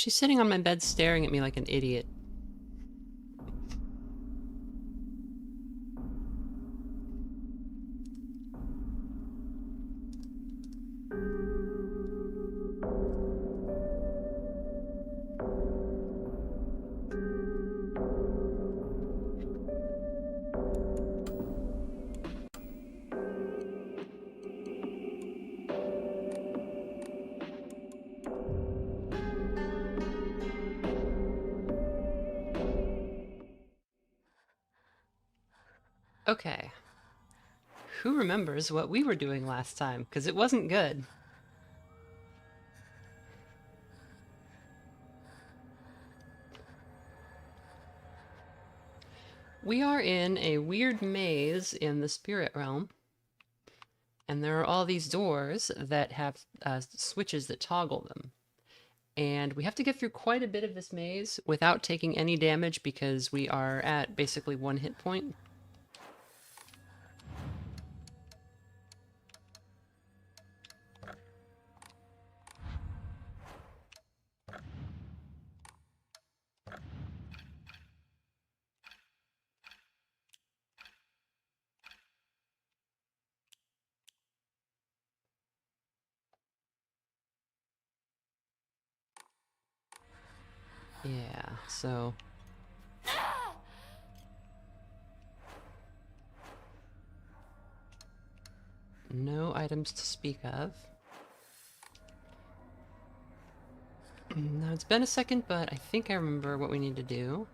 She's sitting on my bed staring at me like an idiot. Okay. Who remembers what we were doing last time? Because it wasn't good. We are in a weird maze in the spirit realm. And there are all these doors that have switches that toggle them. And we have to get through quite a bit of this maze without taking any damage because we are at basically 1 hit point. Yeah, so... no items to speak of. Now, it's been a second, but I think I remember what we need to do.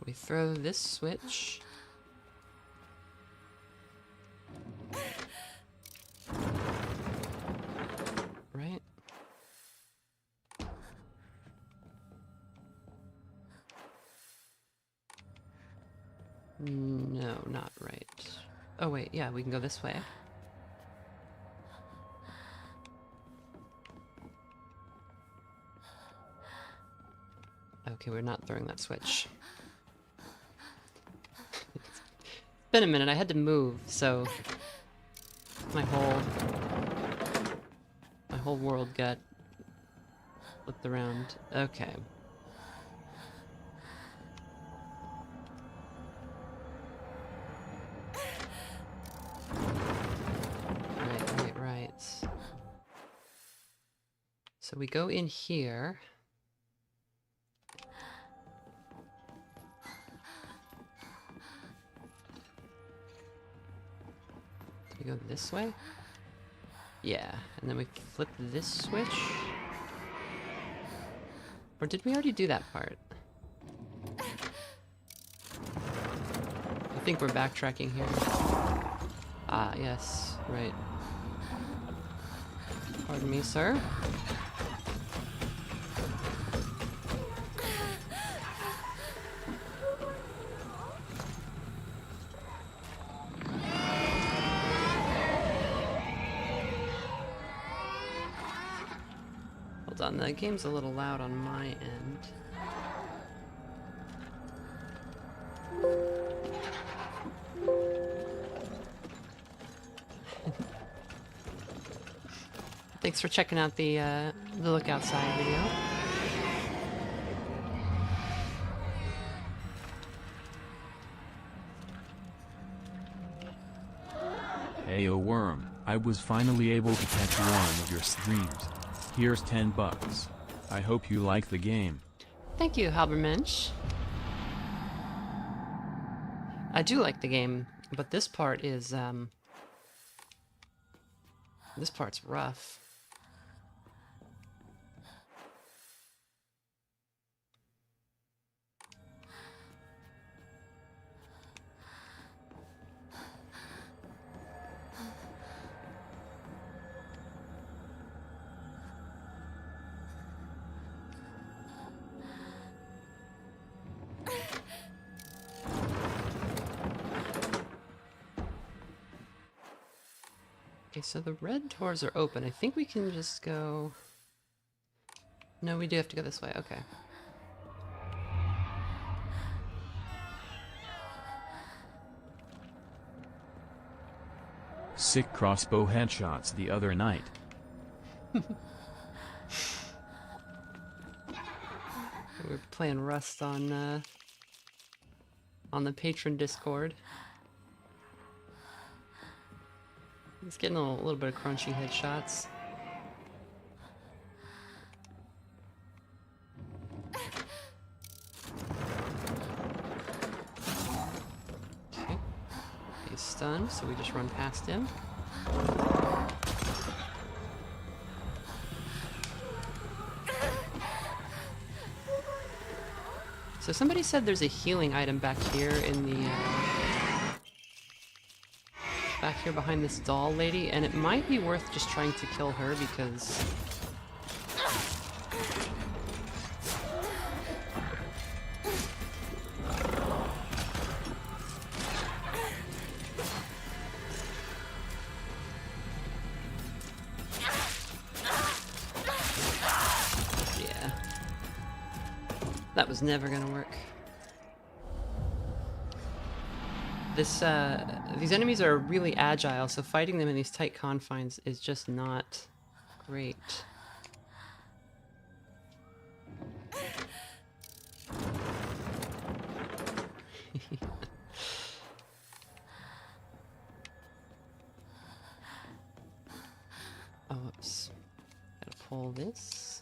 We throw this switch. Right? No, not right. Oh wait, yeah, we can go this way. Okay, we're not throwing that switch. It's been a minute, I had to move, so my whole world got flipped around. Okay. Right. So we go in here. Do we go this way? Yeah, and then we flip this switch? Or did we already do that part? I think we're backtracking here. Ah, yes, right. Pardon me, sir. Hold on, the game's a little loud on my end. Thanks for checking out the Look Outside video. Hey, oh worm, I was finally able to catch one of your streams. Here's 10 bucks. I hope you like the game. Thank you, Halbermensch. I do like the game, but this part is, this part's rough. Okay, so the red doors are open. I think we can just go... No, we do have to go this way. Okay. Sick crossbow headshots the other night. We're playing Rust on the patron Discord. He's getting a little bit of crunchy headshots. Okay. He's stunned, so we just run past him. So somebody said there's a healing item back here in the back here behind this doll lady, and it might be worth just trying to kill her because yeah, that was never gonna work. These enemies are really agile, so fighting them in these tight confines is just not great. Oh, whoops. Gotta pull this.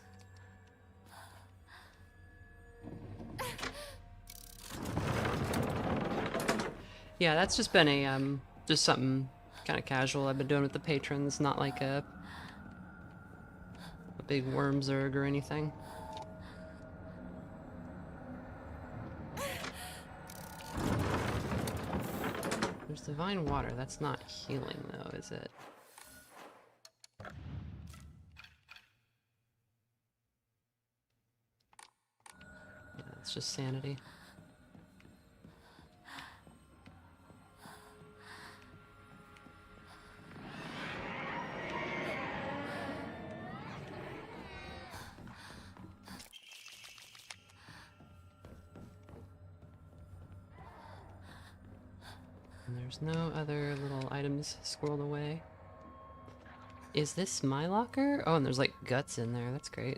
Yeah, that's just been a just something kind of casual I've been doing with the patrons, not like a big worm zerg or anything. There's divine water. That's not healing though, is it? Yeah, it's just sanity. And there's no other little items squirreled away. Is this my locker? Oh, and there's like guts in there. That's great.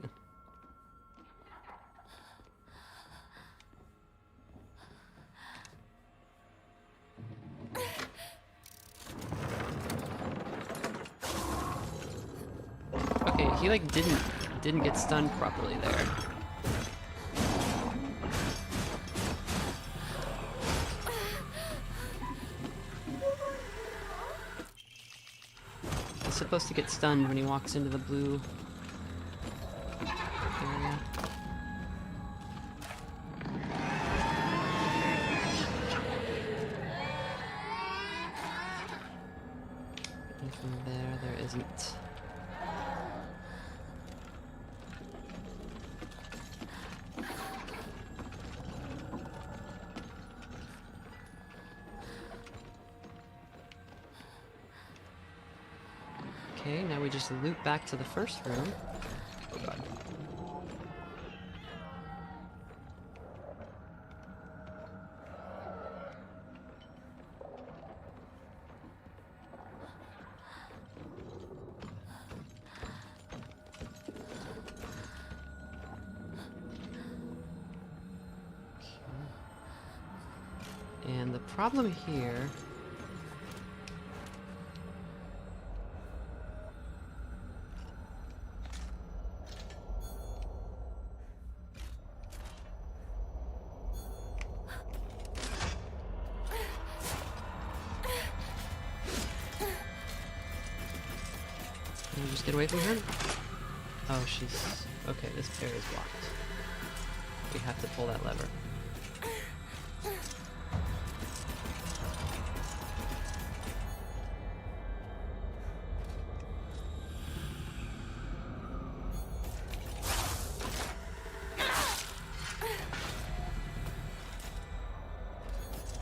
Okay, he like didn't get stunned properly there. He's supposed to get stunned when he walks into the blue area. Anything there? There isn't. Okay, now we just loop back to the first room. Oh god. Okay. And the problem here Can we just get away from her? Oh, she's... Okay, this pair is blocked. We have to pull that lever.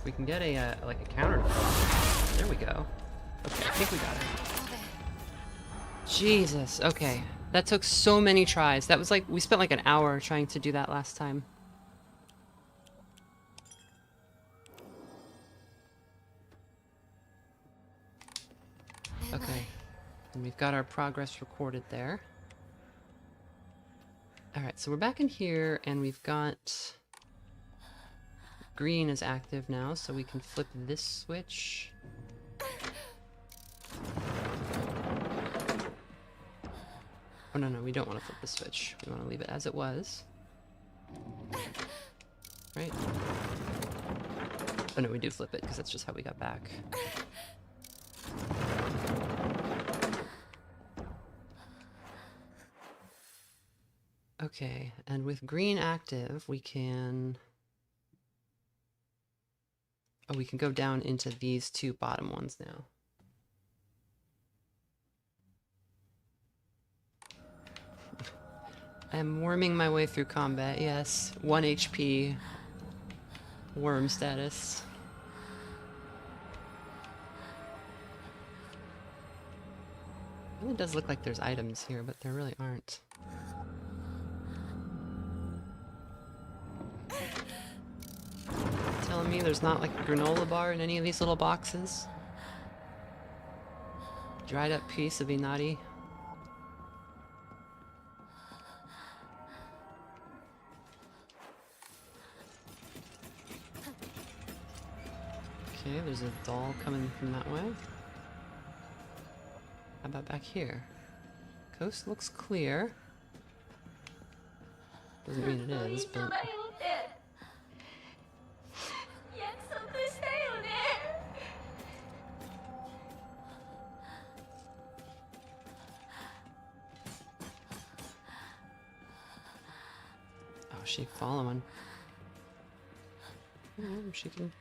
We can get a, like a counter. There we go. Okay, I think we got it. Jesus, okay. That took so many tries. That was like, we spent like an hour trying to do that last time. Okay. And we've got our progress recorded there. Alright, so we're back in here, and we've got... Green is active now, so we can flip this switch. Oh, no, we don't want to flip the switch. We want to leave it as it was. Right? Oh, no, we do flip it, because that's just how we got back. Okay, and with green active, we can... Oh, we can go down into these two bottom ones now. I'm worming my way through combat, yes. 1 HP. Worm status. It really does look like there's items here, but there really aren't. Telling me there's not like a granola bar in any of these little boxes? Dried up piece of inari. Okay, there's a doll coming from that way. How about back here? Coast looks clear. Doesn't mean it is, but... Oh, she following. She can...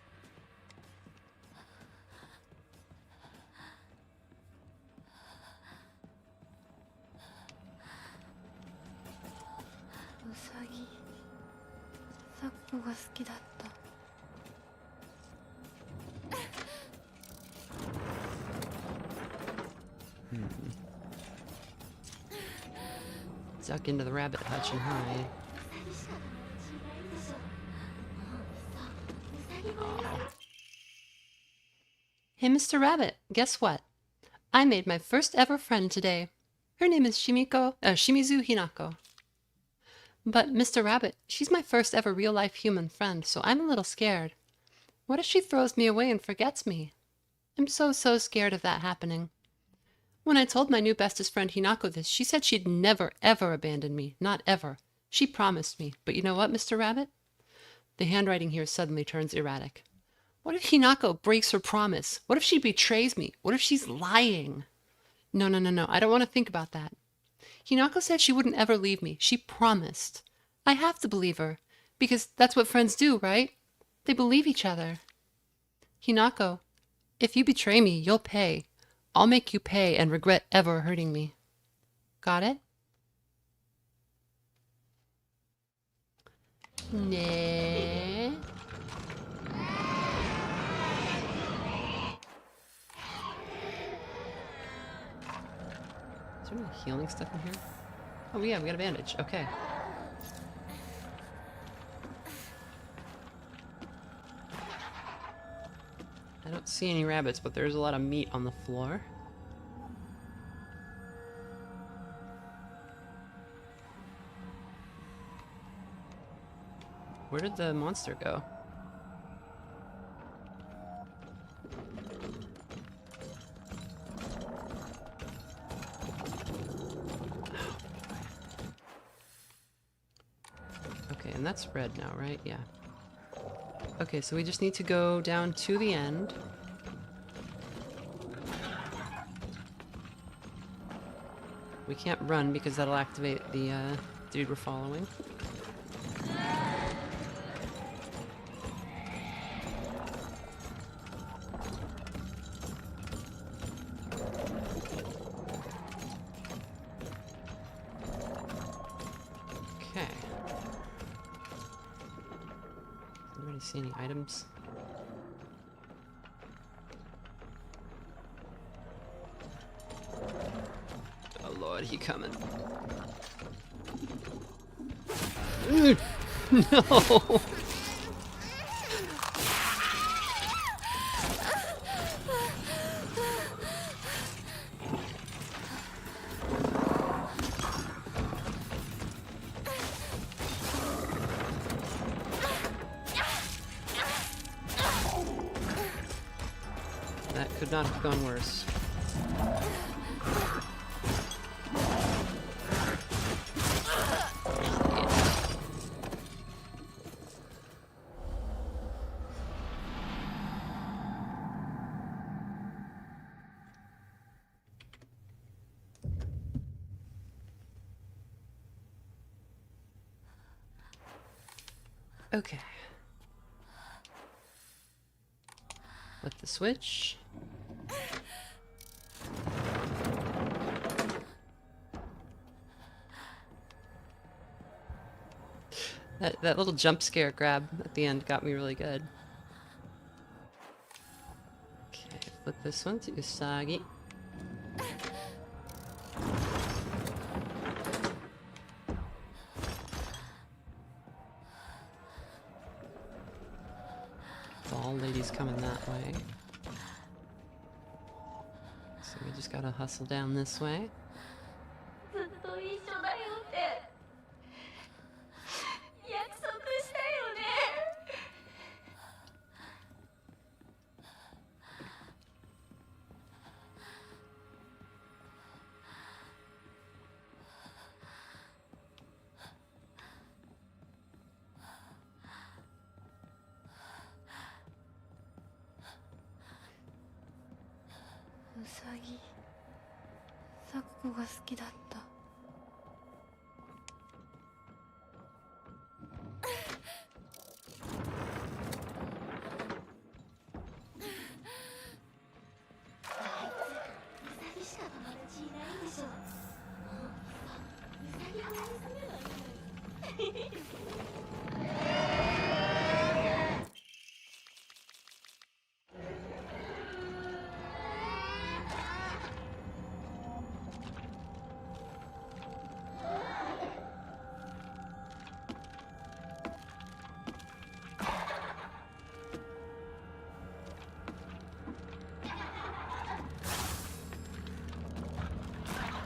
Duck into the rabbit hutch and hide. Aw. Hey, Mr. Rabbit, guess what? I made my first ever friend today. Her name is Shimizu Hinako. But, Mr. Rabbit, she's my first ever real-life human friend, so I'm a little scared. What if she throws me away and forgets me? I'm so scared of that happening. When I told my new bestest friend Hinako this, she said she'd never, ever abandon me. Not ever. She promised me. But you know what, Mr. Rabbit? The handwriting here suddenly turns erratic. What if Hinako breaks her promise? What if she betrays me? What if she's lying? No. I don't want to think about that. Hinako said she wouldn't ever leave me. She promised. I have to believe her. Because that's what friends do, right? They believe each other. Hinako, if you betray me, you'll pay. I'll make you pay and regret ever hurting me. Got it? Nah. Is there any healing stuff in here? Oh yeah, we got a bandage. Okay. I don't see any rabbits, but there's a lot of meat on the floor. Where did the monster go? Okay, and that's red now, right? Yeah. Okay, so we just need to go down to the end. We can't run because that'll activate the dude we're following. Okay. Anybody see any items? Oh lord, he coming. No! that could not have gone worse. Okay. Flip the switch. That little jump scare grab at the end got me really good. Okay, flip this one to Usagi. Ball lady's coming that way. So we just gotta hustle down this way. ずっと一緒だよって約束したよね。うさぎ、咲子が好きだった。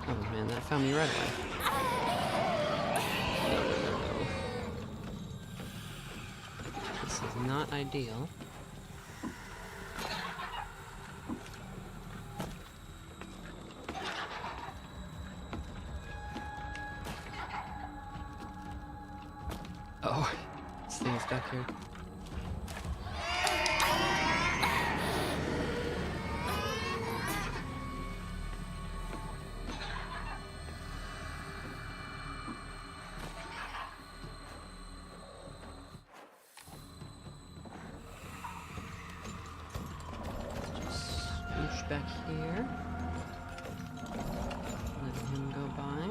Oh man, that found me right away. No. This is not ideal. Oh, this thing's back here. Swoosh back here. Let him go by.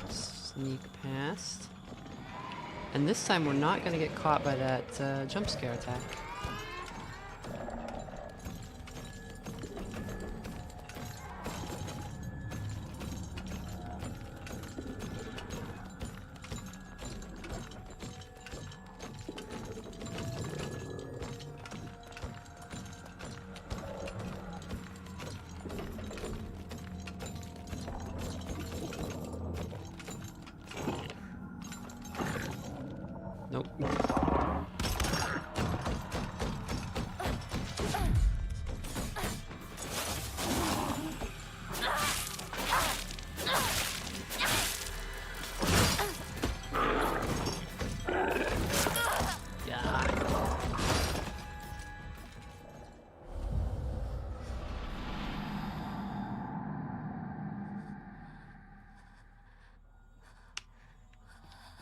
Sneak past. And this time we're not going to get caught by that jump scare attack. Nope. Yeah.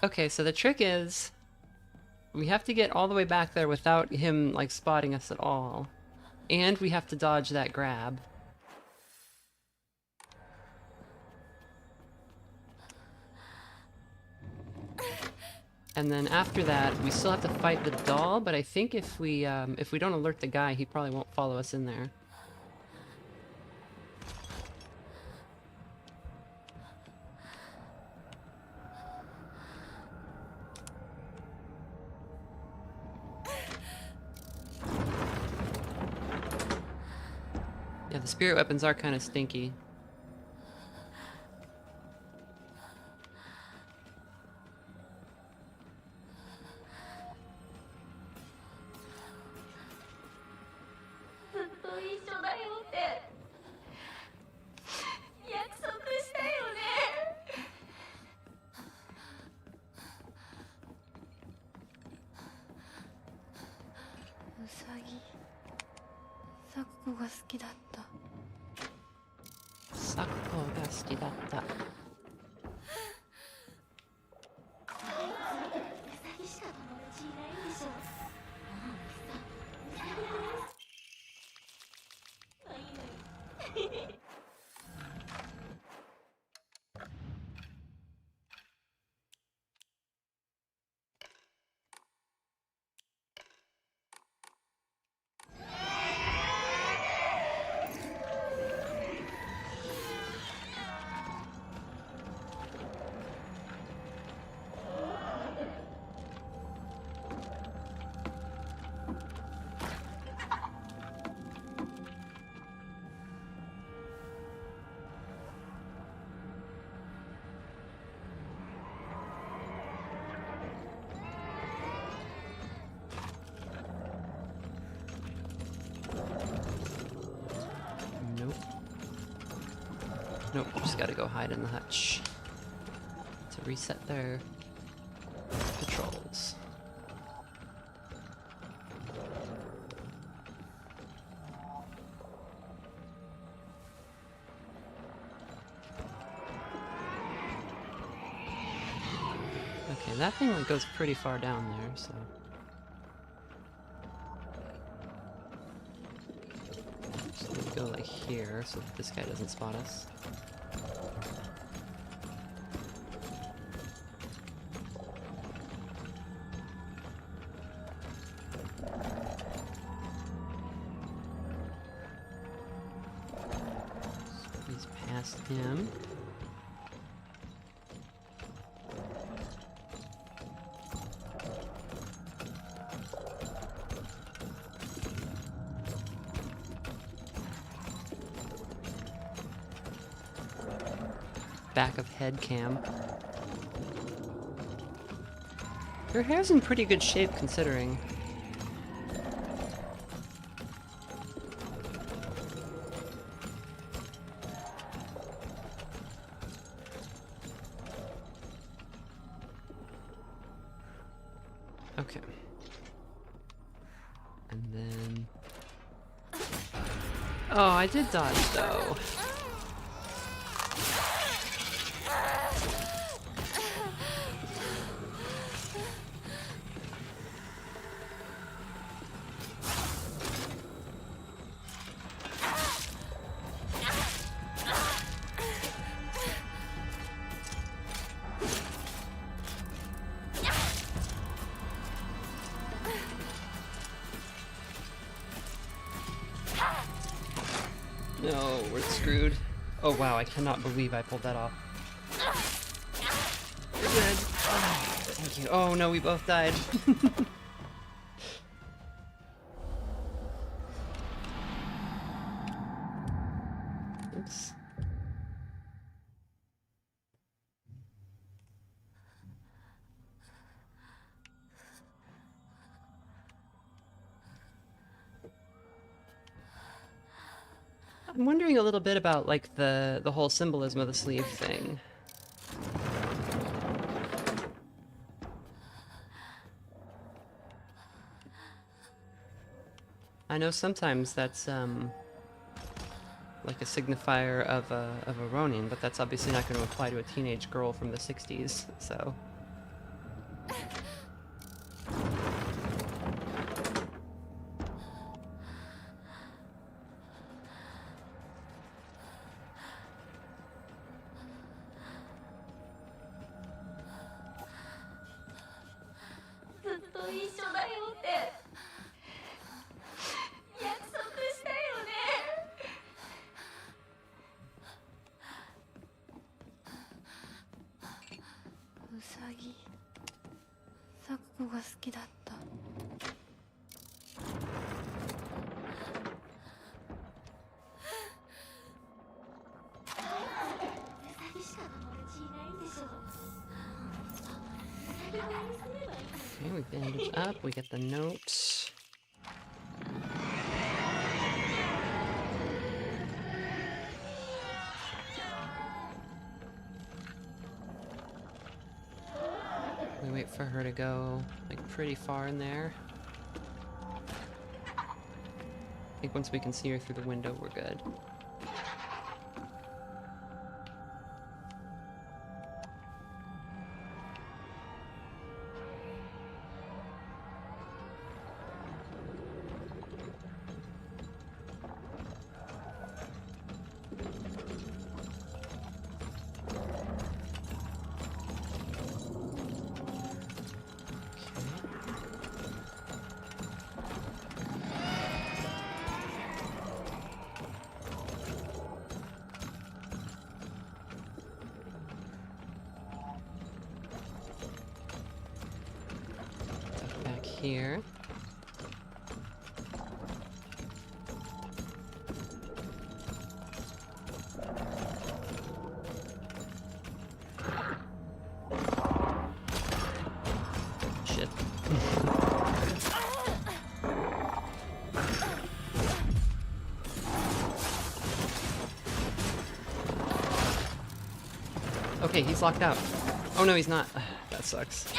Okay, so the trick is we have to get all the way back there without him, like, spotting us at all. And we have to dodge that grab. And then after that, we still have to fight the doll, but I think if we don't alert the guy, he probably won't follow us in there. Yeah, the spirit weapons are kind of stinky. うさぎ咲子が好きだった。 Sakuko ga suki datta. ウサギしか友達いないんでしょ。もうさ、ウサギです。ないない。Nope. Nope, just gotta go hide in the hutch to reset their patrols. Okay, that thing like goes pretty far down there, so. Just need to go like here so that this guy doesn't spot us. Squeeze past him. Back of head cam. Your hair's in pretty good shape considering. Okay. And then... Oh, I did dodge though. No, we're screwed. Oh wow, I cannot believe I pulled that off. We're good. Oh, thank you. Oh no, we both died. Oops. I'm wondering a little bit about like the whole symbolism of the sleeve thing. I know sometimes that's like a signifier of a Ronin, but that's obviously not going to apply to a teenage girl from the 60s, so. Okay, we bandage up, we get the note. We wait for her to go, like, pretty far in there. think once we can see her through the window, we're good. Back here. Shit. Okay, he's locked out. Oh no, he's not. That sucks.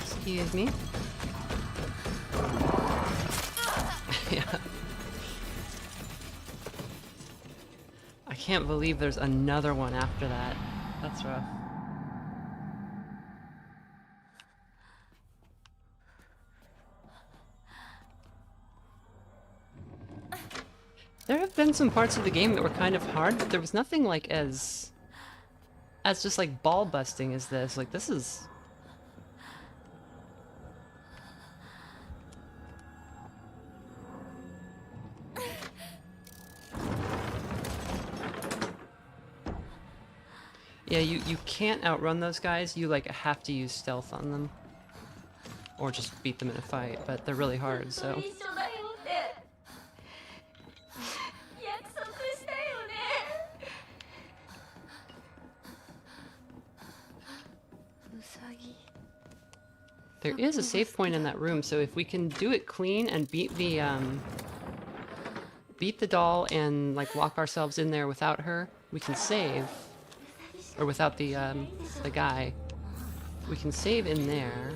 Excuse me. Yeah. I can't believe there's another one after that. That's rough. There have been some parts of the game that were kind of hard, but there was nothing like as just like ball busting as this. Like this is yeah, you can't outrun those guys. You like have to use stealth on them. Or just beat them in a fight, but they're really hard, so. 一緒だよね約束したよねウサギ There is a save point in that room, so if we can do it clean and beat the doll and like lock ourselves in there without her, we can save. Or without the guy. We can save in there.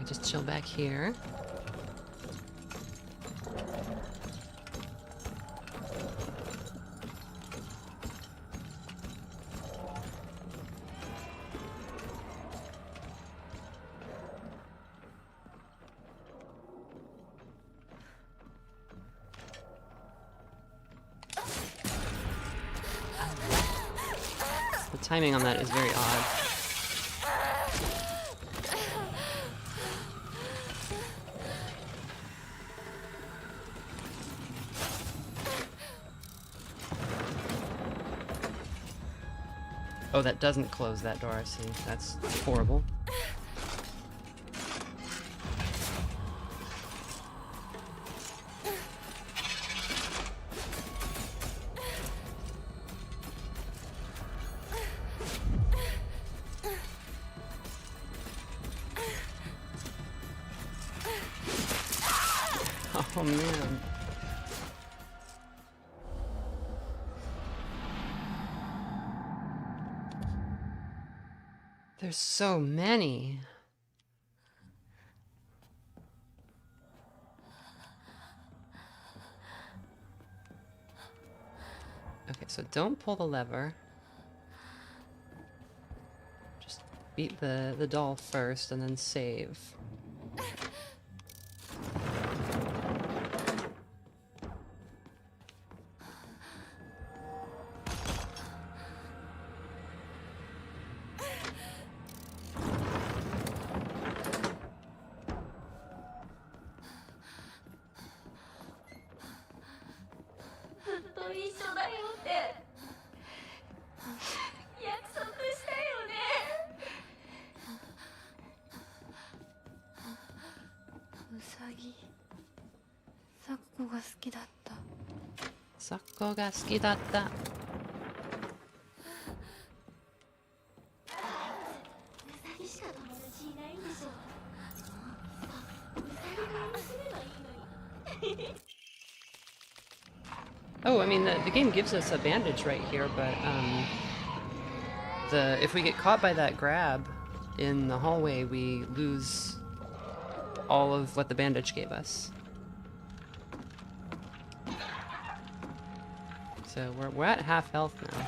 Just chill back here. The timing on that is very odd. Oh, that doesn't close that door, I see. That's horrible. Oh, man. There's so many. So don't pull the lever. Just beat the doll first and then save. Sakko ga suki datta. Oh, I mean, the game gives us a bandage right here, but if we get caught by that grab in the hallway, we lose all of what the bandage gave us. So we're at half health now.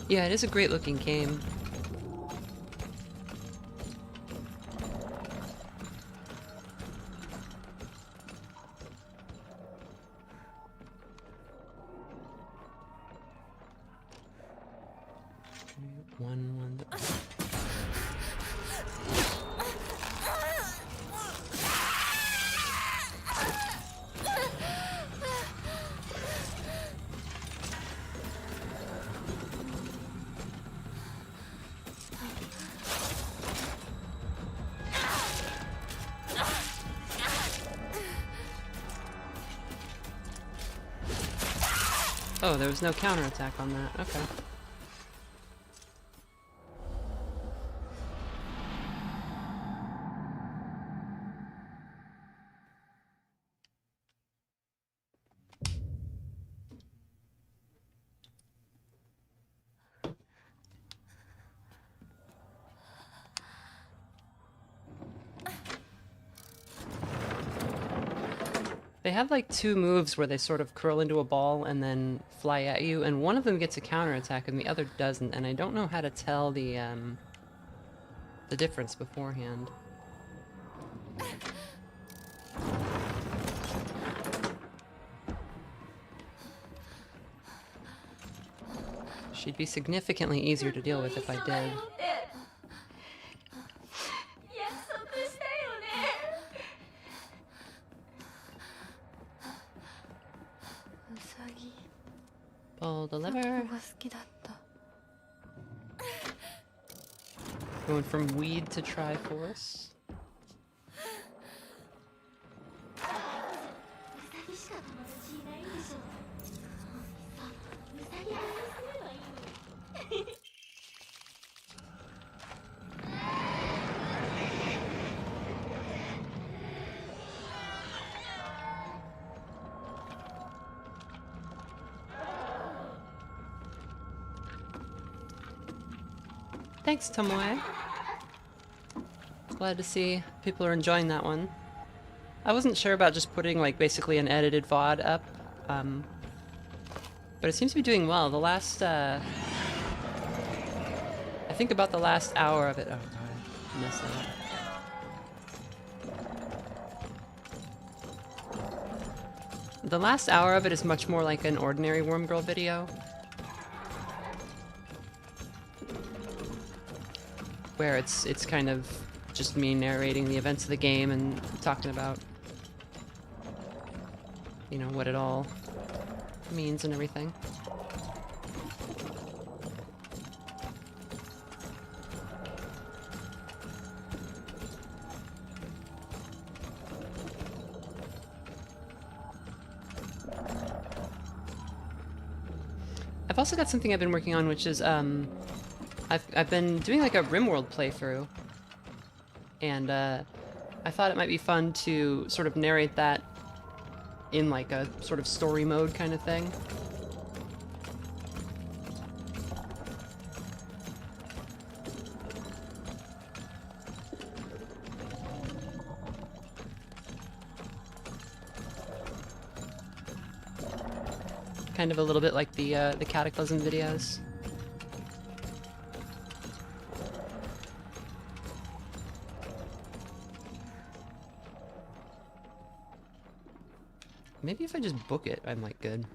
Yeah, it is a great looking game. One. Oh, there was no counterattack on that. Okay. They have like two moves where they sort of curl into a ball and then fly at you, and one of them gets a counterattack and the other doesn't, and I don't know how to tell the difference beforehand. She'd be significantly easier to deal with if I did. Pull the lever. Going from weed to Triforce. Thanks, Tomoe. Glad to see people are enjoying that one. I wasn't sure about just putting like basically an edited VOD up, but it seems to be doing well. The last, I think about the last hour of it. Oh god, I messed that up. The last hour of it is much more like an ordinary Worm Girl video, where it's kind of just me narrating the events of the game and talking about, you know, what it all means and everything. I've also got something I've been working on, which is I've been doing like a RimWorld playthrough, and I thought it might be fun to sort of narrate that in like a sort of story mode kind of thing. Kind of a little bit like the Cataclysm videos. Maybe if I just book it, I'm like good.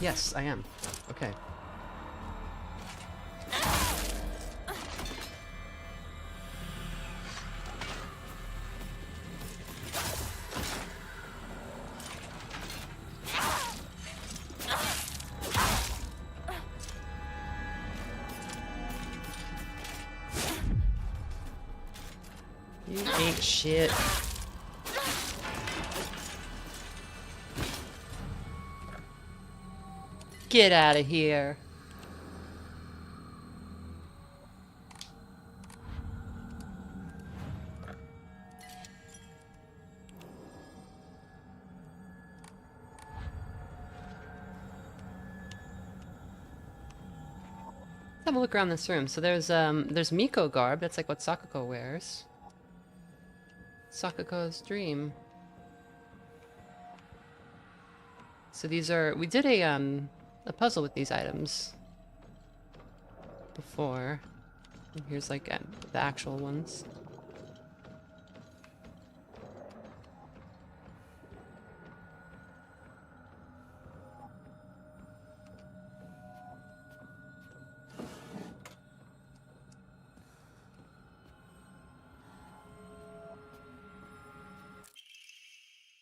Yes, I am. Okay. You ain't shit. Get out of here. Let's have a look around this room. So there's Miko garb, that's like what Sakuko wears. Sakuko's dream. So these are, we did a puzzle with these items before. And here's like the actual ones.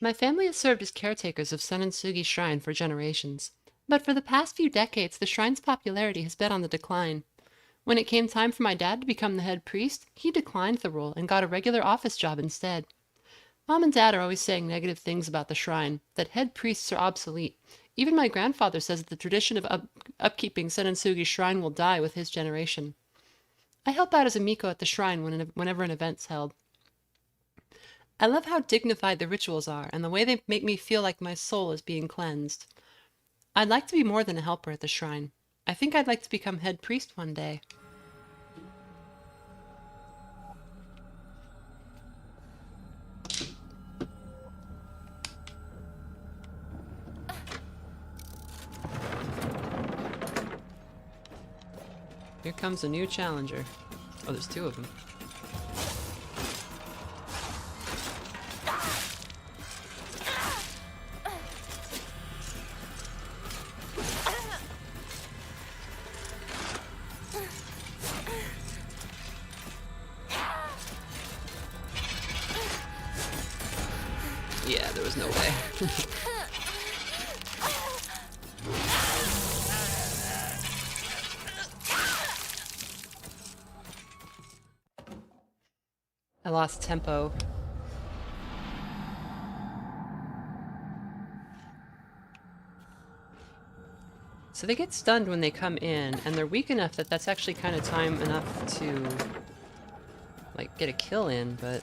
My family has served as caretakers of Senensugi Shrine for generations, but for the past few decades the shrine's popularity has been on the decline. When it came time for my dad to become the head priest, he declined the role and got a regular office job instead. Mom and Dad are always saying negative things about the shrine, that head priests are obsolete. Even my grandfather says that the tradition of upkeeping Senensugi Shrine will die with his generation. I help out as a Miko at the shrine whenever an event's held. I love how dignified the rituals are and the way they make me feel like my soul is being cleansed. I'd like to be more than a helper at the shrine. I think I'd like to become head priest one day. Here comes a new challenger. Oh, there's two of them. Yeah, there was no way. I lost tempo. So they get stunned when they come in, and they're weak enough that that's actually kind of time enough to, like, get a kill in, but...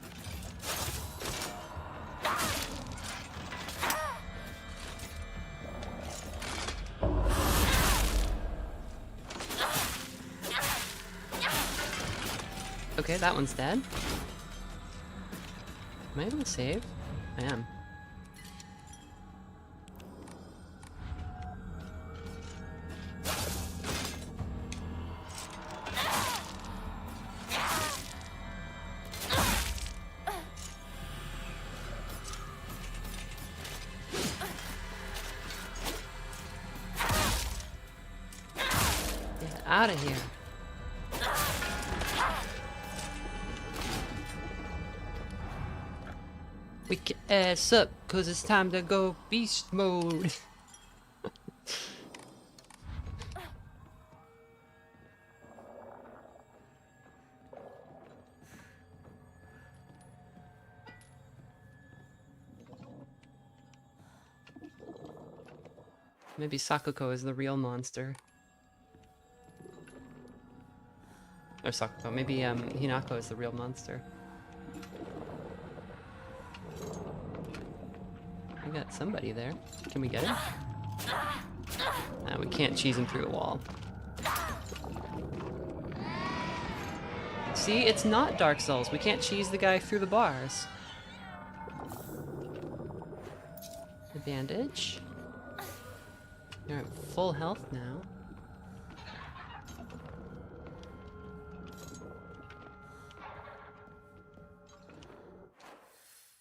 Okay, that one's dead. Am I able to save? I am. Get out of here. Wake your ass up, cause it's time to go beast mode. Maybe Sakuko is the real monster. Or Sakuko. Maybe Hinako is the real monster. We got somebody there. Can we get him? No, we can't cheese him through the wall. See, it's not Dark Souls. We can't cheese the guy through the bars. The bandage. You're at full health now.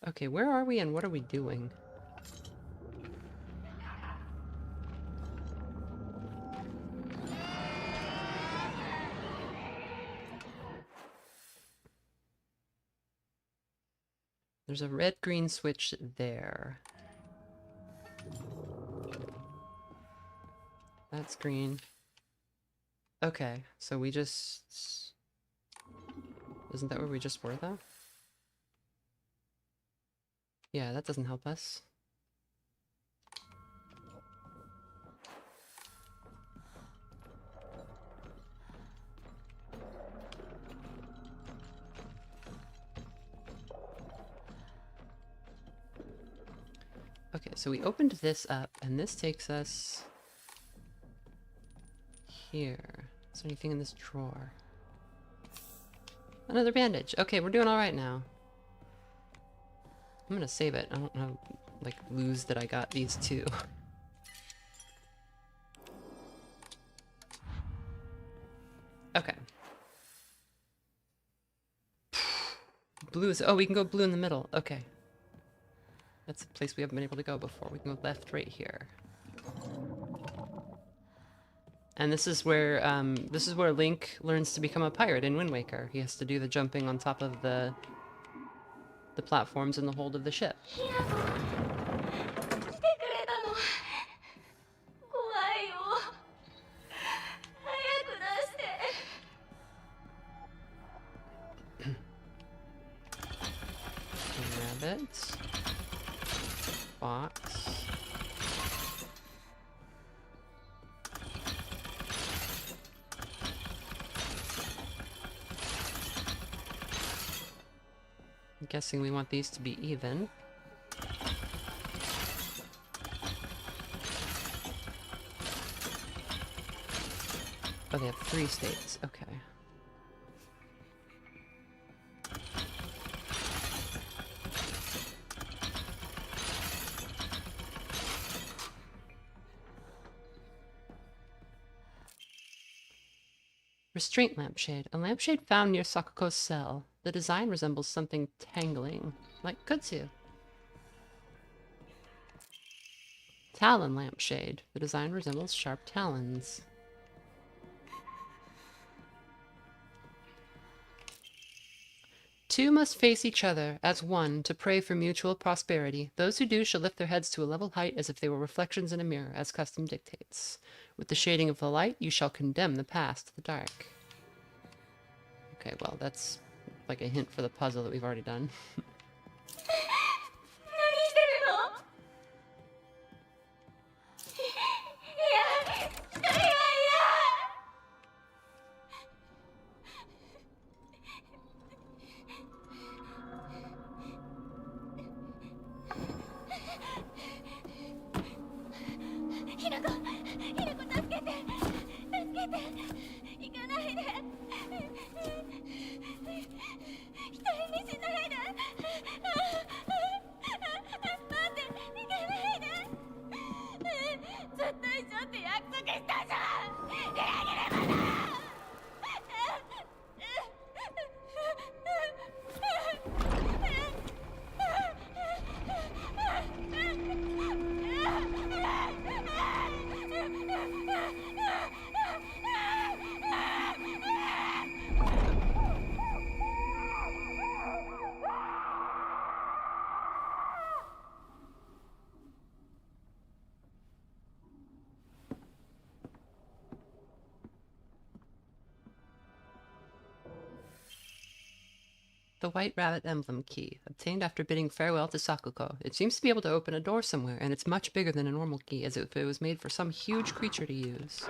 Okay, where are we and what are we doing? There's a red-green switch there. That's green. Okay, so we just... Isn't that where we just were, though? Yeah, that doesn't help us. Okay, so we opened this up, and this takes us here. Is there anything in this drawer? Another bandage. Okay, we're doing alright now. I'm gonna save it. I don't know, like, lose that I got these two. Okay. Blue is... Oh, we can go blue in the middle. Okay. That's a place we haven't been able to go before. We can go left right here. And this is where Link learns to become a pirate in Wind Waker. He has to do the jumping on top of the platforms in the hold of the ship. 来てくれたの。怖いよ。早く出して。 Rabbit. Box. I'm guessing we want these to be even. Oh, they have 3 states. Okay. Restraint lampshade. A lampshade found near Sakuko's cell. The design resembles something tangling, like kudzu. Talon lampshade. The design resembles sharp talons. Two must face each other as one to pray for mutual prosperity. Those who do shall lift their heads to a level height as if they were reflections in a mirror, as custom dictates. With the shading of the light, you shall condemn the past to the dark. Okay, well, that's like a hint for the puzzle that we've already done. 何してるの？いや、それは嫌。ひなこ、助けて、助けて、行かないで。一人にしないで。待って、行かないで。ずっと一緒って約束したじゃん。裏切り者。The White Rabbit Emblem Key, obtained after bidding farewell to Sakuko. It seems to be able to open a door somewhere, and it's much bigger than a normal key, as if it was made for some huge creature to use.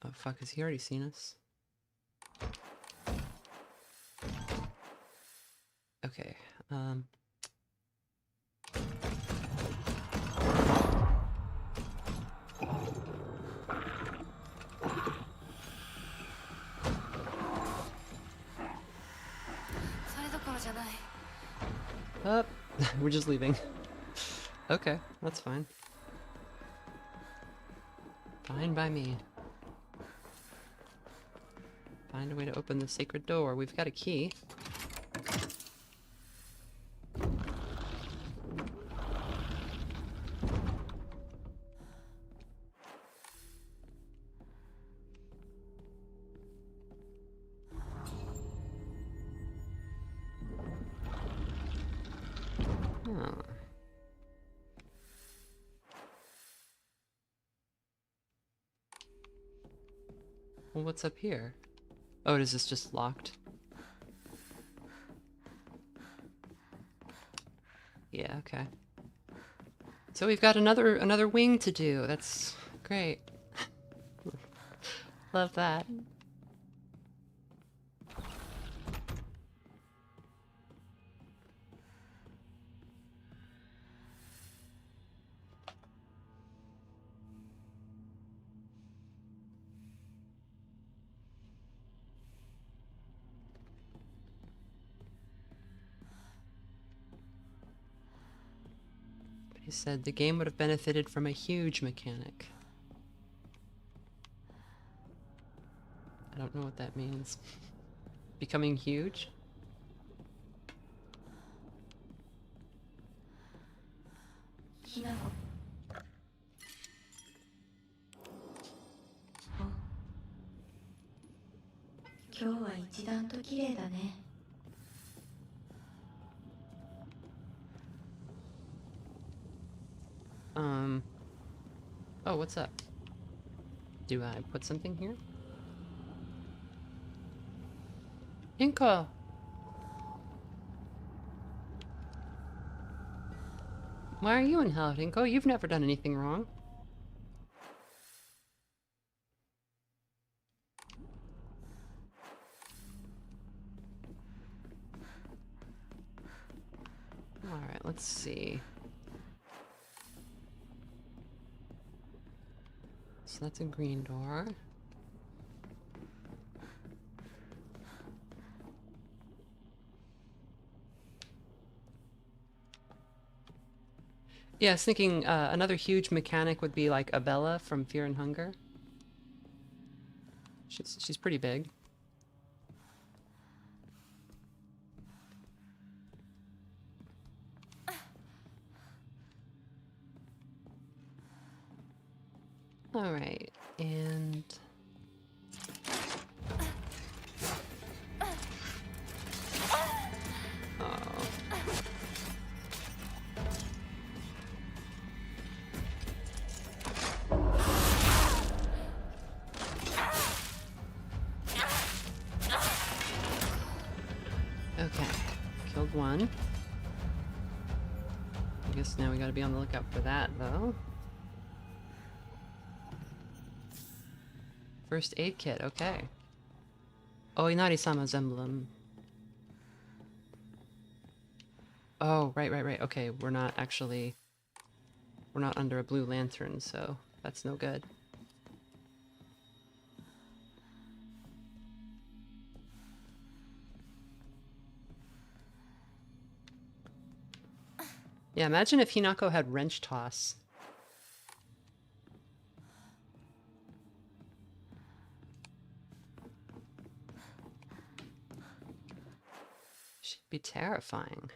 Oh fuck, has he already seen us? Okay, up. We're just leaving. Okay, that's fine. Fine by me. Find a way to open the sacred door. We've got a key. Oh. Well, what's up here? Oh, is this just locked? Yeah, okay. So we've got another wing to do. That's great. Love that. He said the game would have benefited from a huge mechanic. I don't know what that means. Becoming huge? Oh, what's up? Do I put something here? Rinko! Why are you in hell, Rinko? You've never done anything wrong. Alright, let's see. So that's a green door. Yeah, I was thinking another huge mechanic would be like Abella from Fear and Hunger. She's pretty big. All right, and oh. Okay, killed one. I guess now we gotta be on the lookout for that, though. First aid kit, okay. Oh, Inari-sama's emblem. Oh, right. Okay, we're not under a blue lantern, so that's no good. Yeah, imagine if Hinako had wrench toss. She'd be terrifying.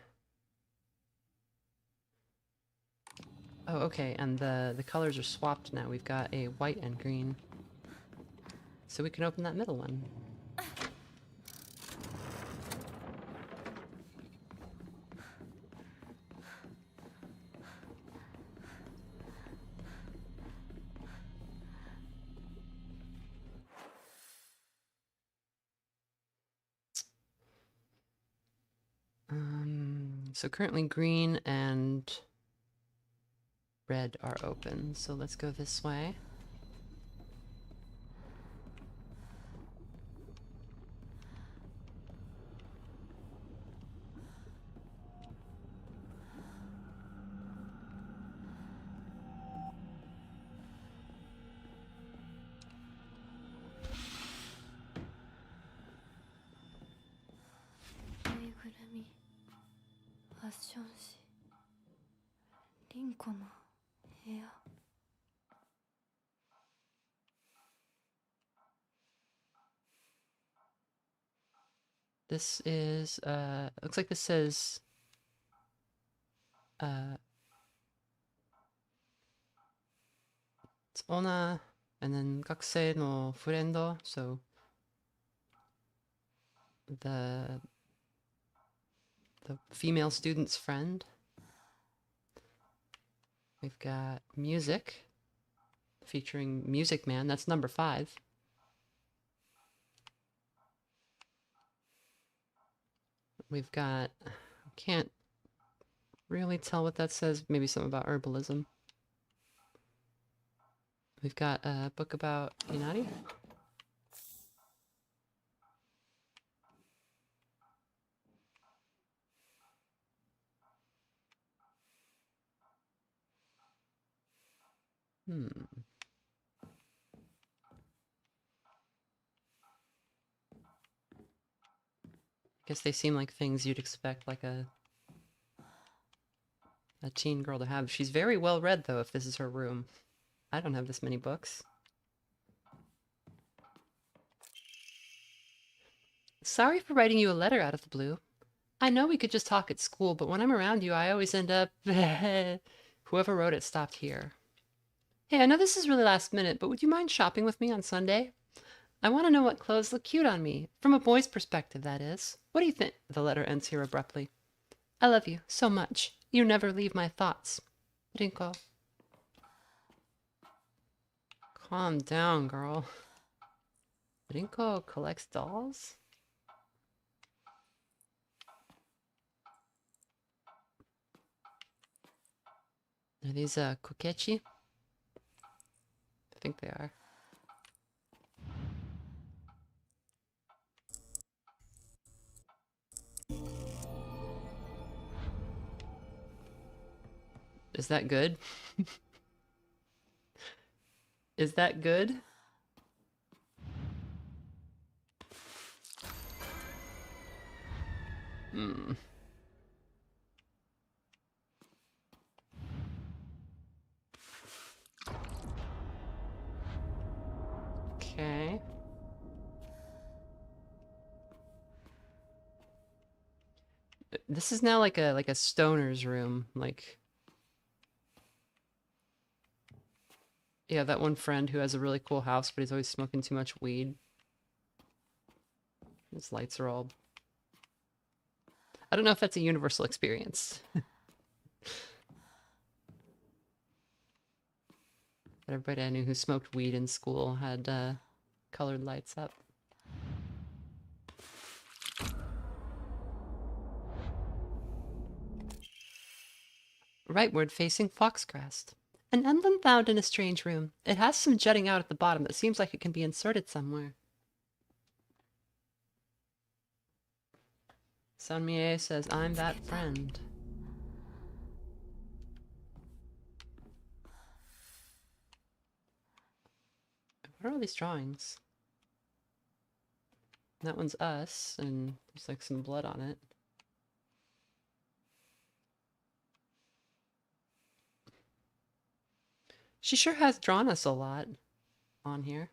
Oh, okay, and the colors are swapped now. We've got a white and green. So we can open that middle one. So currently green and red are open. So let's go this way. Rinkoの部屋。This is, looks like this says, it's Ona, and then gakusei no furendo, so the female student's friend. We've got music, featuring Music Man, that's number 5. We've got, can't really tell what that says, maybe something about herbalism. We've got a book about Inari. Guess they seem like things you'd expect like a teen girl to have. She's very well read though, if this is her room. I don't have this many books. Sorry for writing you a letter out of the blue. I know we could just talk at school, but when I'm around you, I always end up... Whoever wrote it stopped here. Hey, I know this is really last minute, but would you mind shopping with me on Sunday? I want to know what clothes look cute on me. From a boy's perspective, that is. What do you think? The letter ends here abruptly. I love you so much. You never leave my thoughts. Rinko. Calm down, girl. Rinko collects dolls? Are these kokechi? I think they are. Is that good? Is that good? Hmm. Okay. This is now like a stoner's room, like yeah, that one friend who has a really cool house, but he's always smoking too much weed. His lights are all... I don't know if that's a universal experience. But everybody I knew who smoked weed in school had colored lights up. Rightward facing Foxcrest. An emblem found in a strange room. It has some jutting out at the bottom that seems like it can be inserted somewhere. Sanmie says, I'm that friend. What are all these drawings? That one's us, and there's like some blood on it. She sure has drawn us a lot on here.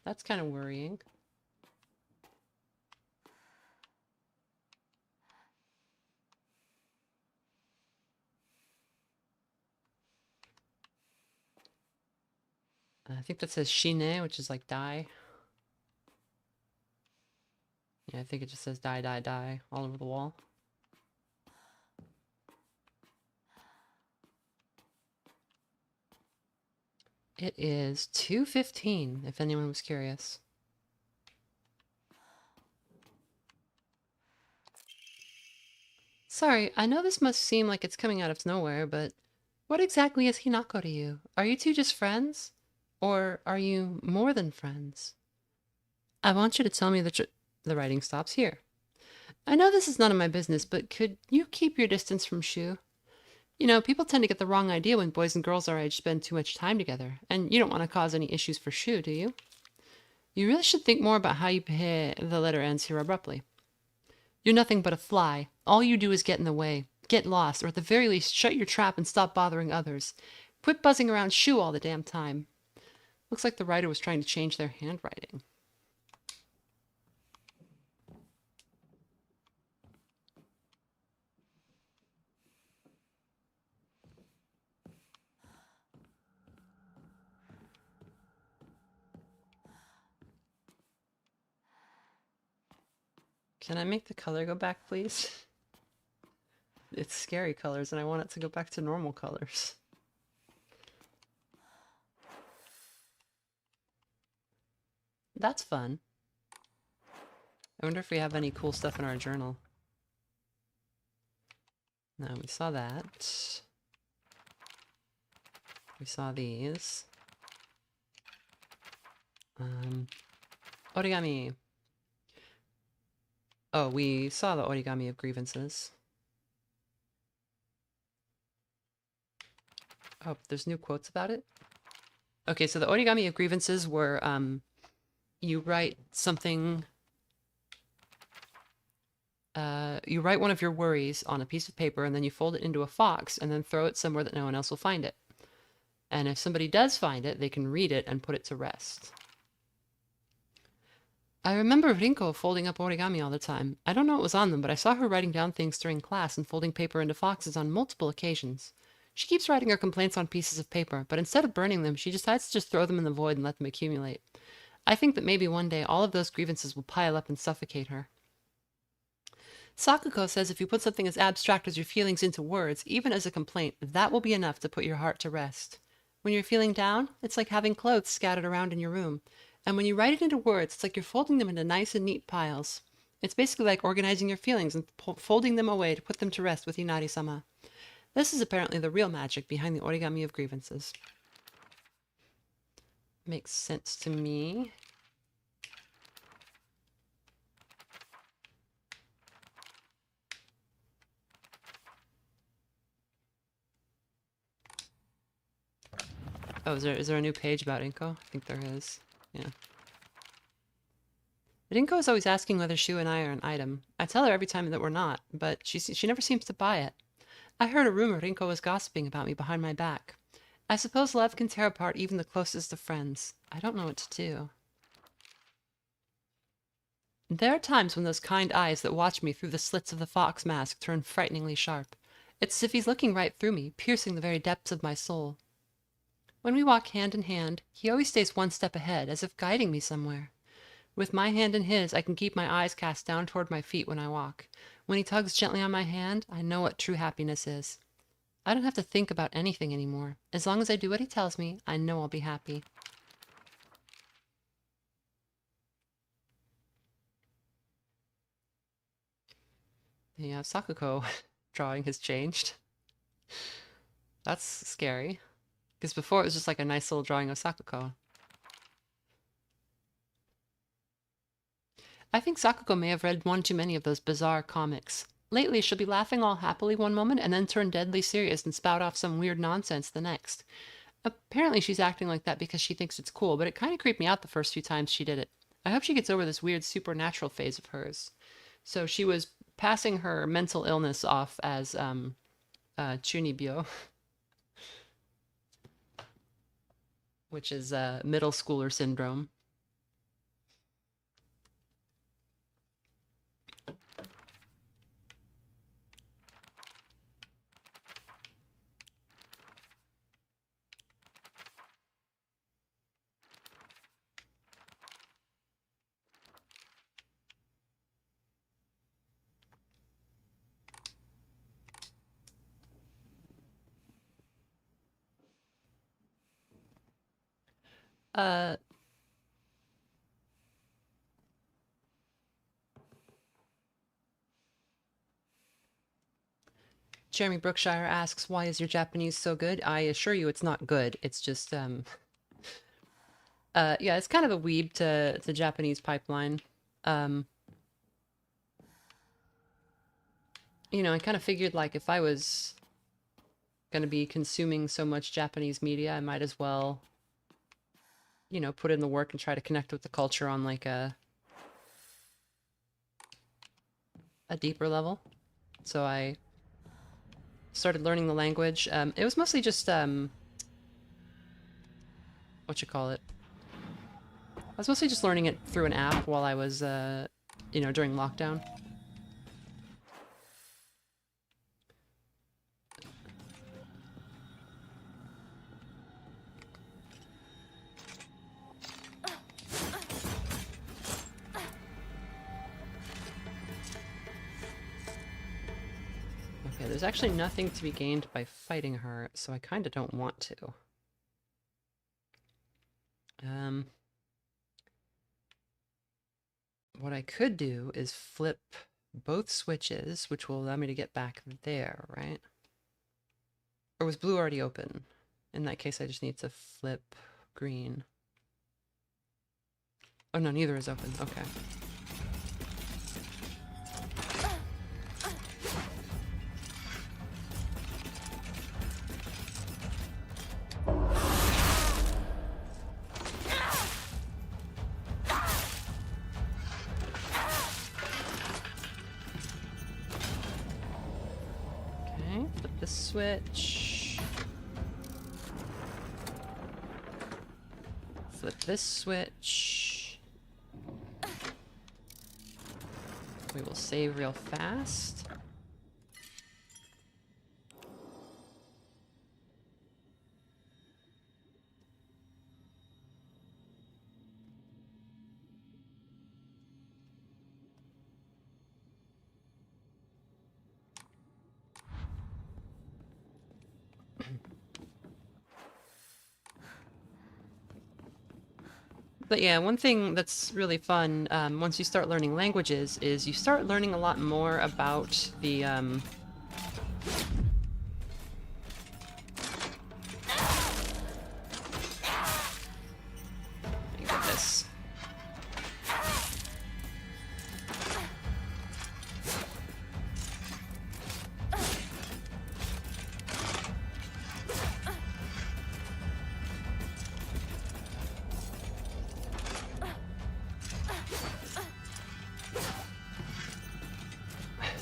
That's kind of worrying. I think that says Shine, which is like die. Yeah, I think it just says die, die, die all over the wall. It is 2:15, if anyone was curious. Sorry, I know this must seem like it's coming out of nowhere, but what exactly is Hinako to you? Are you two just friends? Or are you more than friends? I want you to tell me the writing stops here. I know this is none of my business, but could you keep your distance from Shu? You know, people tend to get the wrong idea when boys and girls our age spend too much time together, and you don't want to cause any issues for Shu, do you? You really should think more about how you pay the letter ends here abruptly. You're nothing but a fly. All you do is get in the way, get lost, or at the very least shut your trap and stop bothering others. Quit buzzing around Shu all the damn time. Looks like the writer was trying to change their handwriting. Can I make the color go back, please? It's scary colors, and I want it to go back to normal colors. That's fun. I wonder if we have any cool stuff in our journal. No, we saw that. We saw these. Origami. Oh, we saw the origami of grievances. Oh, there's new quotes about it? Okay, so the origami of grievances were, you write something, you write one of your worries on a piece of paper and then you fold it into a fox and then throw it somewhere that no one else will find it. And if somebody does find it, they can read it and put it to rest. I remember Rinko folding up origami all the time. I don't know what was on them, but I saw her writing down things during class and folding paper into foxes on multiple occasions. She keeps writing her complaints on pieces of paper, but instead of burning them, she decides to just throw them in the void and let them accumulate. I think that maybe one day all of those grievances will pile up and suffocate her. Sakuko says if you put something as abstract as your feelings into words, even as a complaint, that will be enough to put your heart to rest. When you're feeling down, it's like having clothes scattered around in your room. And when you write it into words, it's like you're folding them into nice and neat piles. It's basically like organizing your feelings and folding them away to put them to rest with Inari-sama. This is apparently the real magic behind the origami of grievances. Makes sense to me. Oh, is there a new page about Rinko? I think there is. Yeah. Rinko is always asking whether Shu and I are an item. I tell her every time that we're not, but she never seems to buy it. I heard a rumor Rinko was gossiping about me behind my back. I suppose love can tear apart even the closest of friends. I don't know what to do. There are times when those kind eyes that watch me through the slits of the fox mask turn frighteningly sharp. It's as if he's looking right through me, piercing the very depths of my soul. When we walk hand in hand, he always stays one step ahead, as if guiding me somewhere. With my hand in his, I can keep my eyes cast down toward my feet when I walk. When he tugs gently on my hand, I know what true happiness is. I don't have to think about anything anymore. As long as I do what he tells me, I know I'll be happy. Yeah, Sakuko drawing has changed. That's scary. Because before it was just like a nice little drawing of Sakuko. I think Sakuko may have read one too many of those bizarre comics. Lately, she'll be laughing all happily one moment and then turn deadly serious and spout off some weird nonsense the next. Apparently she's acting like that because she thinks it's cool, but it kind of creeped me out the first few times she did it. I hope she gets over this weird supernatural phase of hers. So she was passing her mental illness off as chunibyo, which is middle schooler syndrome. Uh, Jeremy Brookshire asks, why is your Japanese so good? I assure you it's not good. It's just, yeah, it's kind of a weeb to Japanese pipeline. You know, I kind of figured like if I was going to be consuming so much Japanese media, I might as well, you know, put in the work and try to connect with the culture on like a deeper level. So I started learning the language. It was mostly just, what you call it? I was mostly just learning it through an app while I was, you know, during lockdown. Okay, there's actually nothing to be gained by fighting her, so I kind of don't want to. What I could do is flip both switches, which will allow me to get back there, right? Or was blue already open? In that case, I just need to flip green. Oh no, neither is open. Okay. Okay, flip the switch. Flip this switch. We will save real fast. But yeah, one thing that's really fun once you start learning languages is you start learning a lot more about the let me get this.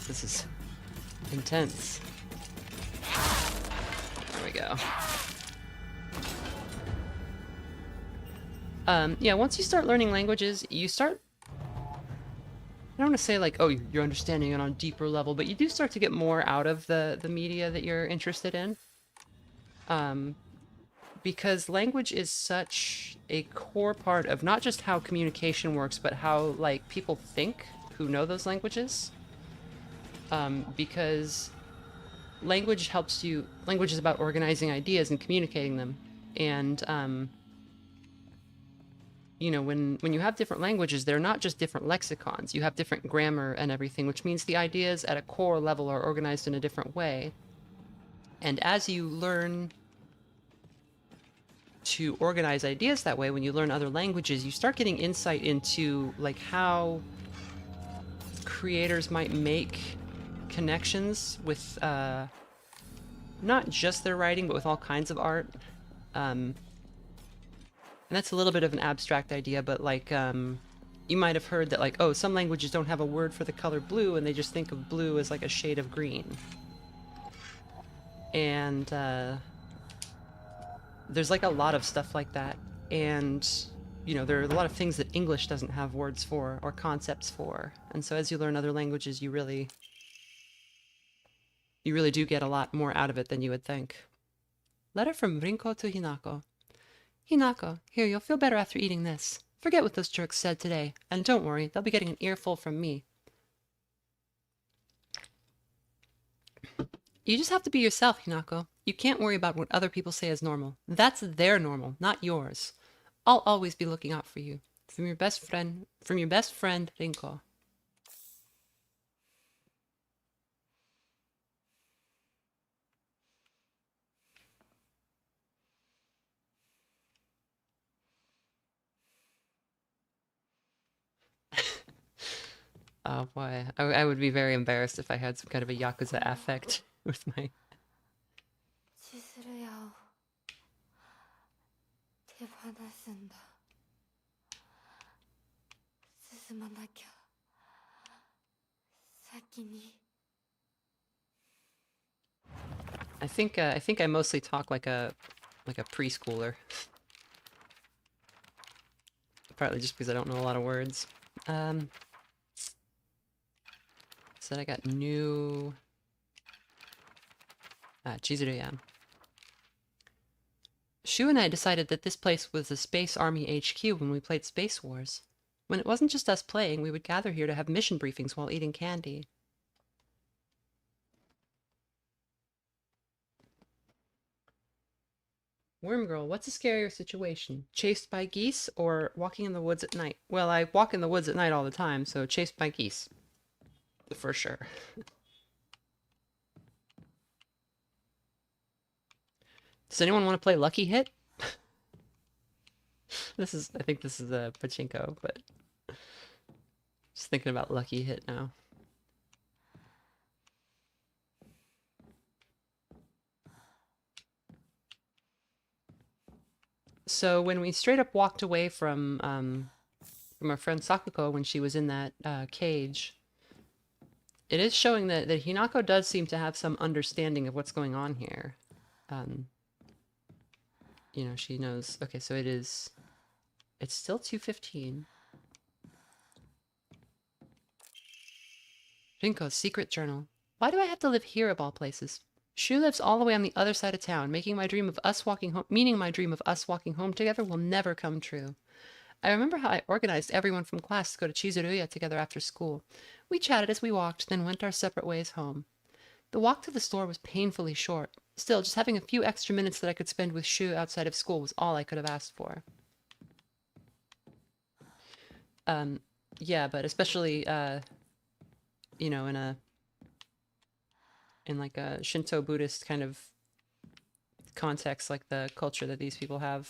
This is intense. There we go. Yeah, once you start learning languages, you start, I don't want to say like, oh, you're understanding it on a deeper level, but you do start to get more out of the media that you're interested in. Because language is such a core part of not just how communication works, but how like people think who know those languages. Because language helps you, language is about organizing ideas and communicating them. And, you know, when you have different languages, they're not just different lexicons. You have different grammar and everything, which means the ideas at a core level are organized in a different way. And as you learn to organize ideas that way, when you learn other languages, you start getting insight into like how creators might make connections with not just their writing, but with all kinds of art. And that's a little bit of an abstract idea, but like you might have heard that like, oh, some languages don't have a word for the color blue, and they just think of blue as like a shade of green. And there's like a lot of stuff like that. And you know, there are a lot of things that English doesn't have words for or concepts for. And so as you learn other languages, you really do get a lot more out of it than you would think. Letter from Rinko to Hinako. Hinako, here, you'll feel better after eating this. Forget what those jerks said today, and don't worry, they'll be getting an earful from me. You just have to be yourself, Hinako. You can't worry about what other people say is normal. That's their normal, not yours. I'll always be looking out for you. From your best friend, Rinko. Oh boy, I would be very embarrassed if I had some kind of a Yakuza affect with my... 千鶴屋を手放すんだ。進まなきゃ。先に。I think I mostly talk like a preschooler. Partly just because I don't know a lot of words. Said I got new... Chizuruya. Shu and I decided that this place was the Space Army HQ when we played Space Wars. When it wasn't just us playing, we would gather here to have mission briefings while eating candy. Worm Girl, what's a scarier situation? Chased by geese or walking in the woods at night? Well, I walk in the woods at night all the time, so chased by geese. For sure. Does anyone want to play Lucky Hit? I think this is a pachinko, but just thinking about Lucky Hit now. So when we straight up walked away from our friend Sakuko when she was in that cage, it is showing that Hinako does seem to have some understanding of what's going on here. You know, she knows. Okay, so it's still 2:15. Rinko's secret journal. Why do I have to live here of all places? Shu lives all the way on the other side of town, meaning my dream of us walking home together will never come true. I remember how I organized everyone from class to go to Chizuruya together after school. We chatted as we walked, then went our separate ways home. The walk to the store was painfully short. Still, just having a few extra minutes that I could spend with Shu outside of school was all I could have asked for. Yeah, but especially, you know, in like a Shinto Buddhist kind of context, like the culture that these people have,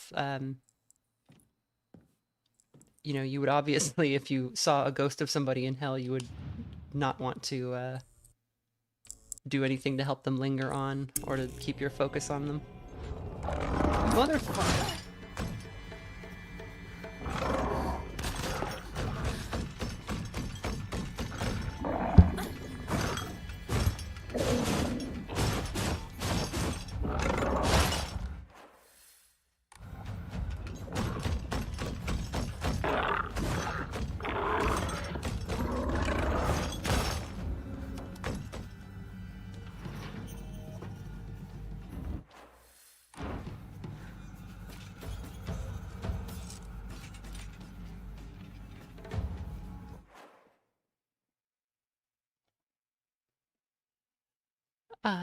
you know, you would obviously, if you saw a ghost of somebody in hell, you would not want to do anything to help them linger on or to keep your focus on them. Motherfucker!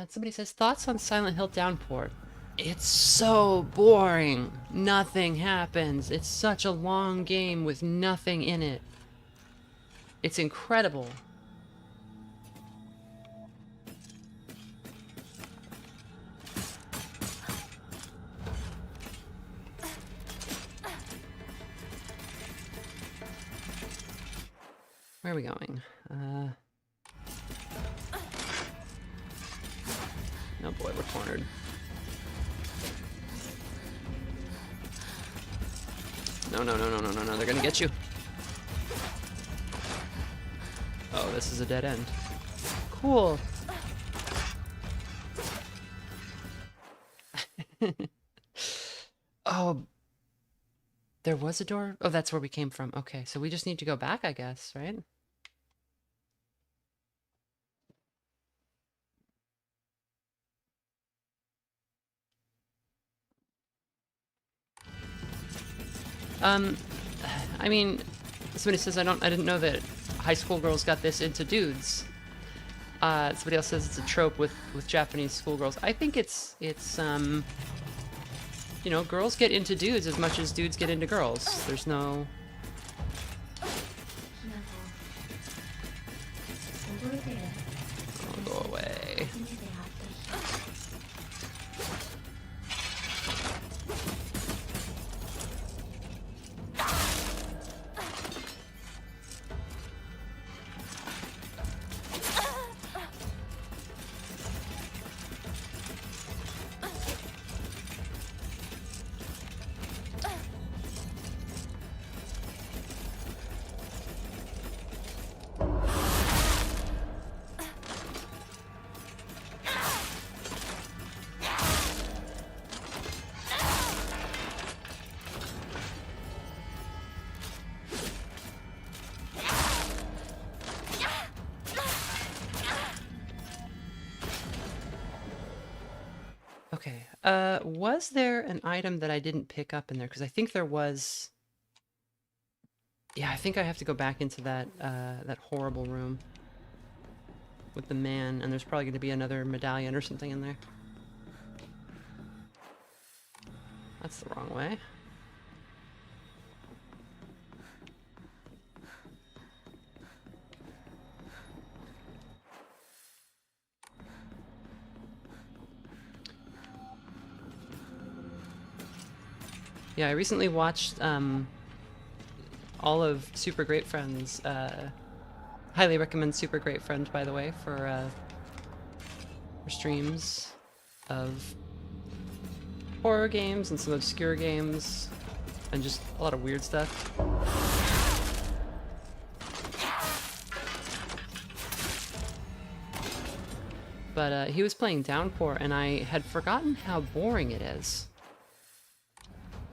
Somebody says, thoughts on Silent Hill Downpour. It's so boring. Nothing happens. It's such a long game with nothing in it. It's incredible. Where are we going? Oh boy, we're cornered. No, they're gonna get you. Oh, this is a dead end. Cool. Oh, there was a door? Oh, that's where we came from. Okay, so we just need to go back, I guess, right? I mean, somebody says I didn't know that high school girls got this into dudes. Somebody else says it's a trope with Japanese schoolgirls. I think it's you know, girls get into dudes as much as dudes get into girls. There's no... Oh, go away. Was there an item that I didn't pick up in there? Because I think there was. Yeah, I think I have to go back into that that horrible room with the man, and there's probably going to be another medallion or something in there. That's the wrong way. Yeah, I recently watched all of Super Great Friends. Highly recommend Super Great Friend, by the way, for streams of horror games and some obscure games and just a lot of weird stuff. But he was playing Downpour, and I had forgotten how boring it is.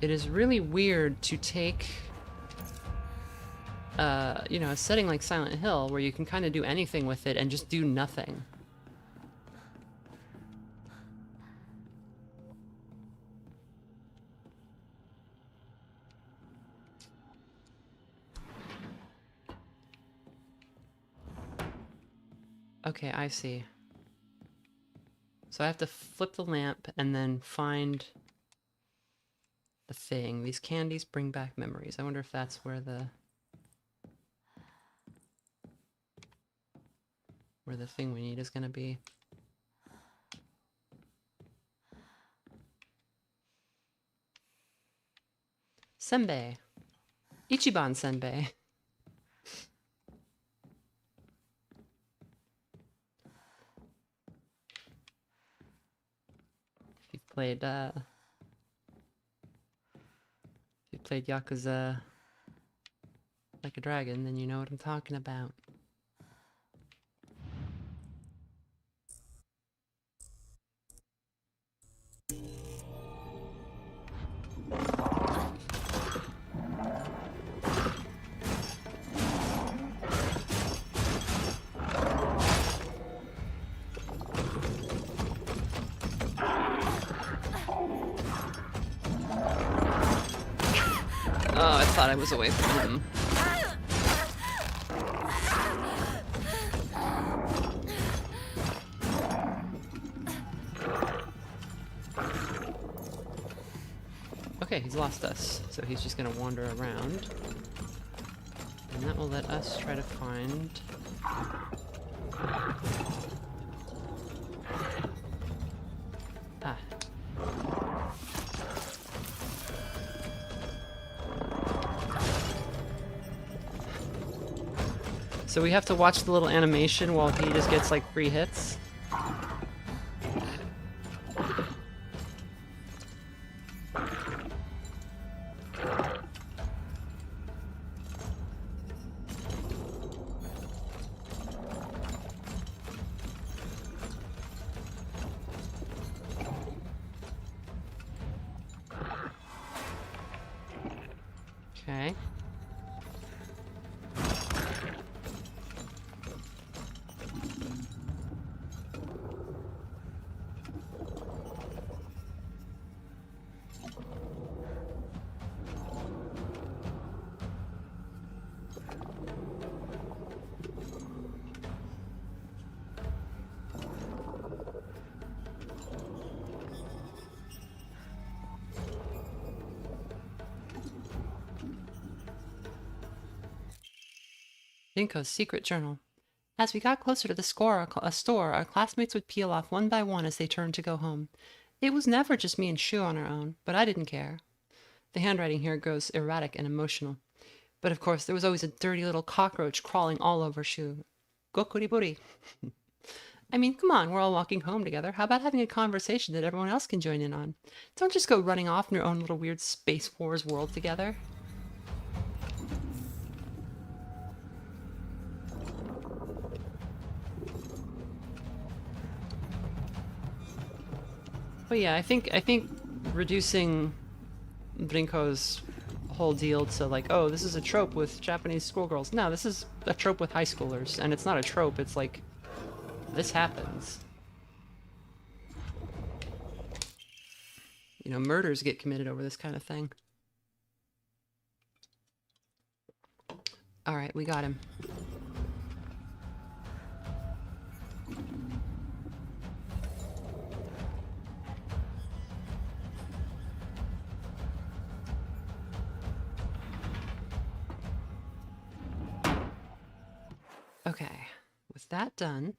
It is really weird to take, you know, a setting like Silent Hill where you can kind of do anything with it and just do nothing. Okay, I see. So I have to flip the lamp and then find the thing. These candies bring back memories. I wonder if that's where the thing we need is going to be. Senbei. Ichiban Senbei. If you've played Yakuza Like a Dragon, then you know what I'm talking about. Oh, I thought I was away from him. Okay, he's lost us, so he's just gonna wander around. And that will let us try to find... Ah. So we have to watch the little animation while he just gets like free hits. Okay. Rinko's secret journal. As we got closer to the store, our classmates would peel off one by one as they turned to go home. It was never just me and Shu on our own, but I didn't care. The handwriting here grows erratic and emotional. But of course, there was always a dirty little cockroach crawling all over Shu. Gokuriburi. I mean, come on, we're all walking home together. How about having a conversation that everyone else can join in on? Don't just go running off in your own little weird Space Wars world together. But yeah, I think reducing Rinko's whole deal to like, oh, this is a trope with Japanese schoolgirls. No, this is a trope with high schoolers, and it's not a trope, it's like, this happens. You know, murders get committed over this kind of thing. All right, we got him. Okay, with that done,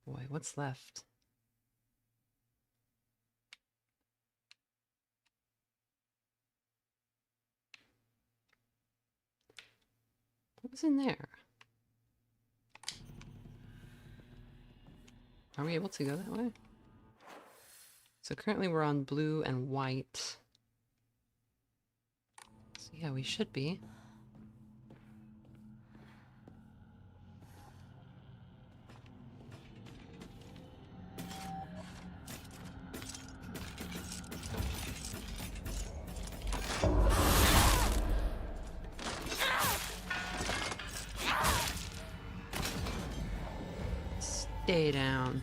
boy, what's left? What was in there? Are we able to go that way? So currently we're on blue and white. So yeah, we should be. Stay down.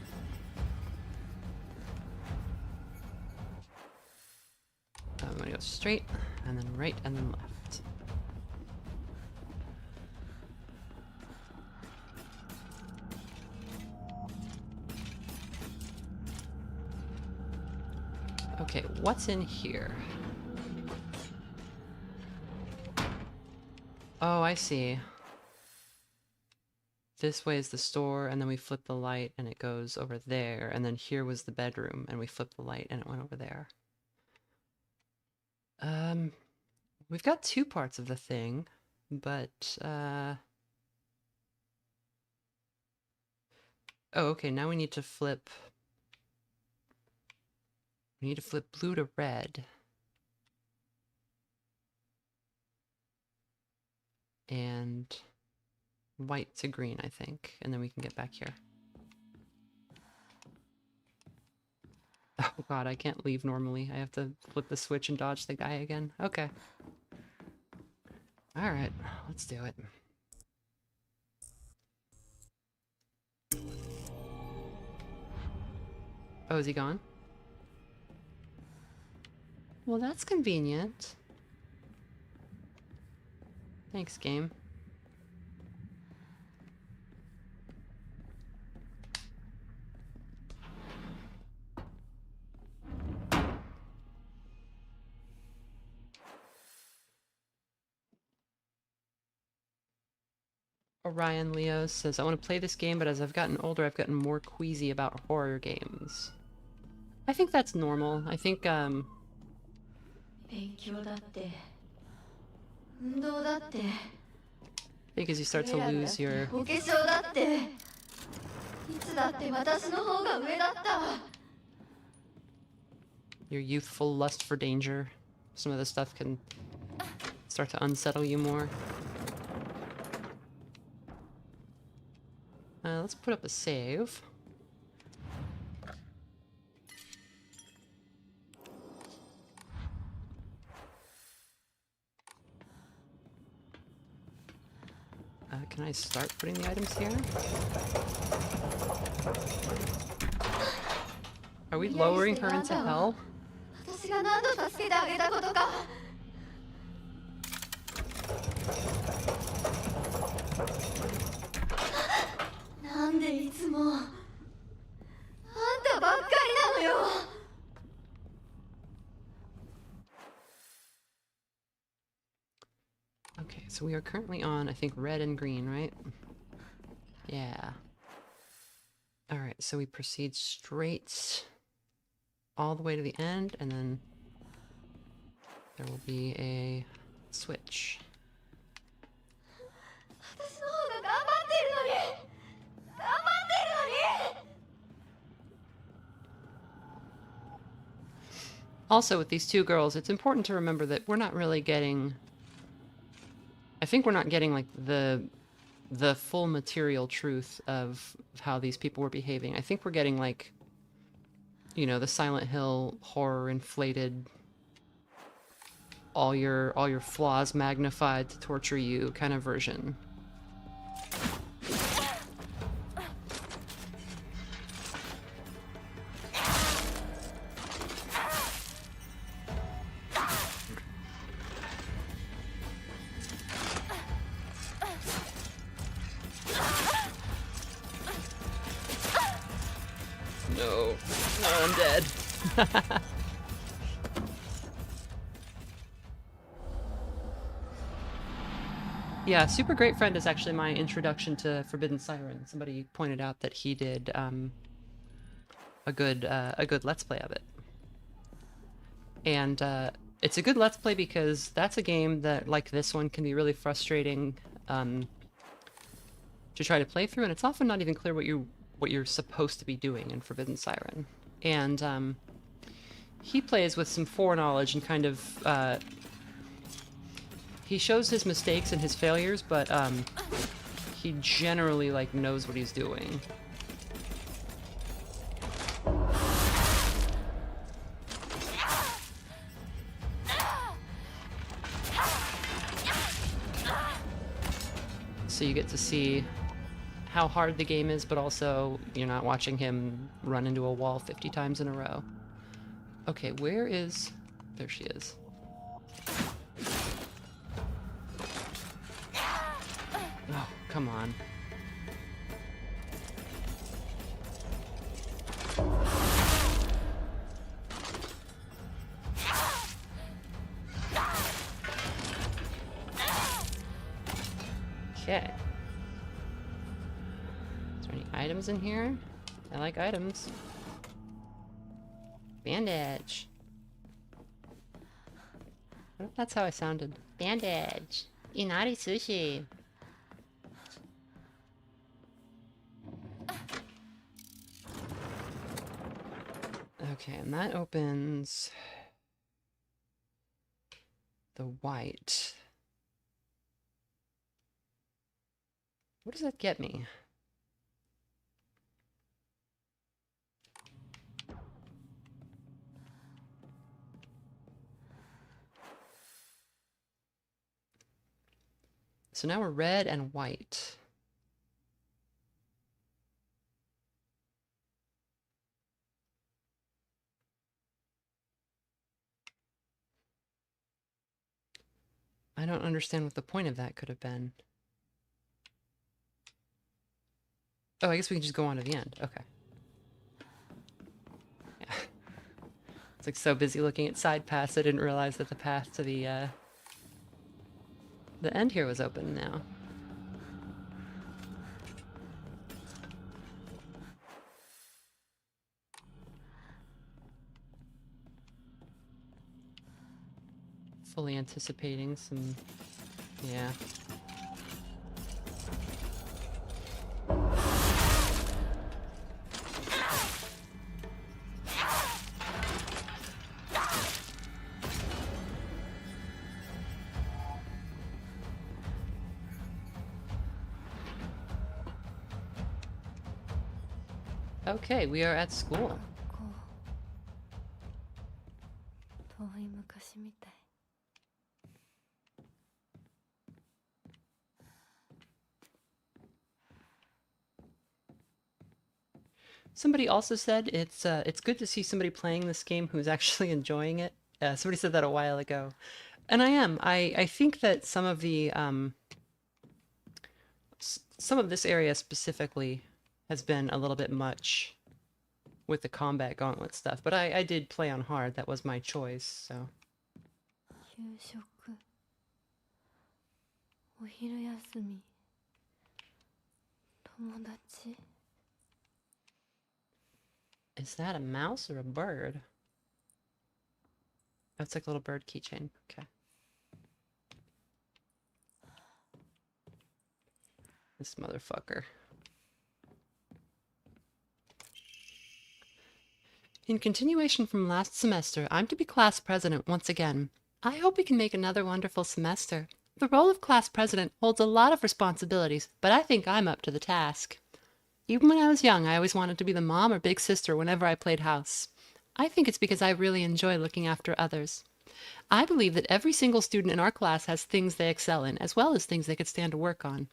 I'm gonna go straight, and then right, and then left. Okay, what's in here? Oh, I see. This way is the store, and then we flip the light, and it goes over there, and then here was the bedroom, and we flipped the light, and it went over there. We've got two parts of the thing, but, oh, okay, now we need to flip... We need to flip blue to red. And white to green, I think, and then we can get back here. Oh god, I can't leave normally. I have to flip the switch and dodge the guy again. Okay. Alright, let's do it. Oh, is he gone? Well, that's convenient. Thanks, game. Orion Leo says, I want to play this game, but as I've gotten older, I've gotten more queasy about horror games. I think that's normal. I think, 勉強だって運動だって because you start to lose your お化粧だっていつだって私の方が上だった your youthful lust for danger. Some of the stuff can start to unsettle you more. Let's put up a save. Can I start putting the items here? Are we lowering her into hell? 私が何度助けてあげたことかなんでいつもあんたばっかりなのよ Okay, so we are currently on, I think, red and green, right? Yeah. Alright, so we proceed straight all the way to the end, and then there will be a switch. 私の方が頑張ってるのに頑張ってるのに Also, with these two girls, it's important to remember that we're not really getting... I think we're not getting, like, the full material truth of how these people were behaving. I think we're getting, like, you know, the Silent Hill horror inflated, all your flaws magnified to torture you kind of version. No. No, I'm dead. Yeah, Super Great Friend is actually my introduction to Forbidden Siren. Somebody pointed out that he did a good Let's Play of it. And it's a good Let's Play because that's a game that, like this one, can be really frustrating to try to play through, and it's often not even clear what you're supposed to be doing in Forbidden Siren. And he plays with some foreknowledge and kind of he shows his mistakes and his failures, but he generally like knows what he's doing. So you get to see how hard the game is, but also you're not watching him run into a wall 50 times in a row. Okay, where is... There she is. Oh, come on. Okay. Is there any items in here? I like items. Bandage. What if that's how I sounded? Bandage. Inari sushi. Okay, and that opens the white. What does that get me? So now we're red and white. I don't understand what the point of that could have been. Oh, I guess we can just go on to the end. Okay. Yeah. It's like so busy looking at side paths, I didn't realize that the path to the end here was open now. Fully anticipating some... Yeah. Okay, we are at school. こう遠い昔みたい Somebody also said it's good to see somebody playing this game who's actually enjoying it. Somebody said that a while ago, and I am. I think that some of the some of this area specifically has been a little bit much with the combat gauntlet stuff, but I did play on hard. That was my choice. So 夕食お昼休み友達 is that a mouse or a bird? Oh, it's like a little bird keychain. Okay. This motherfucker. In continuation from last semester, I'm to be class president once again. I hope we can make another wonderful semester. The role of class president holds a lot of responsibilities, but I think I'm up to the task. Even when I was young, I always wanted to be the mom or big sister whenever I played house. I think it's because I really enjoy looking after others. I believe that every single student in our class has things they excel in, as well as things they could stand to work on.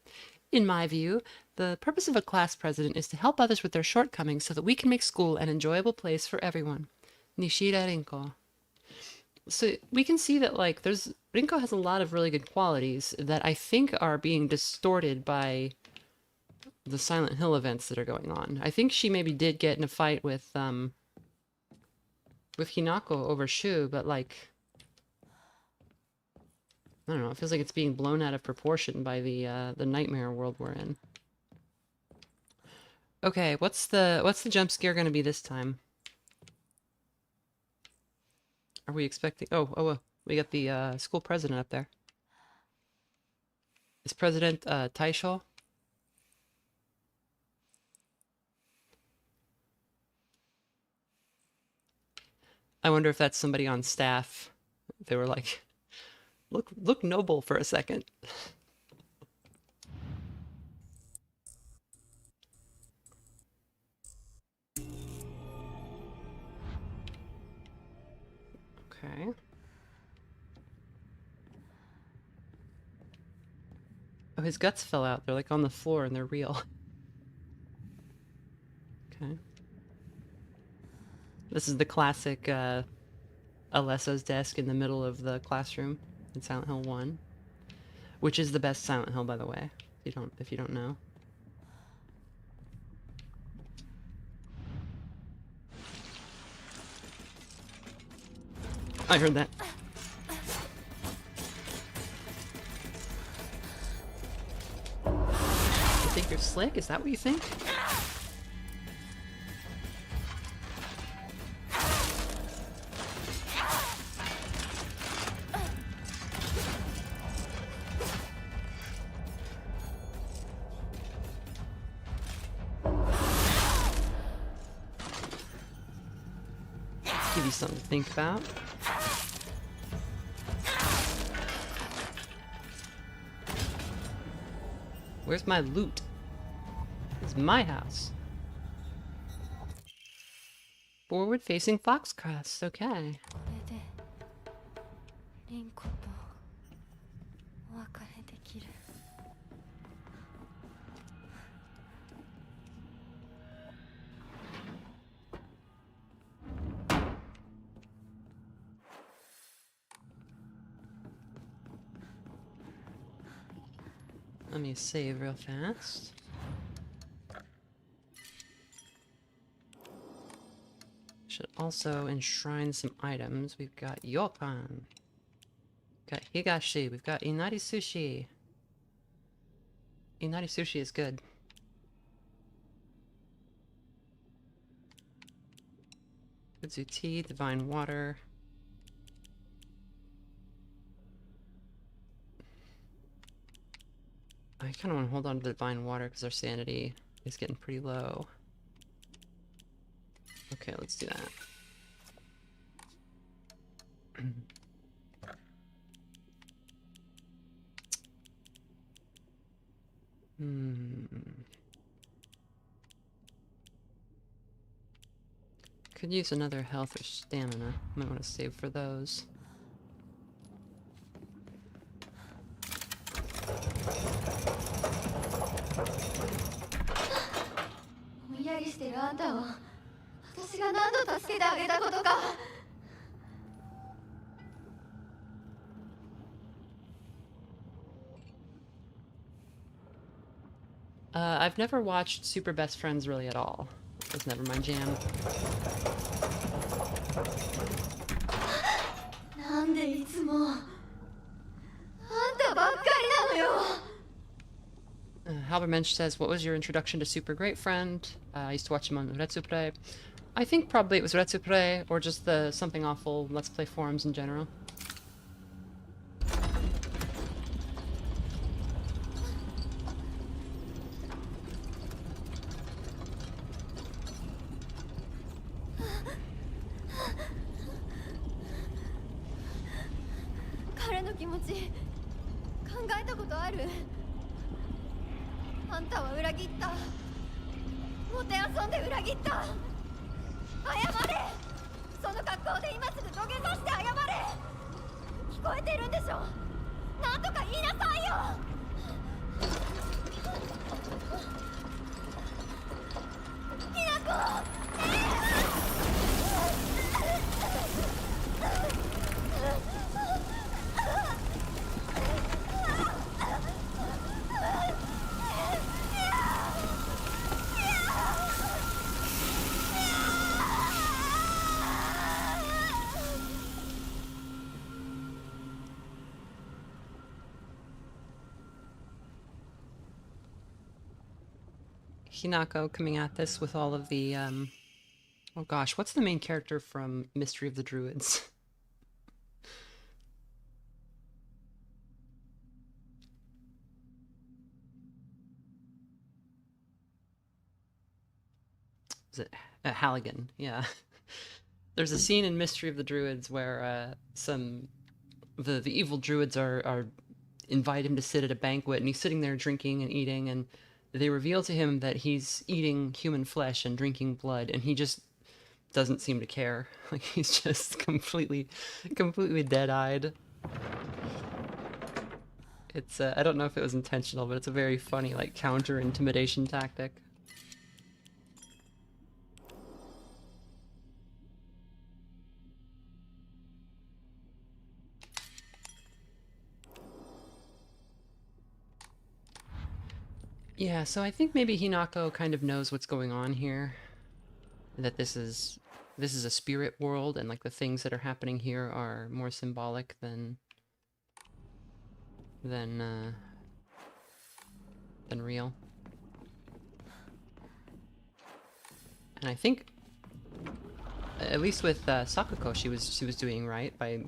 In my view, the purpose of a class president is to help others with their shortcomings so that we can make school an enjoyable place for everyone. Nishida Rinko. So we can see that like Rinko has a lot of really good qualities that I think are being distorted by the Silent Hill events that are going on. I think she maybe did get in a fight with Hinako over Shu, but like, I don't know, it feels like it's being blown out of proportion by the nightmare world we're in. Okay, what's the jump scare gonna be this time? Are we expecting... Oh, we got the school president up there. Is President Taisho? I wonder if that's somebody on staff. They were like, look noble for a second. Okay. Oh, his guts fell out. They're like on the floor and they're real. Okay. This is the classic Alessa's desk in the middle of the classroom in Silent Hill 1. Which is the best Silent Hill, by the way, if you don't know. I heard that. You think you're slick? Is that what you think? Give you something to think about. Where's my loot? It's my house. Forward-facing Foxcrest, okay. これでリンコとお別れできる。Let me save real fast. Should also enshrine some items. We've got Yokan. We've got Higashi. We've got Inari Sushi. Inari Sushi is good. Kudzu Tea, Divine Water. I kind of want to hold on to the Divine Water because our sanity is getting pretty low. Okay, let's do that. Could use another health or stamina. Might want to save for those. ぼんやりしてるあんたを私が何度助けてあげたことか。I've never watched Super Best Friends really at all. It's never my jam. なんでいつもあんたばっかりなのよ。 Halbermensch says, what was your introduction to Super Great Friend? I used to watch him on Retsupre. I think probably it was Retsupre, or just the Something Awful Let's Play forums in general. Hinako coming at this with all of the, oh gosh, what's the main character from Mystery of the Druids? Is it Halligan? Yeah. There's a scene in Mystery of the Druids where some the evil druids are invite him to sit at a banquet, and he's sitting there drinking and eating, and they reveal to him that he's eating human flesh and drinking blood, and he just doesn't seem to care. Like he's just completely dead-eyed. It's I don't know if it was intentional, but it's a very funny like counter intimidation tactic. Yeah, so I think maybe Hinako kind of knows what's going on here. That this is a spirit world, and like the things that are happening here are more symbolic than uh, than real. And I think, at least with Sakuko, she was doing right by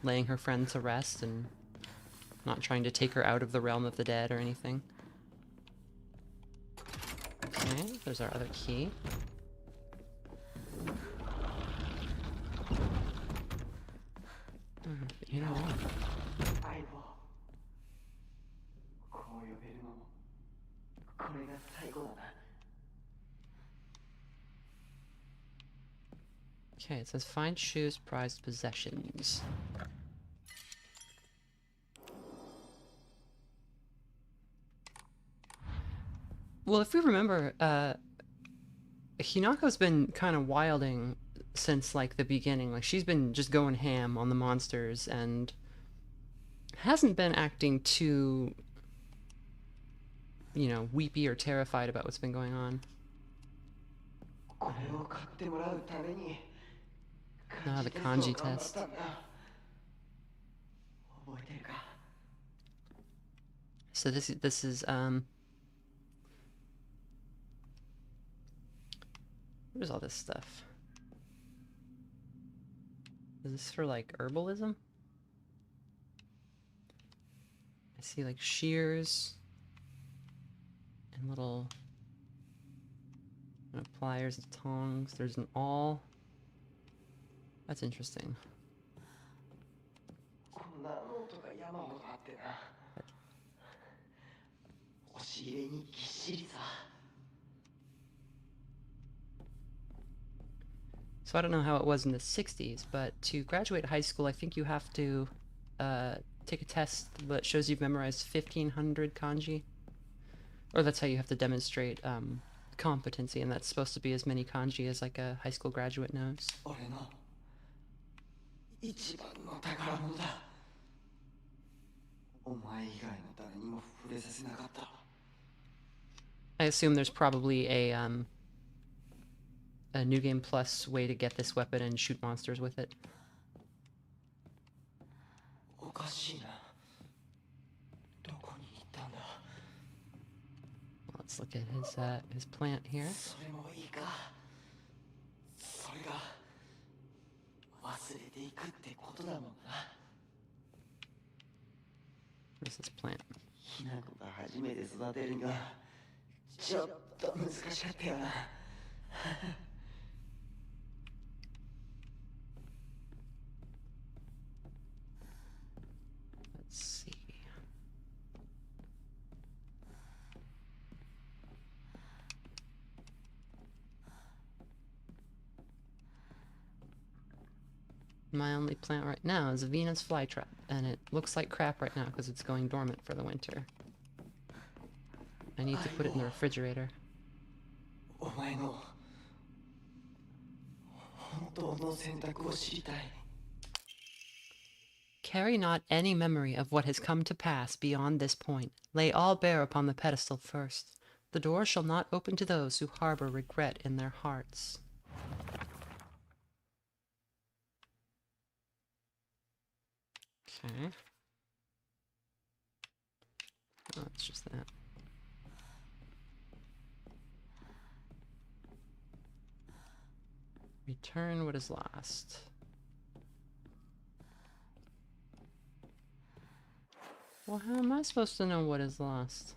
laying her friend to rest and not trying to take her out of the realm of the dead or anything. Okay, there's our other key. You know what? Okay, it says find shoes, prized possessions. Well, if we remember, Hinako's been kind of wilding since like the beginning. Like she's been just going ham on the monsters and hasn't been acting too, weepy or terrified about what's been going on. Ah, the kanji test. So this is what is all this stuff? Is this for like herbalism? I see like shears and little pliers and tongs. There's an awl. That's interesting. So I don't know how it was in the 60s, but to graduate high school, I think you have to take a test that shows you've memorized 1,500 kanji. Or that's how you have to demonstrate competency, and that's supposed to be as many kanji as like a high school graduate knows. I assume there's probably a New Game Plus way to get this weapon and shoot monsters with it. Let's look at his plant here. What is this plant? Let's see. My only plant right now is a Venus flytrap, and it looks like crap right now because it's going dormant for the winter. I need to put it in the refrigerator. Carry not any memory of what has come to pass beyond this point. Lay all bare upon the pedestal first. The door shall not open to those who harbor regret in their hearts. Okay. Oh, it's just that. Return what is lost. Well, how am I supposed to know what is lost?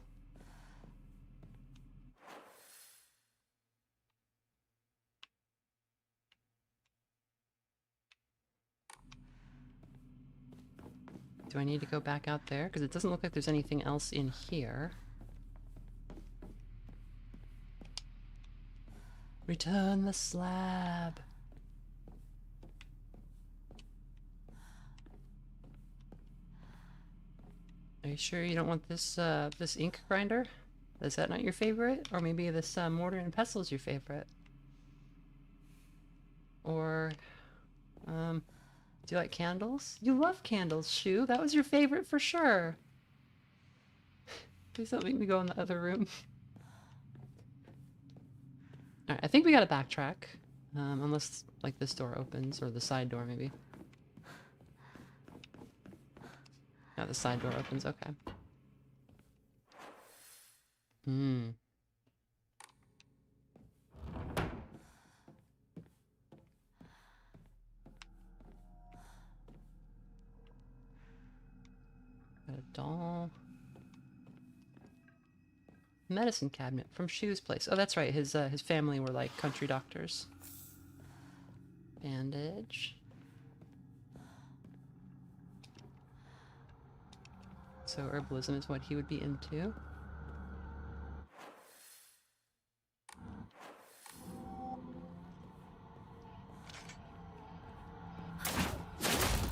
Do I need to go back out there? Because it doesn't look like there's anything else in here. Return the slab. Are you sure you don't want this this ink grinder? Is that not your favorite? Or maybe this mortar and pestle is your favorite? Or do you like candles? You love candles, Shu. That was your favorite for sure. Please don't make me go in the other room. Alright, I think we gotta backtrack. Unless, like, this door opens, or the side door, maybe. No, the side door opens, okay. Hmm. Got a doll. Medicine cabinet from Shu's place. Oh, that's right. His family were like country doctors. Bandage. So herbalism is what he would be into.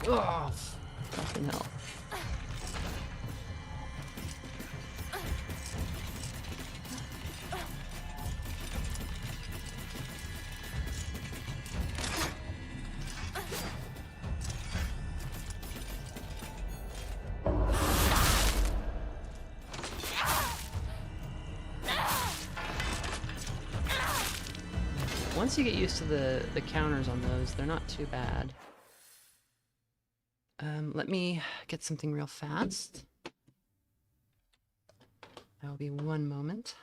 Oh, fucking hell. Once you get used to the counters on those, they're not too bad. Let me get something real fast. That will be one moment.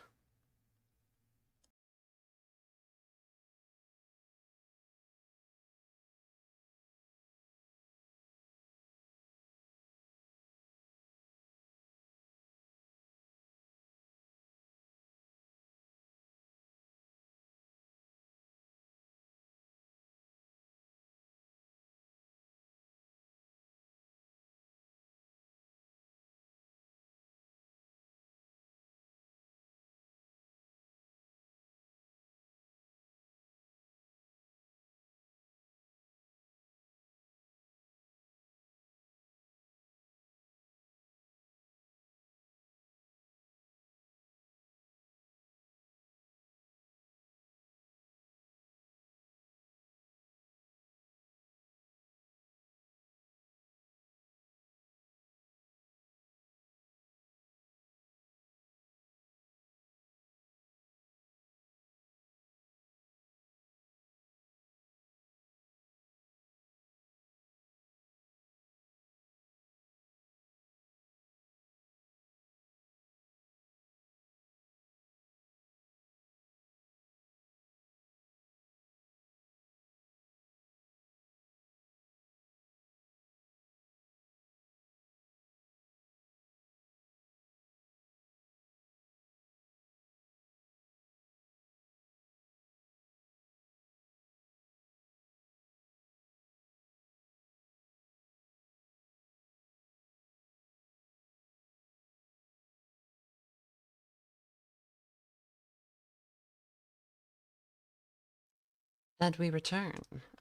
And we return.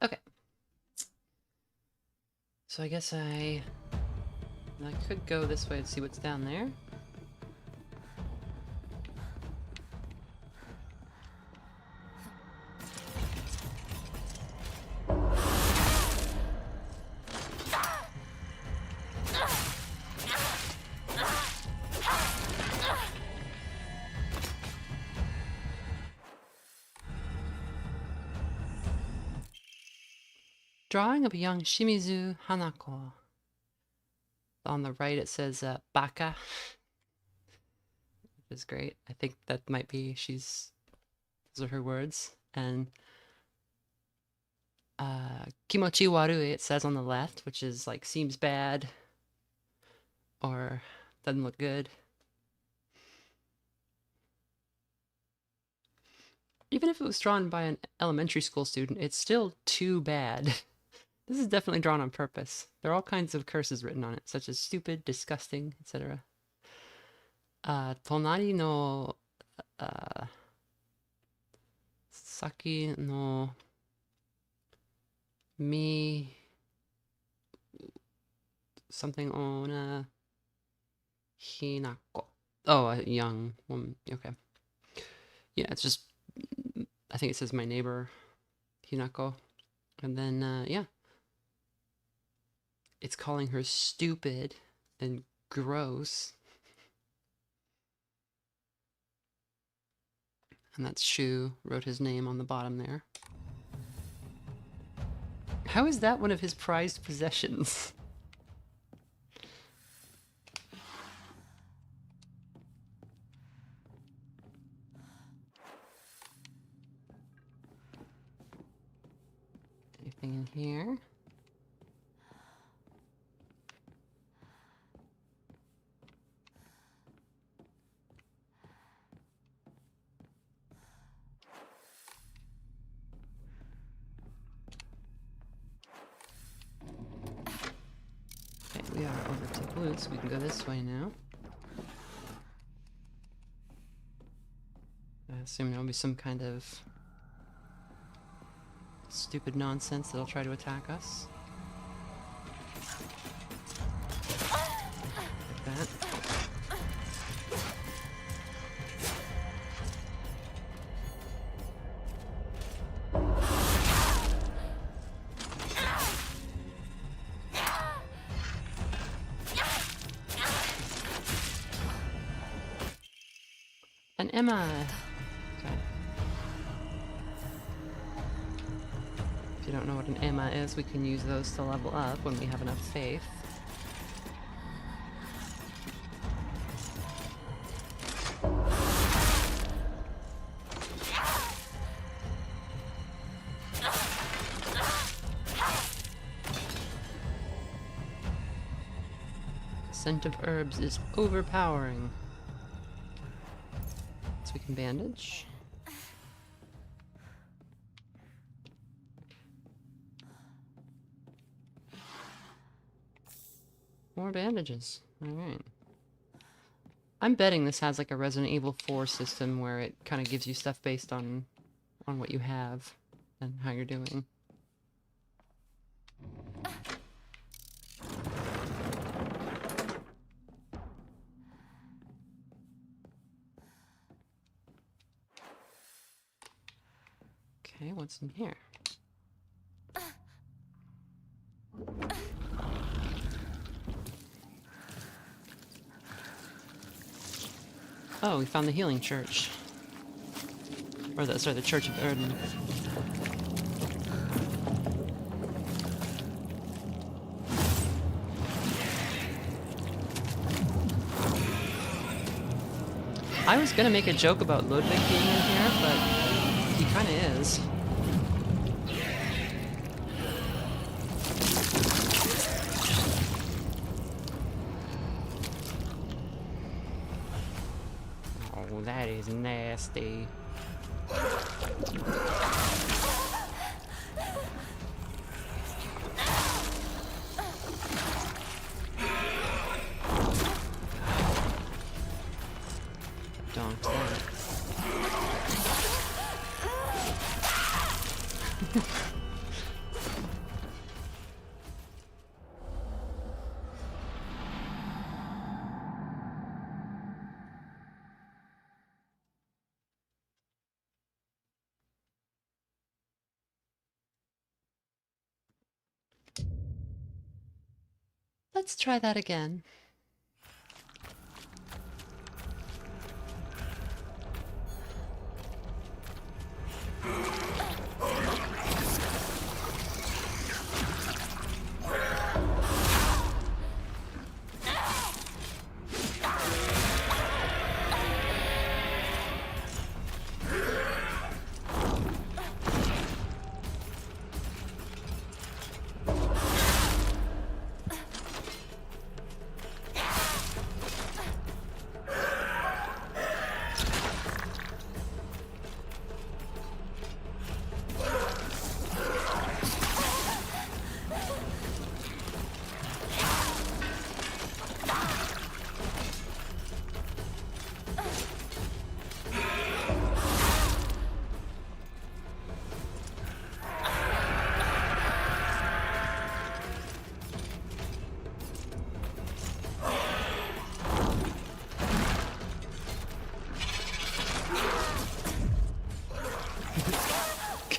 Okay. So I guess I could go this way and see what's down there. Drawing of a young Shimizu Hanako. On the right it says Baka, which is great. I think that might be those are her words. And Kimochi warui, it says on the left, which is like seems bad or doesn't look good. Even if it was drawn by an elementary school student, it's still too bad. This is definitely drawn on purpose. There are all kinds of curses written on it, such as stupid, disgusting, etc. Tonari no saki no mi something on hinako. Oh, a young woman. Okay. Yeah, it's just, I think it says my neighbor Hinako. And then, yeah. It's calling her stupid and gross. And that's Shu, wrote his name on the bottom there. How is that one of his prized possessions? Anything in here? Okay, we are over to blue, so we can go this way now. I assume there'll be some kind of stupid nonsense that'll try to attack us. Like that. An Emma! Okay. If you don't know what an Emma is, we can use those to level up when we have enough faith. The scent of herbs is overpowering. So we can bandage. More bandages. Alright. I'm betting this has like a Resident Evil 4 system where it kind of gives you stuff based on what you have and how you're doing. Okay, what's in here? Oh, we found the healing church. Or the, sorry, the Church of Erden. I was gonna make a joke about Ludwig being in here, but he kinda is. Oh, that is nasty. Donk that. Let's try that again.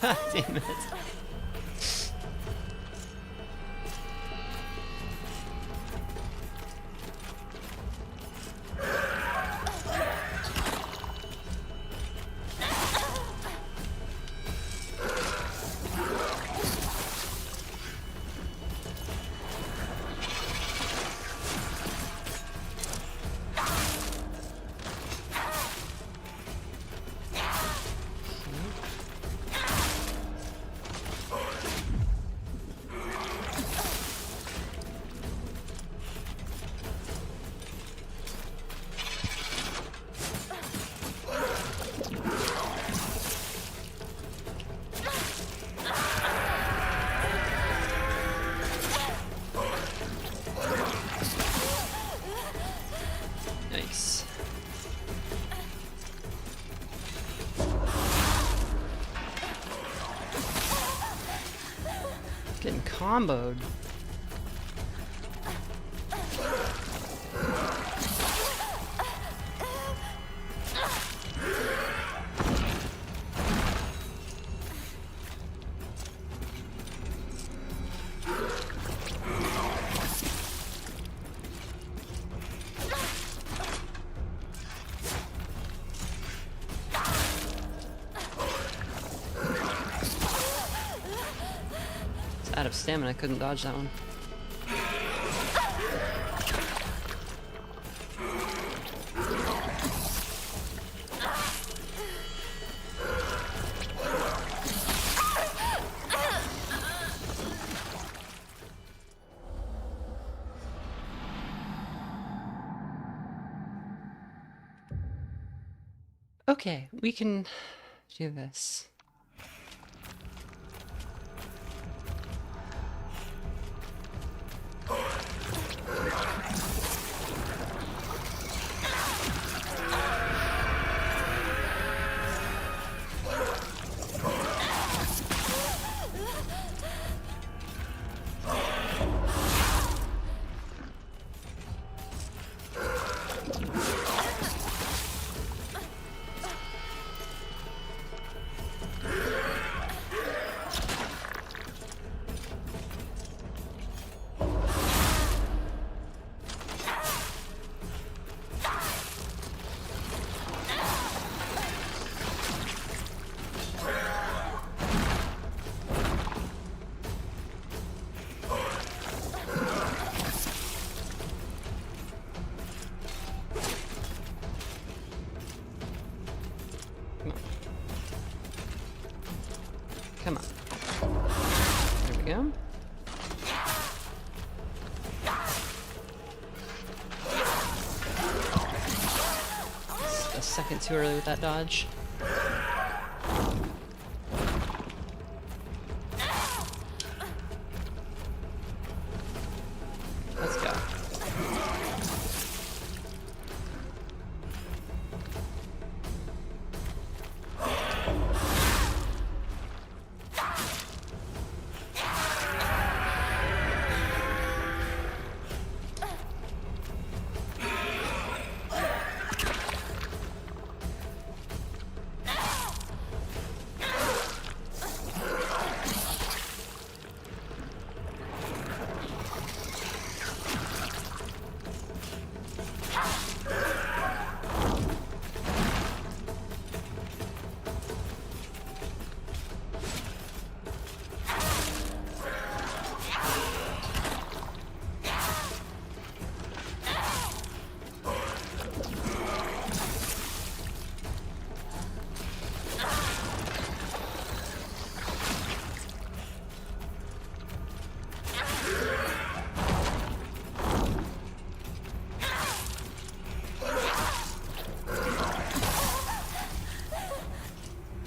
God damn it. Nice. Getting comboed. Out of stamina, I couldn't dodge that one. Okay, we can do this. Come on. There we go. A second too early with that dodge. Let's go.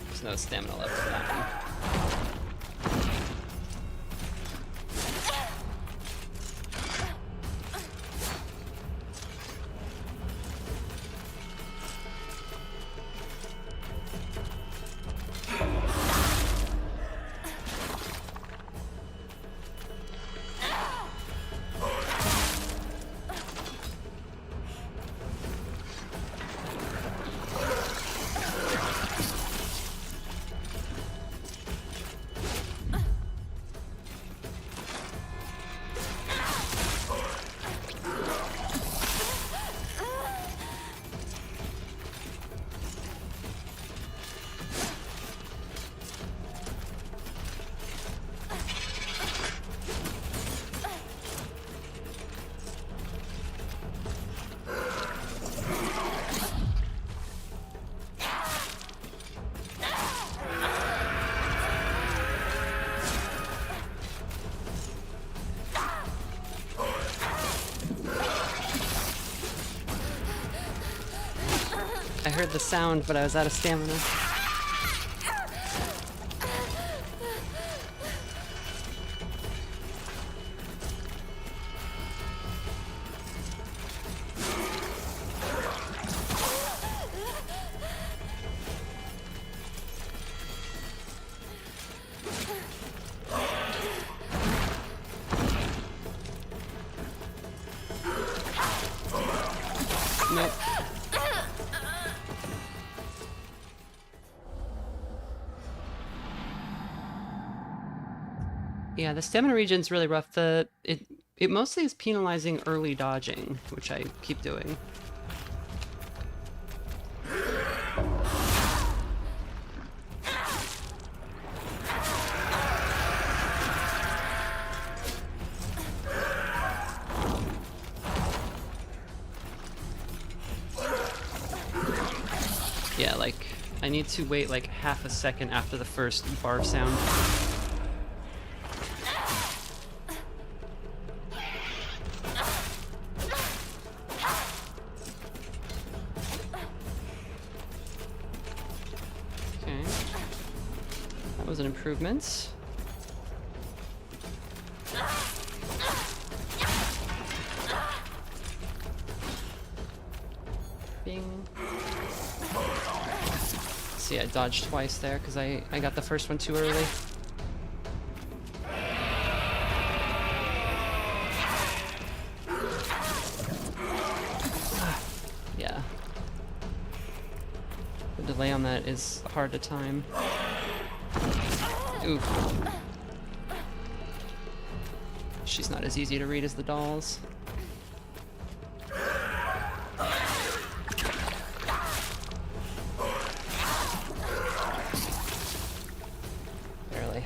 There's no stamina left for that one. heard the sound, but I was out of stamina. Nope. Yeah, the stamina regen's really rough. It mostly is penalizing early dodging, which I keep doing. Yeah, like, I need to wait like half a second after the first barf sound. Okay. That was an improvement. Bing. See, I dodged twice there because I got the first one too early. Yeah. The delay on that is hard to time. Oof. She's not as easy to read as the dolls. Barely.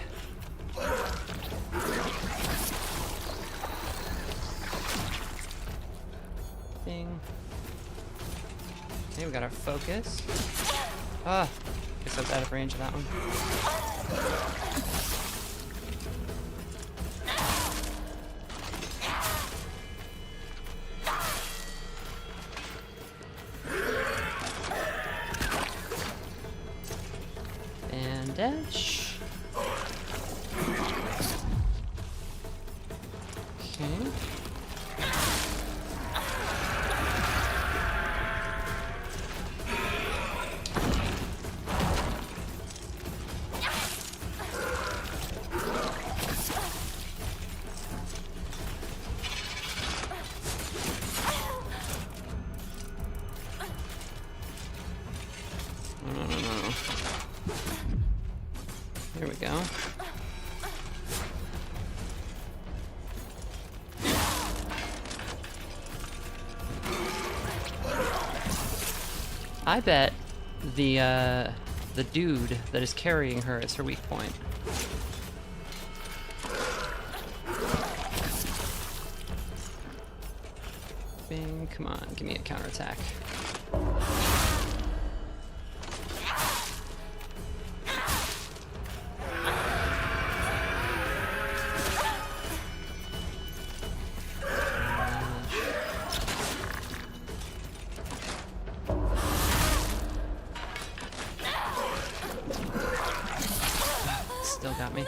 Bing. Okay, we got our focus. Ah, guess I was out of range of that one. Bandage. Okay. No. There we go. I bet the dude that is carrying her is her weak point. Bing, come on, give me a counterattack. Still got me.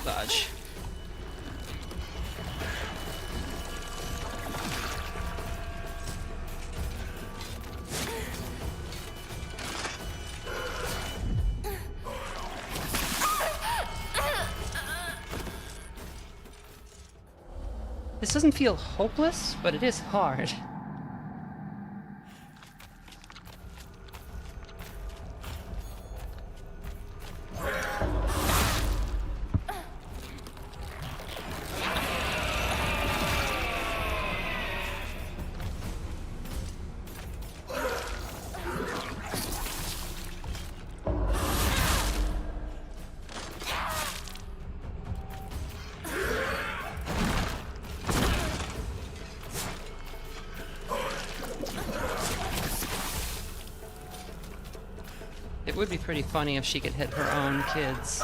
Dodge. This doesn't feel hopeless, but it is hard. It would be pretty funny if she could hit her own kids.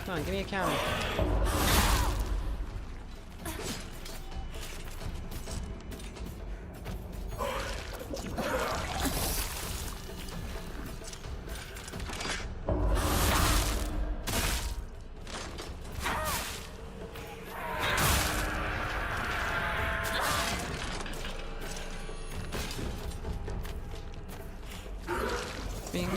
Come on, give me a counter. Bing.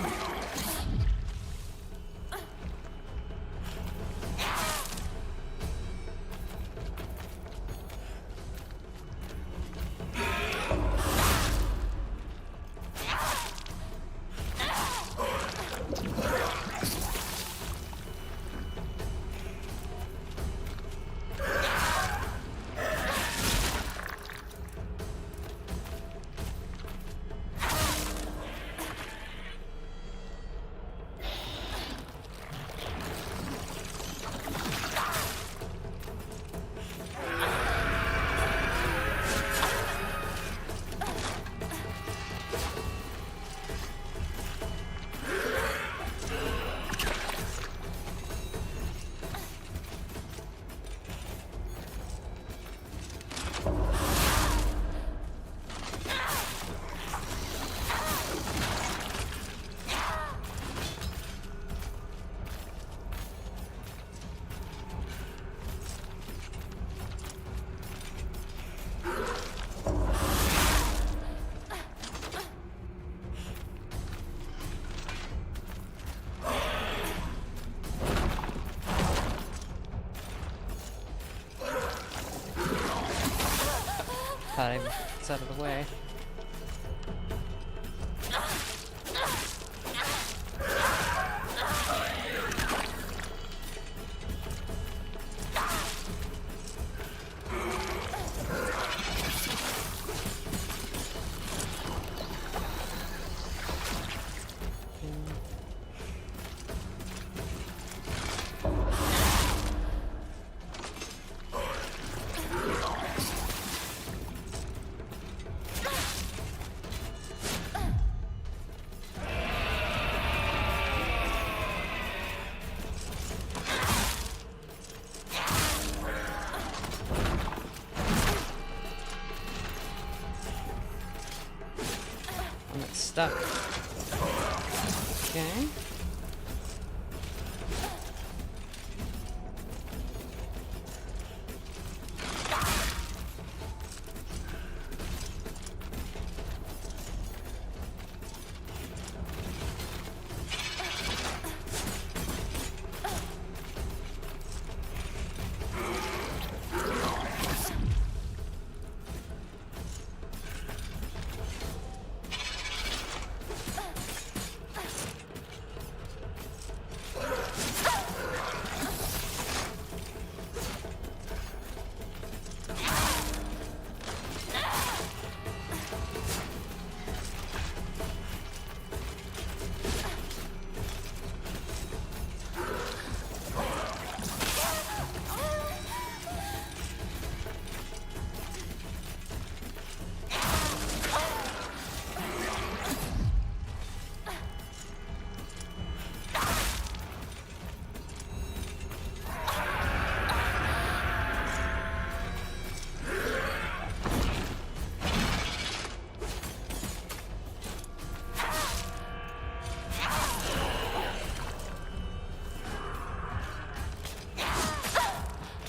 Thought I was out of the way. Stuck. Okay.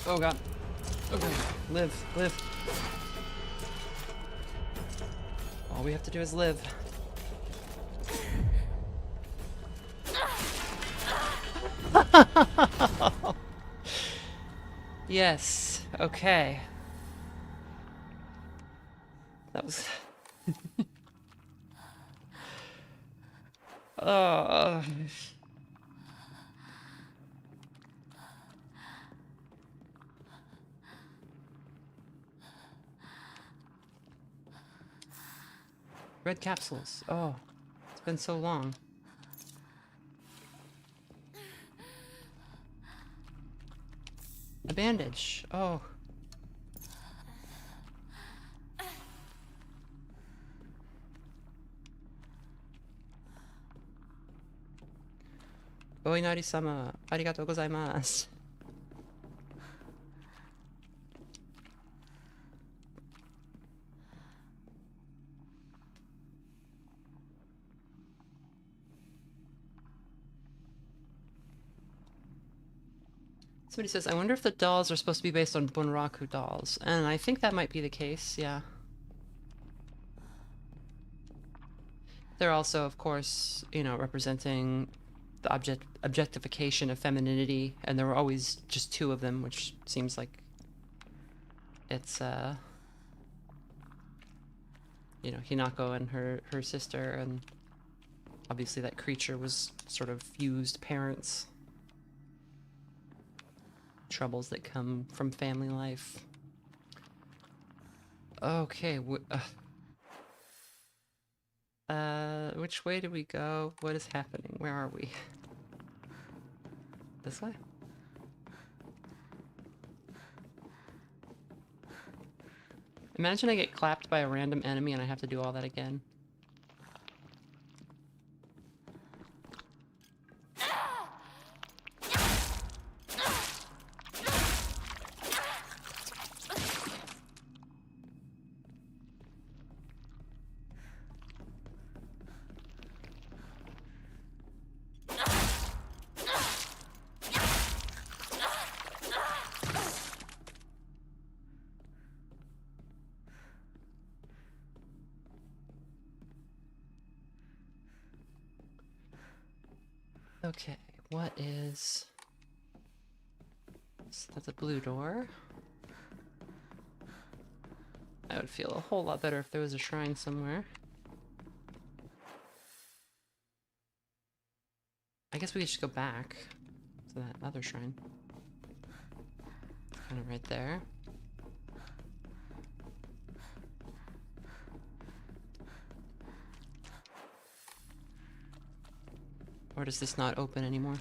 Oh god. Okay. Live. Live. All we have to do is live. Yes. Okay. That was... Oh. Red capsules. Oh, it's been so long. A bandage. Oh. Oinari-sama, arigatou gozaimasu. Somebody says, I wonder if the dolls are supposed to be based on Bunraku dolls. And I think that might be the case, yeah. They're also, of course, you know, representing the objectification of femininity, and there were always just two of them, which seems like it's, you know, Hinako and her sister, and obviously that creature was sort of fused parents. Troubles that come from family life. Okay, which way do we go? What is happening? Where are we? This way? Imagine I get clapped by a random enemy and I have to do all that again. Okay, what is... So that's a blue door. I would feel a whole lot better if there was a shrine somewhere. I guess we could just go back to that other shrine. Kind of right there. Or does this not open anymore?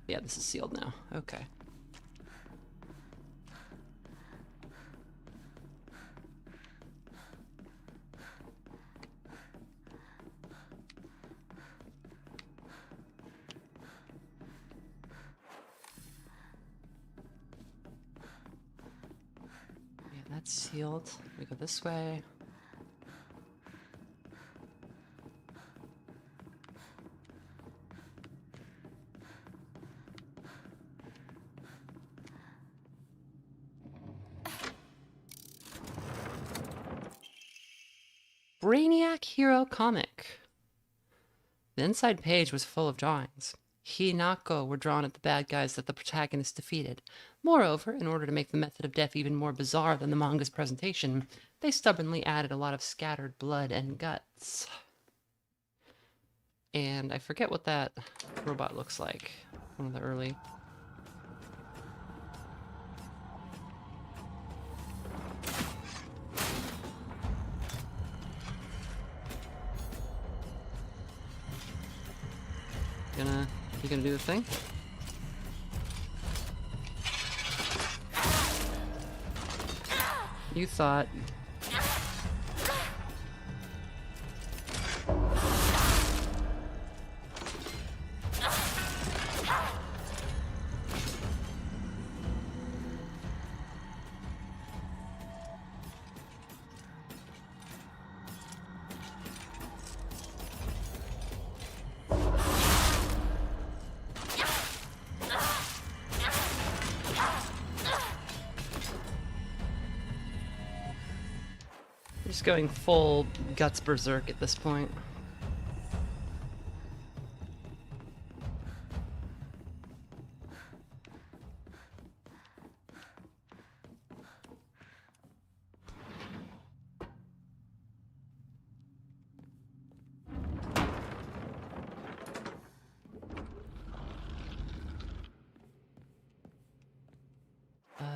Yeah, this is sealed now. Okay. Yeah, that's sealed. We go this way. Brainiac Hero Comic. The inside page was full of drawings. Hinako were drawn at the bad guys that the protagonist defeated. Moreover, in order to make the method of death even more bizarre than the manga's presentation, they stubbornly added a lot of scattered blood and guts. And I forget what that robot looks like. One of the early... You gonna do the thing? You thought... Just going full guts berserk at this point.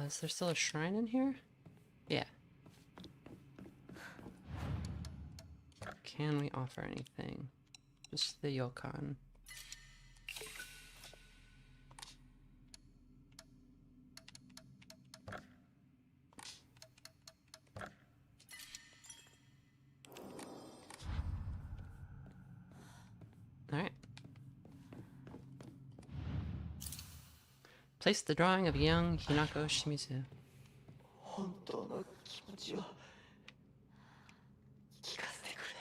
Is there still a shrine in here? Yeah. Can we offer anything? Just the Yokon. Place the drawing of young Hinako Shimizu. 本当の気持ちを聞かせてくれ。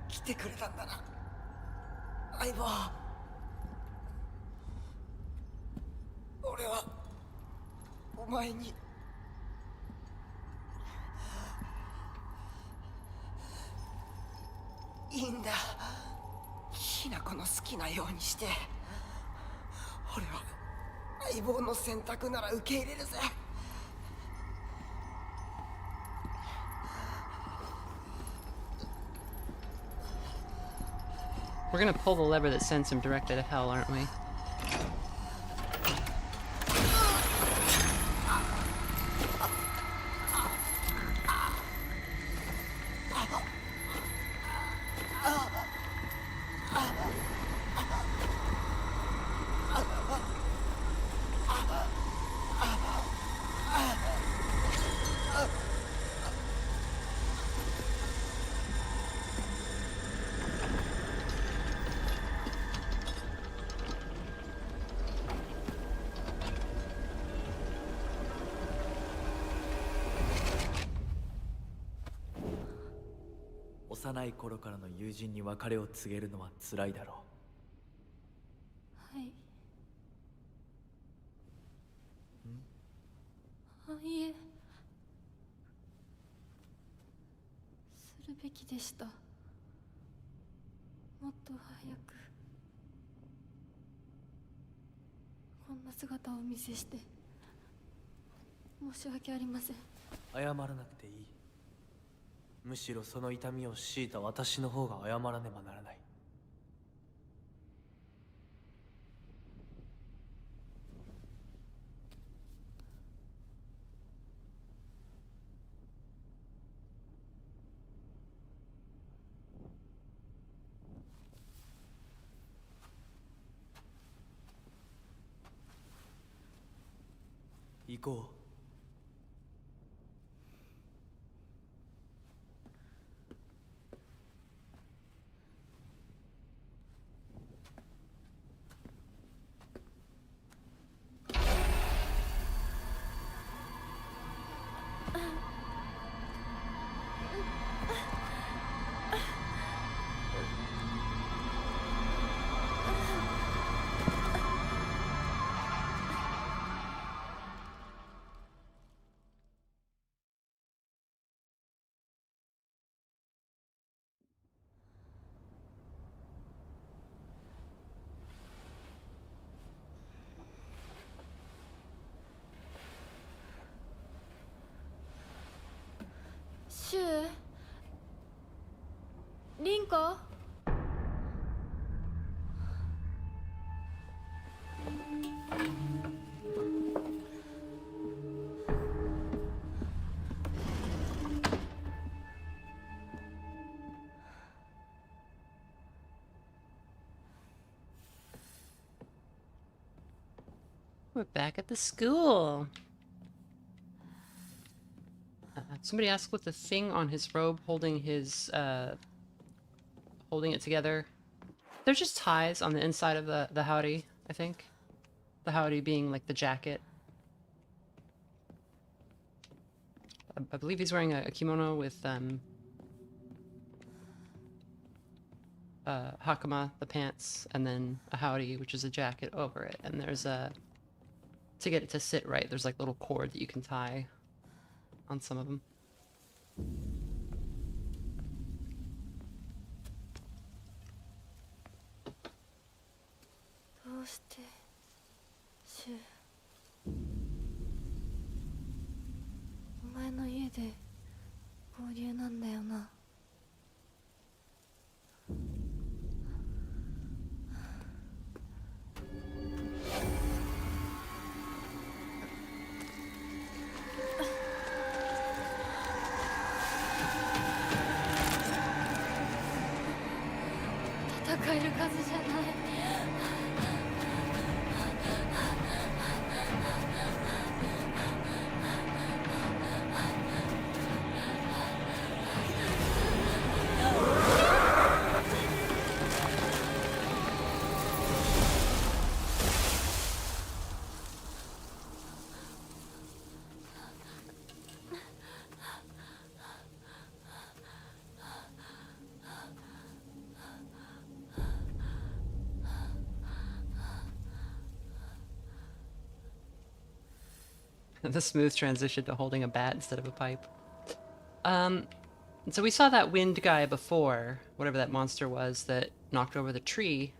来てくれたんだな、相棒。俺はお前にいいんだ。ひな子の好きなようにして。俺は相棒の選択なら受け入れるぜ。We're gonna pull the lever that sends him directly to hell, aren't we?「幼い頃からの友人に別れを告げるのは辛いだろはい。いえ、するべきでした。もっと早くこんな姿をお見せして申し訳ありません。う。謝らなくていい。むしろその痛みを強いた私の方が謝らねばならない。行こう。シュウ、リンコ。We're back at the school. Somebody asked what the thing on his robe holding his, holding it together. They're just ties on the inside of the howdy, I think. The howdy being like the jacket. I believe he's wearing a kimono with, hakama, the pants, and then a howdy, which is a jacket over it. And there's a, to get it to sit right, there's like little cord that you can tie on some of them. どうしてシュウ、お前の家で合流なんだよな。戦えるか。The smooth transition to holding a bat instead of a pipe. So we saw that wind guy before, whatever that monster was that knocked over the tree.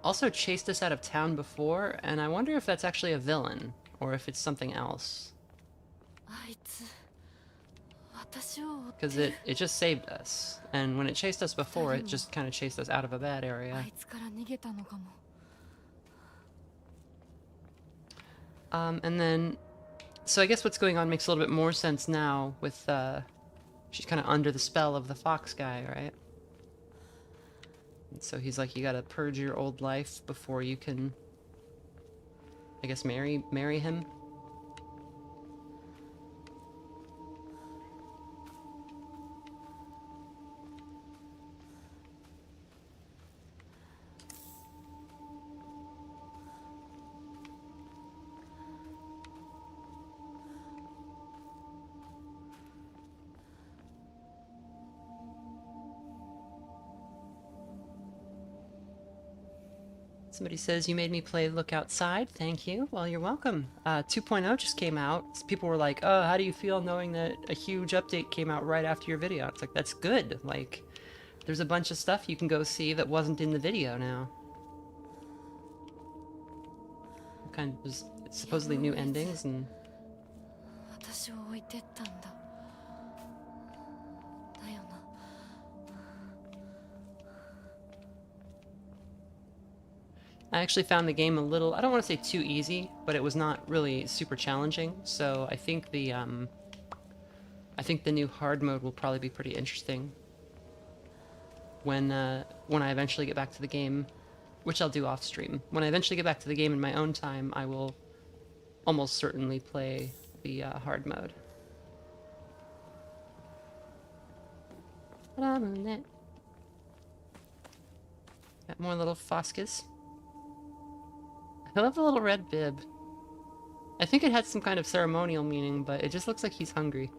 Also chased us out of town before, and I wonder if that's actually a villain, or if it's something else. あいつ私を追って Because る it just saved us, and when it chased us before, it just kind of chased us out of a bad あ area. いつから逃げたのかも And then, so I guess what's going on makes a little bit more sense now with, she's kind of under the spell of the fox guy, right? And so he's like, you gotta purge your old life before you can, I guess, marry him. Somebody says, you made me play Look Outside. Thank you. Well, you're welcome. 2.0 just came out. People were like, oh, how do you feel knowing that a huge update came out right after your video? It's like, that's good. Like, there's a bunch of stuff you can go see that wasn't in the video now. Kind of, there's supposedly new endings and... 私を置いてったんだだよな I actually found the game a little, I don't want to say too easy, but it was not really super challenging. So I think the new hard mode will probably be pretty interesting when I eventually get back to the game, which I'll do off stream. When I eventually get back to the game in my own time, I will almost certainly play the hard mode. Got more little Foscas. I love the little red bib. I think it had some kind of ceremonial meaning, but it just looks like he's hungry.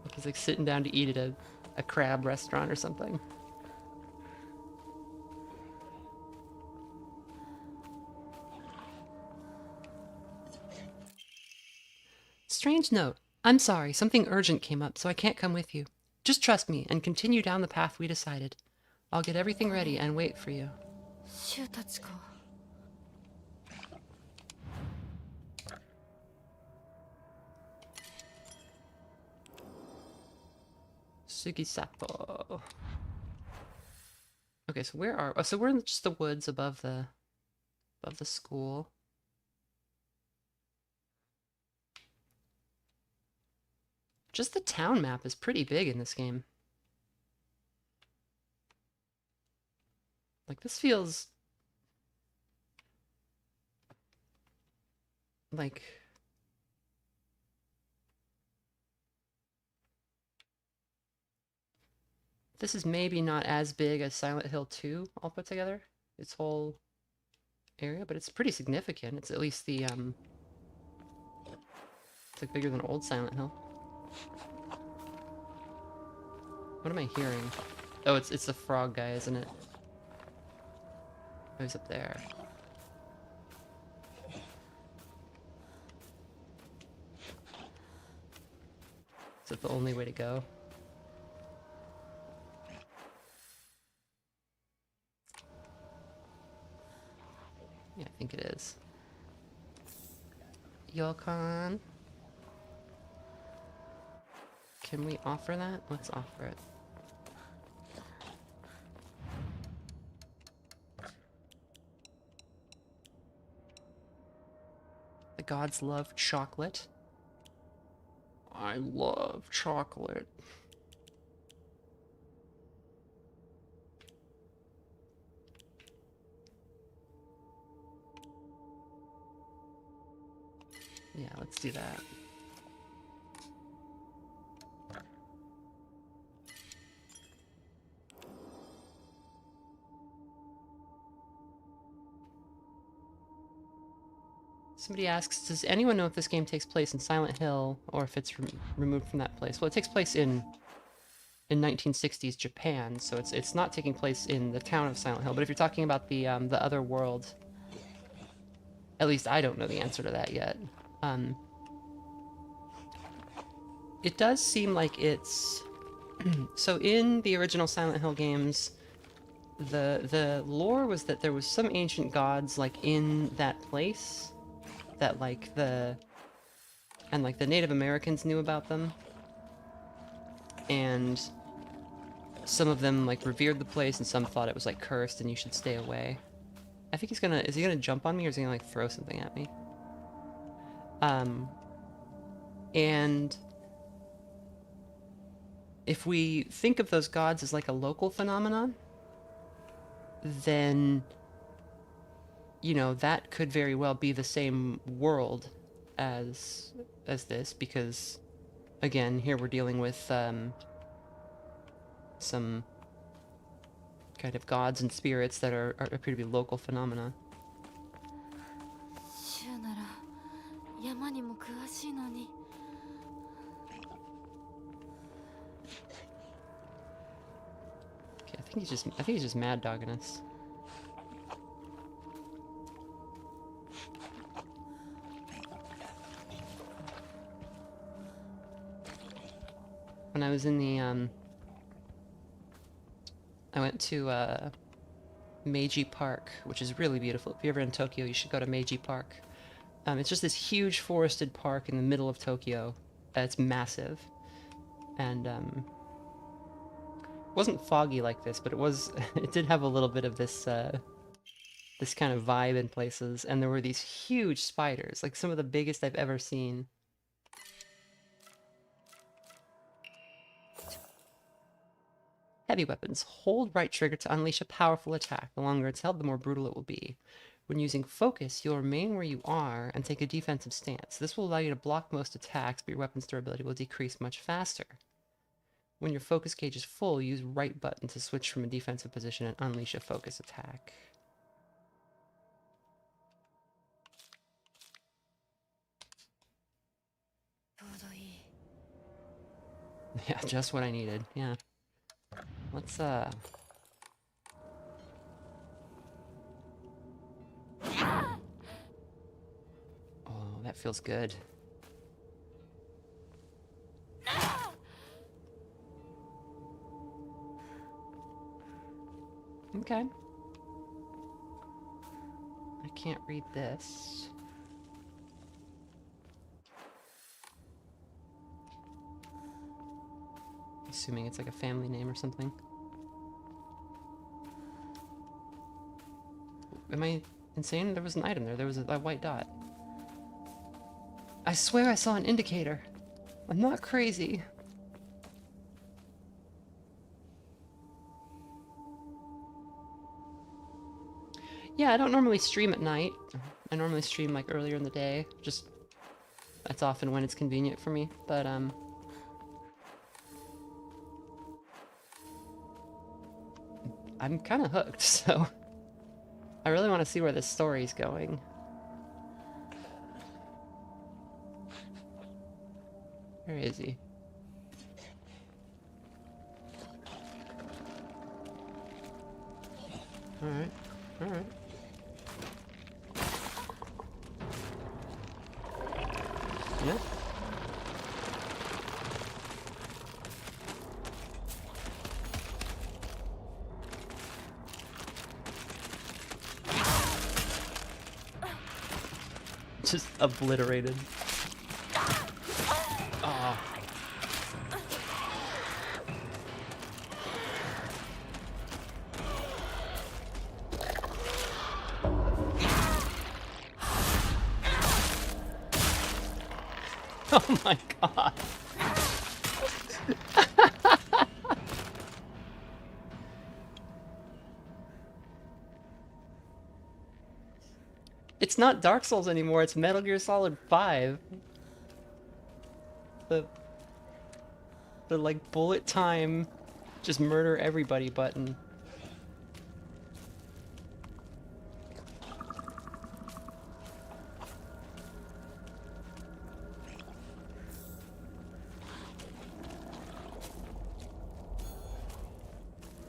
Like he's like sitting down to eat at a crab restaurant or something. Strange note. I'm sorry, something urgent came up, so I can't come with you. Just trust me and continue down the path we decided. I'll get everything ready and wait for you. シュウたちか Sugisapo. Okay, so where are... Oh, so we're in just the woods above the school. Just the town map is pretty big in this game. Like, this feels... like... This is maybe not as big as Silent Hill 2 all put together, its whole area, but it's pretty significant. It's at least the, it's like bigger than old Silent Hill. What am I hearing? Oh, it's the frog guy, isn't it? Oh, he's up there. Is that the only way to go? Yeah, I think it is. Yokon. Can we offer that? Let's offer it. The gods love chocolate. I love chocolate. Yeah, let's do that. Somebody asks, does anyone know if this game takes place in Silent Hill or if it's removed from that place? Well, it takes place in 1960s Japan, so it's not taking place in the town of Silent Hill. But if you're talking about the other world, At least I don't know the answer to that yet. It does seem like it's... So in the original Silent Hill games, the lore was that there was some ancient gods, like, in that place that, like, the Native Americans knew about them. And some of them, like, revered the place, and some thought it was, like, cursed and you should stay away. I think he's gonna... Is he gonna jump on me, or is he gonna, like, throw something at me? And if we think of those gods as, like, a local phenomenon, then, you know, that could very well be the same world as this, because, again, here we're dealing with, some kind of gods and spirits that appear to be local phenomena. シュウなら山にも詳しいのに。 Okay, I think he's just mad dogging us. When I was in the, I went to, Meiji Park, which is really beautiful. If you're ever in Tokyo, you should go to Meiji Park. It's just this huge forested park in the middle of Tokyo. It's massive. And, it wasn't foggy like this, but it was, it did have a little bit of this, this kind of vibe in places. And there were these huge spiders, like some of the biggest I've ever seen. Heavy weapons. Hold right trigger to unleash a powerful attack. The longer it's held, the more brutal it will be. When using focus, you'll remain where you are and take a defensive stance. This will allow you to block most attacks, but your weapon's durability will decrease much faster. When your focus gauge is full, use right button to switch from a defensive position and unleash a focus attack. Yeah, just what I needed. Yeah. Let's, Oh, that feels good. Okay. I can't read this. Assuming it's like a family name or something. Am I insane? There was an item there. There was a white dot. I swear I saw an indicator. I'm not crazy. Yeah, I don't normally stream at night. I normally stream like earlier in the day. Just that's often when it's convenient for me. But I'm kind of hooked, so I really want to see where this story's going. Where is he? Alright, alright. Yeah. Just obliterated. Oh. Oh my god. It's not Dark Souls anymore, it's Metal Gear Solid 5. The like bullet time, just murder everybody button.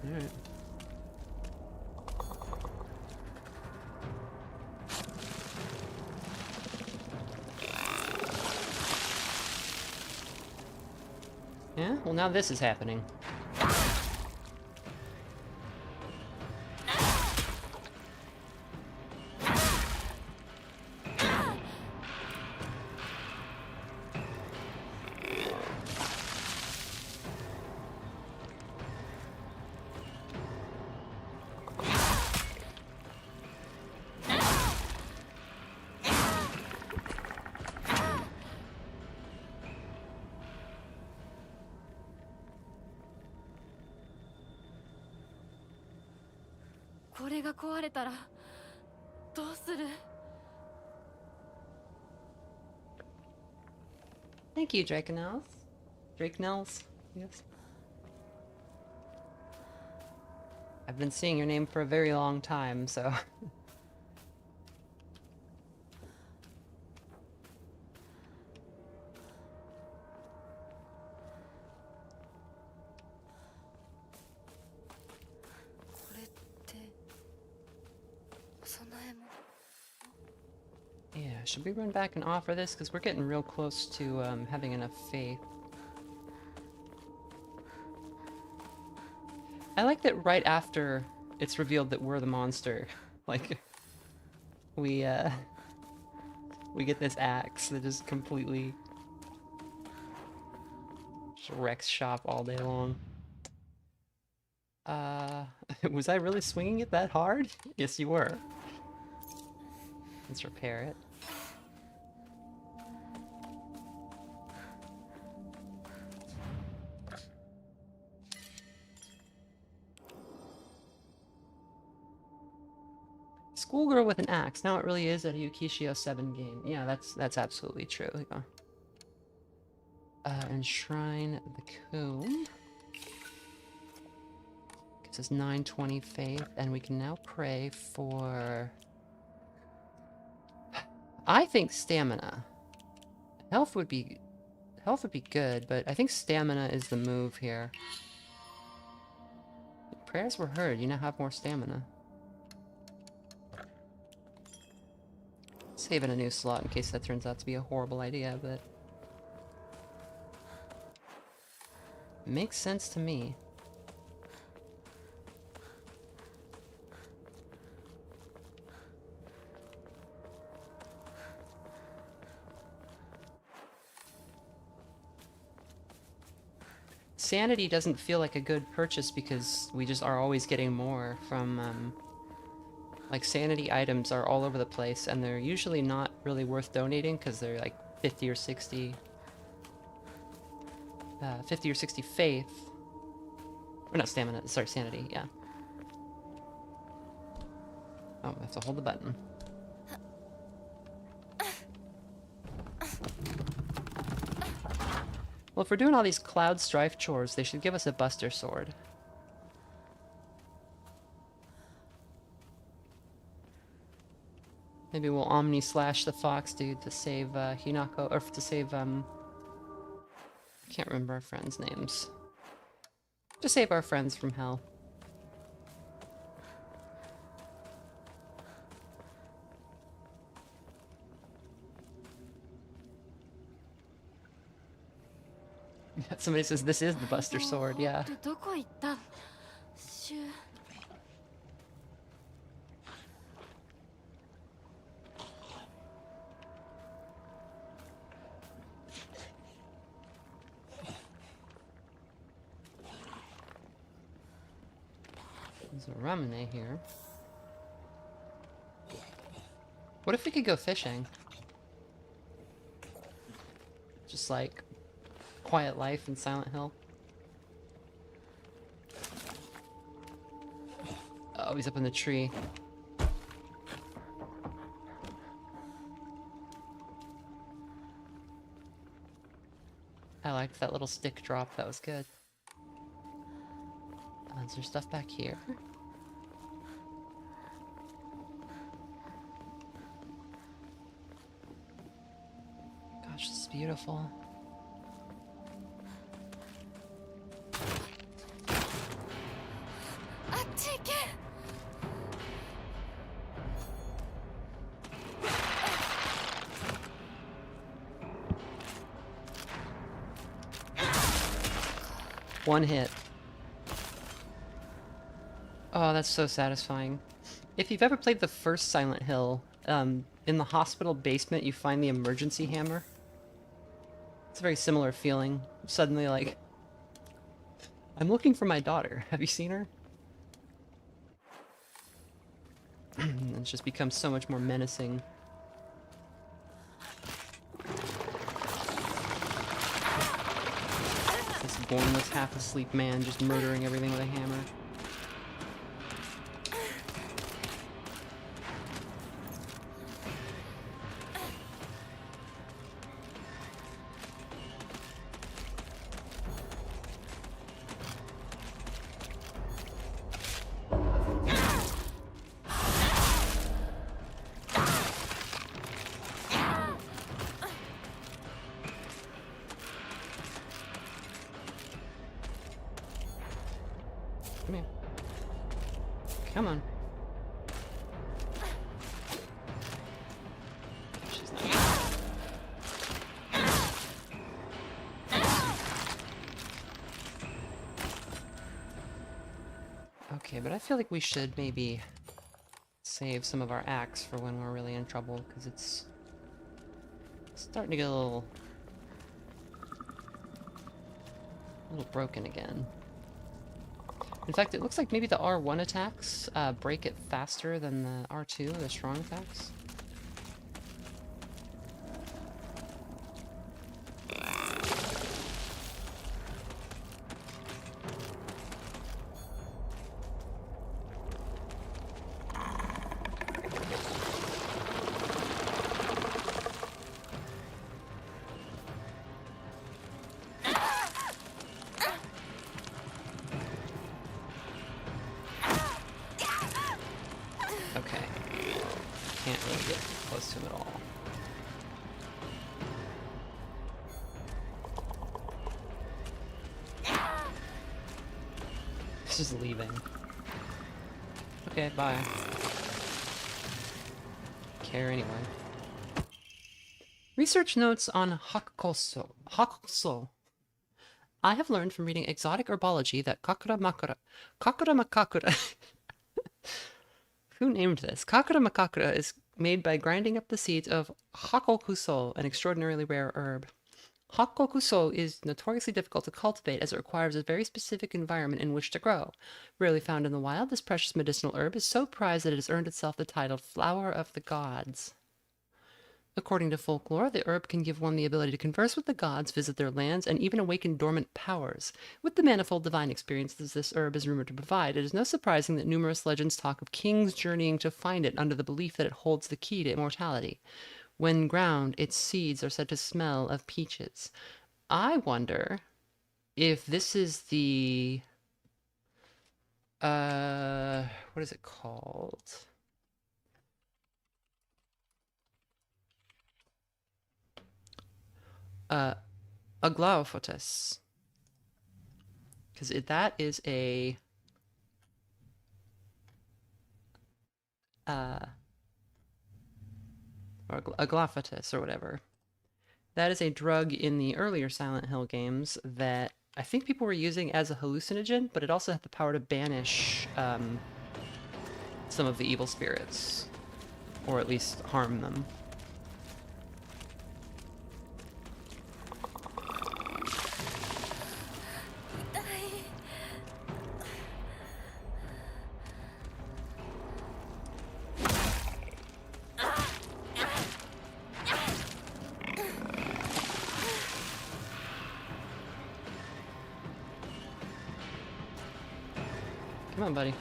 Alright. Yeah, well now this is happening. Thank you, Drakenels. Drakenels, yes. I've been seeing your name for a very long time, so... Yeah, should we run back and offer this? Because we're getting real close to having enough faith. I like that right after it's revealed that we're the monster, like, we get this axe that just completely just wrecks shop all day long. Was I really swinging it that hard? Yes, you were. Let's repair it. Schoolgirl with an axe. Now it really is a Yukishio 7 game. Yeah, that's absolutely true. Yeah. Enshrine the Coon. Gives us 920 faith, and we can now pray for... I think stamina. Health would be good, but I think stamina is the move here. Prayers were heard. You now have more stamina. Saving a new slot in case that turns out to be a horrible idea, but... makes sense to me. Sanity doesn't feel like a good purchase because we just are always getting more from, like, sanity items are all over the place, and they're usually not really worth donating because they're like 50 or 60... 50 or 60 faith. Or not stamina, sorry, sanity, yeah. Oh, I have to hold the button. Well, if we're doing all these Cloud Strife chores, they should give us a Buster Sword. Maybe we'll Omni Slash the Fox dude to save Hinako, or to save, I can't remember our friends' names. To save our friends from hell. Somebody says this is the Buster Sword, yeah. There's a Ramune here. What if we could go fishing? Just like Quiet Life in Silent Hill. Oh, he's up in the tree. I liked that little stick drop, that was good. Is there stuff back here? Gosh, this is beautiful. One hit. Oh, that's so satisfying. If you've ever played the first Silent Hill, in the hospital basement you find the emergency hammer. It's a very similar feeling. Suddenly like, I'm looking for my daughter. Have you seen her? And it just becomes so much more menacing. This boneless, half-asleep man just murdering everything with a hammer. Come here. Come on. She's not. Okay, but I feel like we should maybe save some of our axe for when we're really in trouble, because it's starting to get a little broken again. In fact, it looks like maybe the R1 attacks break it faster than the R2, the strong attacks. Okay. Can't really get close to him at all. He's just leaving. Okay, bye. Care anyway. Research notes on Hakuso. I have learned from reading exotic herbology that Kakura Makakura who named this? Kakura Makakura is made by grinding up the seeds of Hakokuso, an extraordinarily rare herb. Hakokuso is notoriously difficult to cultivate as it requires a very specific environment in which to grow. Rarely found in the wild, this precious medicinal herb is so prized that it has earned itself the title Flower of the Gods. According to folklore, the herb can give one the ability to converse with the gods, visit their lands, and even awaken dormant powers. With the manifold divine experiences this herb is rumored to provide, it is no surprising that numerous legends talk of kings journeying to find it under the belief that it holds the key to immortality. When ground, its seeds are said to smell of peaches. I wonder if this is the... what is it called? Aglaophotis. Because that is a... or Aglaophotis, or whatever. That is a drug in the earlier Silent Hill games that I think people were using as a hallucinogen, but it also had the power to banish some of the evil spirits. Or at least harm them. Come on, buddy.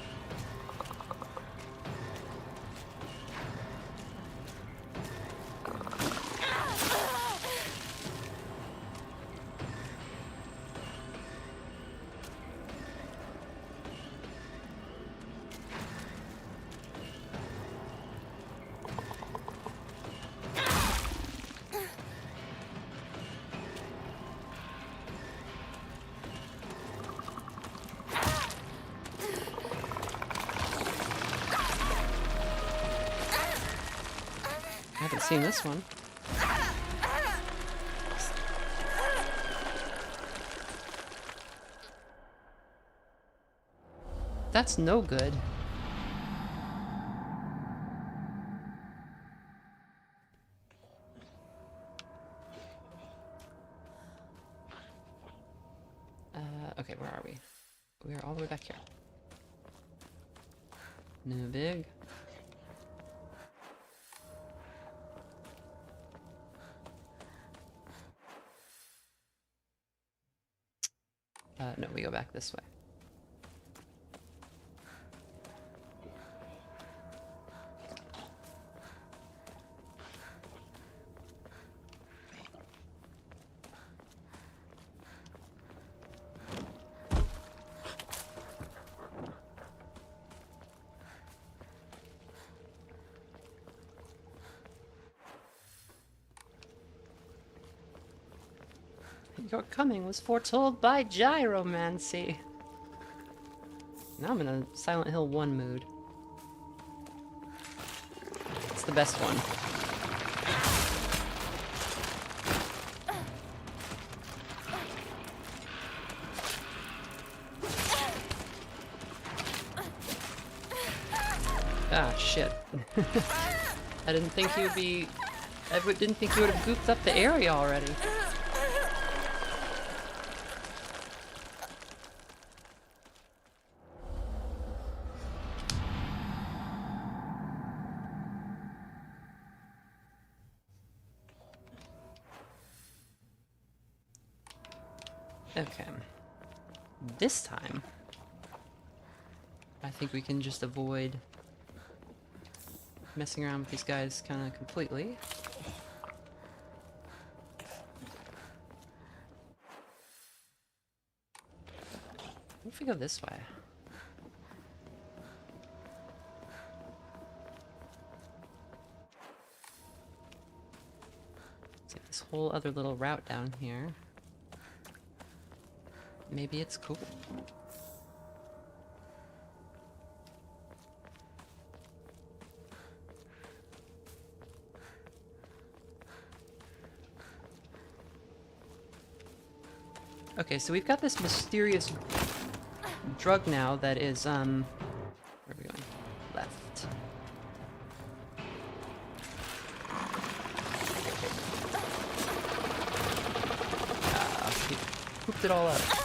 I haven't seen this one. That's no good. Okay, where are we? We are all the way back here. No big. No, we go back this way. Your coming was foretold by gyromancy. Now I'm in a Silent Hill 1 mood. It's the best one. Ah, shit. I didn't think he would be... didn't think he would have gooped up the area already. Okay. This time, I think we can just avoid messing around with these guys kind of completely. What if we go this way? Take this whole other little route down here. Maybe it's cool. Okay, so we've got this mysterious drug now that is, where are we going? Left. He pooped it all out.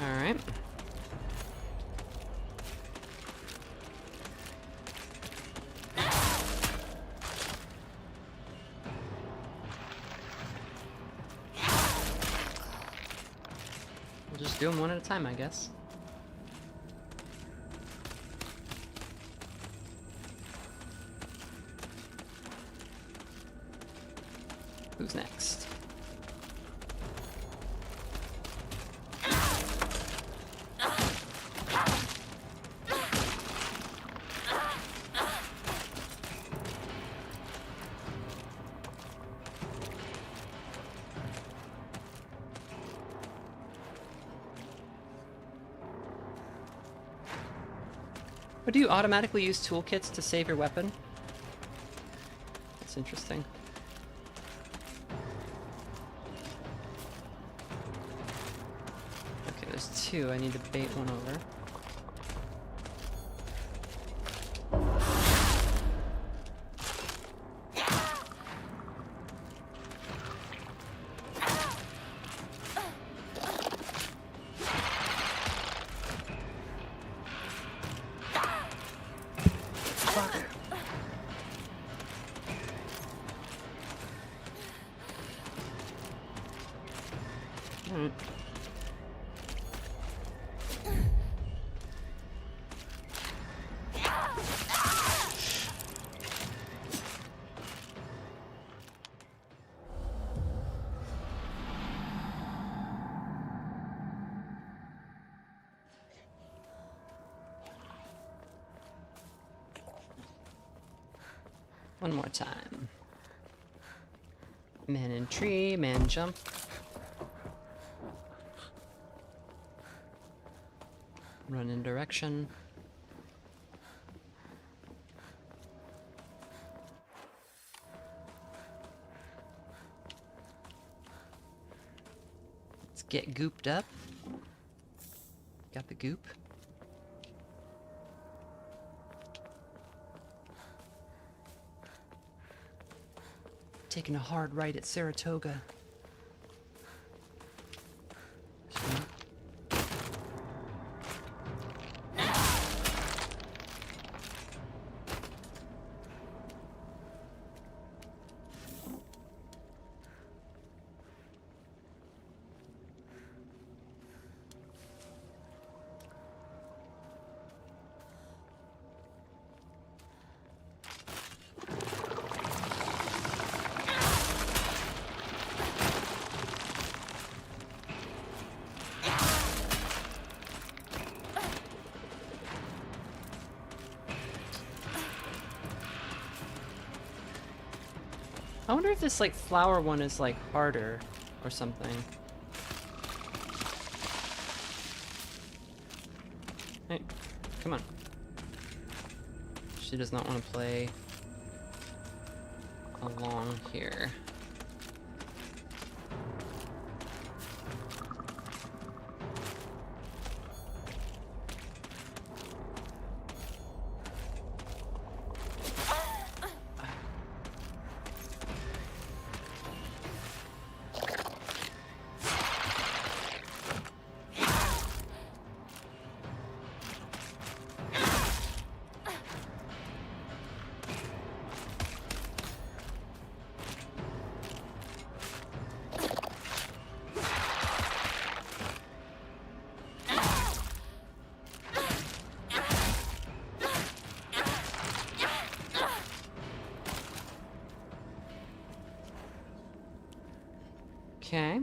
Alright. We'll just do them one at a time, I guess. Who's next? Or do you automatically use toolkits to save your weapon? That's interesting. Okay, there's two. I need to bait one over. Alright. One more time. Man in tree, man jump. Run in direction. get gooped up. Got the goop. Taking a hard right at Saratoga. I wonder if this, like, flower one is, like, harder or something. Hey, come on. She does not want to play along here. Okay.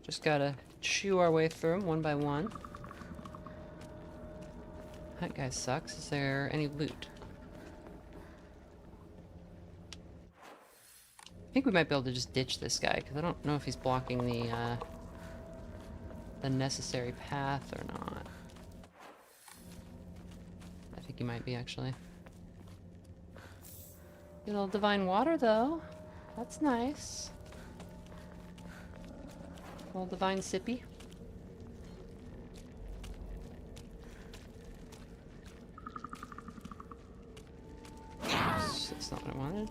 Just gotta chew our way through them one by one. That guy sucks. Is there any loot? I think we might be able to just ditch this guy, because I don't know if he's blocking the necessary path or not. I think he might be, actually. Good old divine water, though. That's nice. Old divine sippy. That's not what I wanted.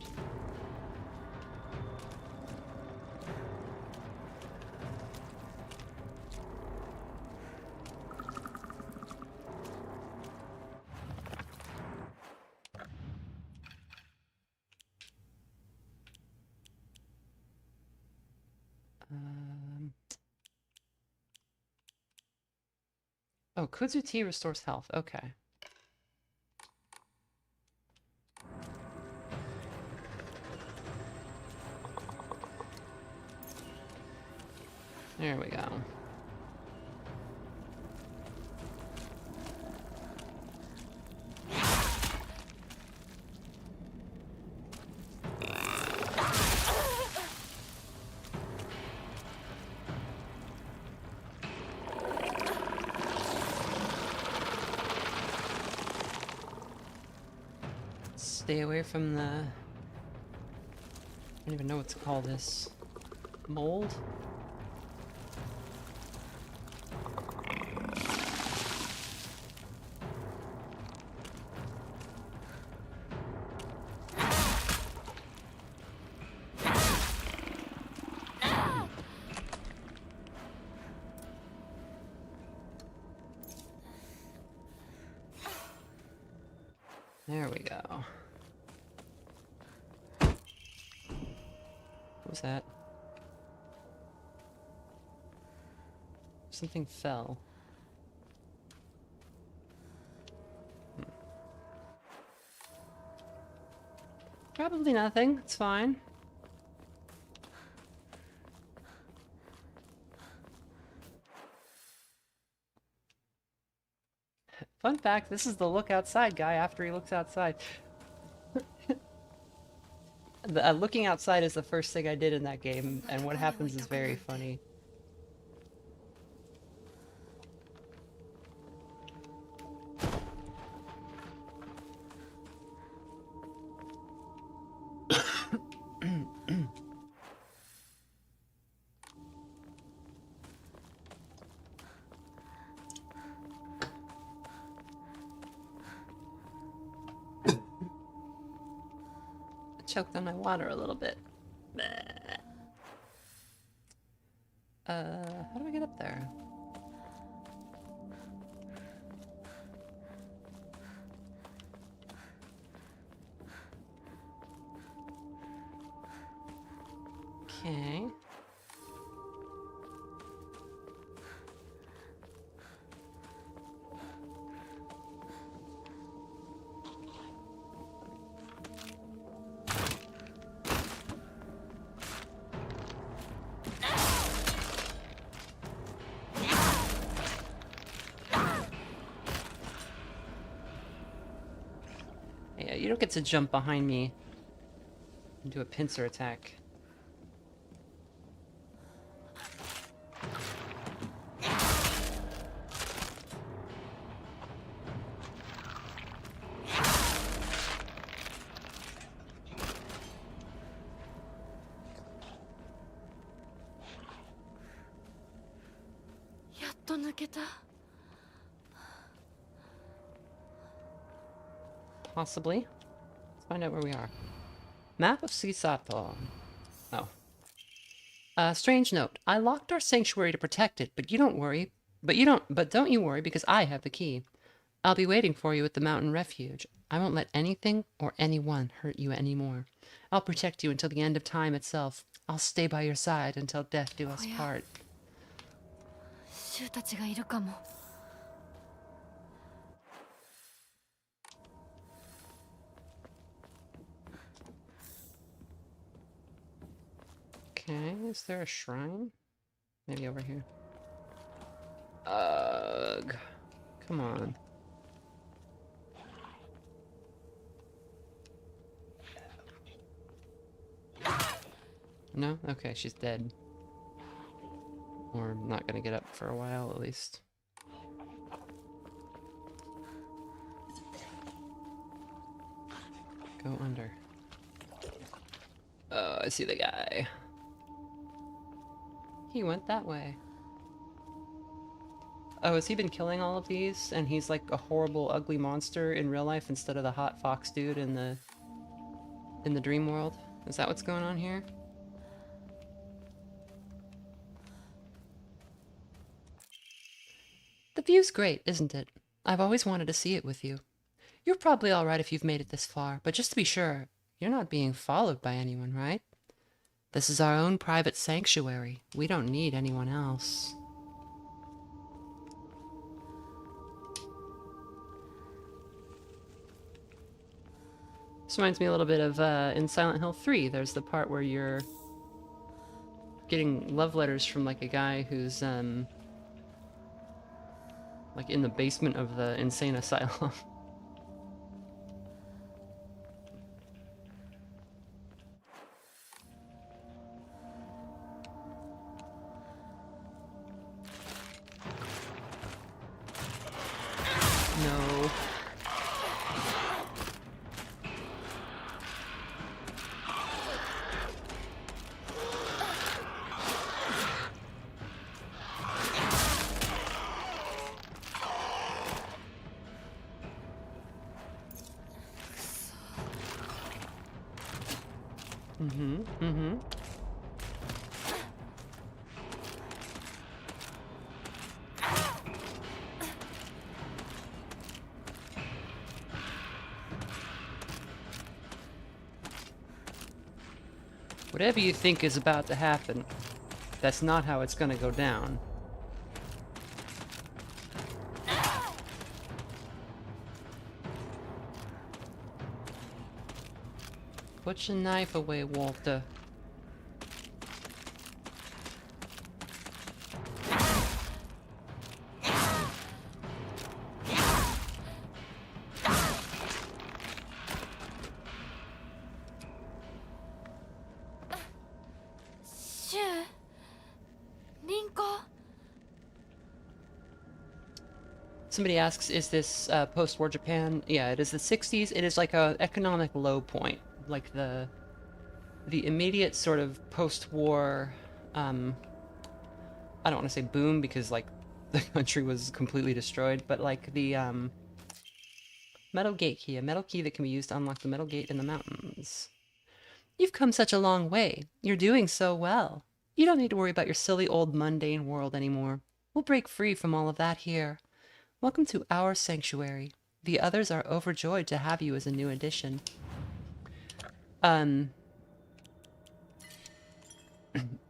Oh, kudzu tea restores health. Okay. There we go. Stay away from the... I don't even know what to call this. Mold? There we go. What was that? Something fell. Probably nothing. It's fine. Fun fact, this is the look outside guy after he looks outside. Looking outside is the first thing I did in that game, and what happens is very funny. choked on my water a little bit. Bleh. How do I get up there? Okay. Yeah, you don't get to jump behind me and do a pincer attack. Possibly. Let's find out where we are. Map of Sisato. Oh. Strange note. I locked our sanctuary to protect it, but you don't worry. But don't you worry because I have the key. I'll be waiting for you at the mountain refuge. I won't let anything or anyone hurt you anymore. I'll protect you until the end of time itself. I'll stay by your side until death do us part. 衆たちがいるかも。 Okay, is there a shrine? Maybe over here. Ugh. Come on. No? Okay, she's dead. Or not gonna get up for a while, at least. Go under. Oh, I see the guy. He went that way. Oh, has he been killing all of these? And he's like a horrible, ugly monster in real life instead of the hot fox dude in the dream world? Is that what's going on here? The view's great, isn't it? I've always wanted to see it with you. You're probably alright if you've made it this far, but just to be sure, you're not being followed by anyone, right? This is our own private sanctuary. We don't need anyone else. This reminds me a little bit of in Silent Hill 3. There's the part where you're getting love letters from like a guy who's like in the basement of the insane asylum. No. Whatever you think is about to happen, that's not how it's gonna go down. Put your knife away, Walter. Somebody asks, is this post-war Japan? Yeah, it is the 60s. It is like a economic low point. Like the immediate sort of post-war, I don't want to say boom because like the country was completely destroyed, but like the metal gate key, a metal key that can be used to unlock the metal gate in the mountains. You've come such a long way. You're doing so well. You don't need to worry about your silly old mundane world anymore. We'll break free from all of that here. Welcome to our sanctuary. The others are overjoyed to have you as a new addition.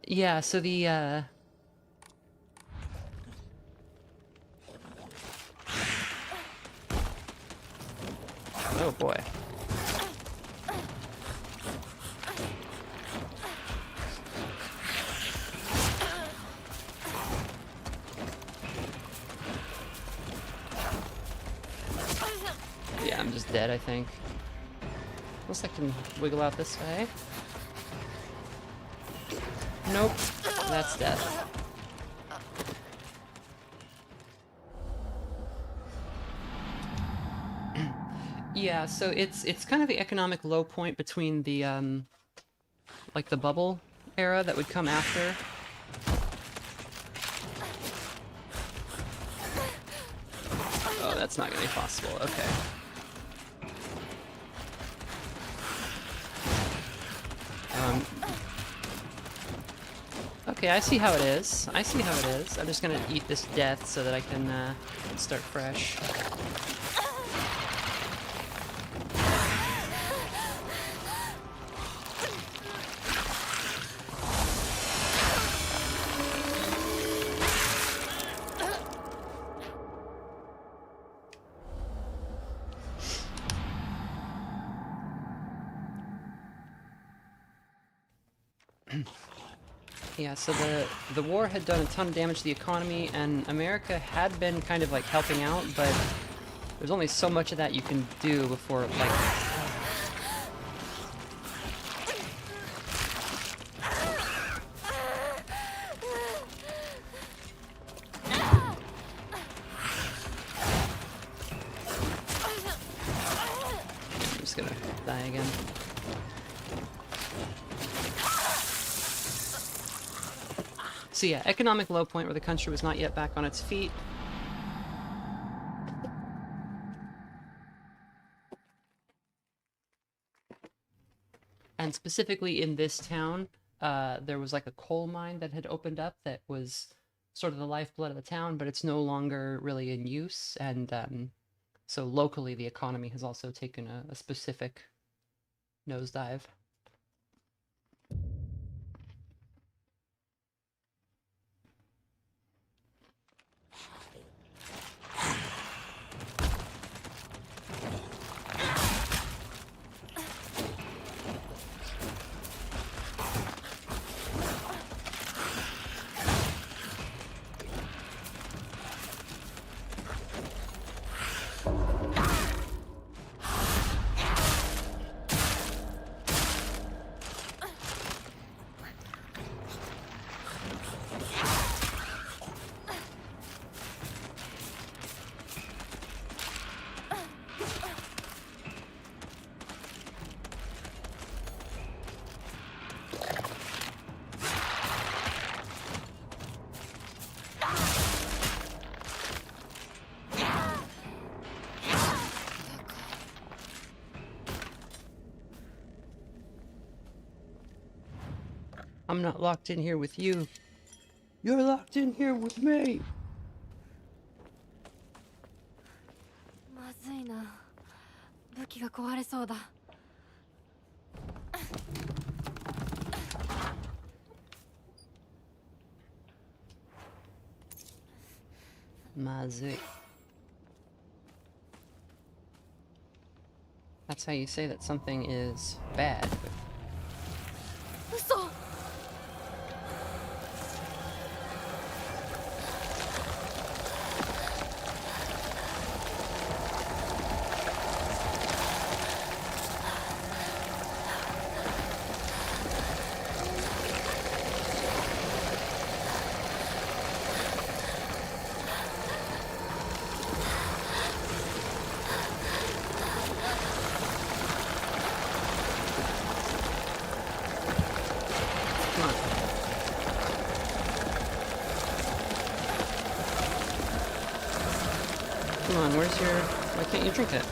Yeah, so oh boy. Yeah, I'm just dead, I think. Unless I can wiggle out this way. Nope. That's death. Yeah, so it's kind of the economic low point between the like the bubble era that would come after. Oh, that's not gonna be possible. Okay. Okay, I see how it is. I see how it is. I'm just gonna eat this death so that I can start fresh. Yeah, so the war had done a ton of damage to the economy, and America had been kind of like helping out, but there's only so much of that you can do before like I'm just gonna die again. So yeah, economic low point where the country was not yet back on its feet. And specifically in this town, there was like a coal mine that had opened up that was sort of the lifeblood of the town, but it's no longer really in use. And so locally, the economy has also taken a specific nosedive. I'm not locked in here with you. You're locked in here with me. まずいな。武器が壊れそうだ。まずい. That's how you say that something is bad. 嘘。Come on. Come on, where's your... Why can't you drink it?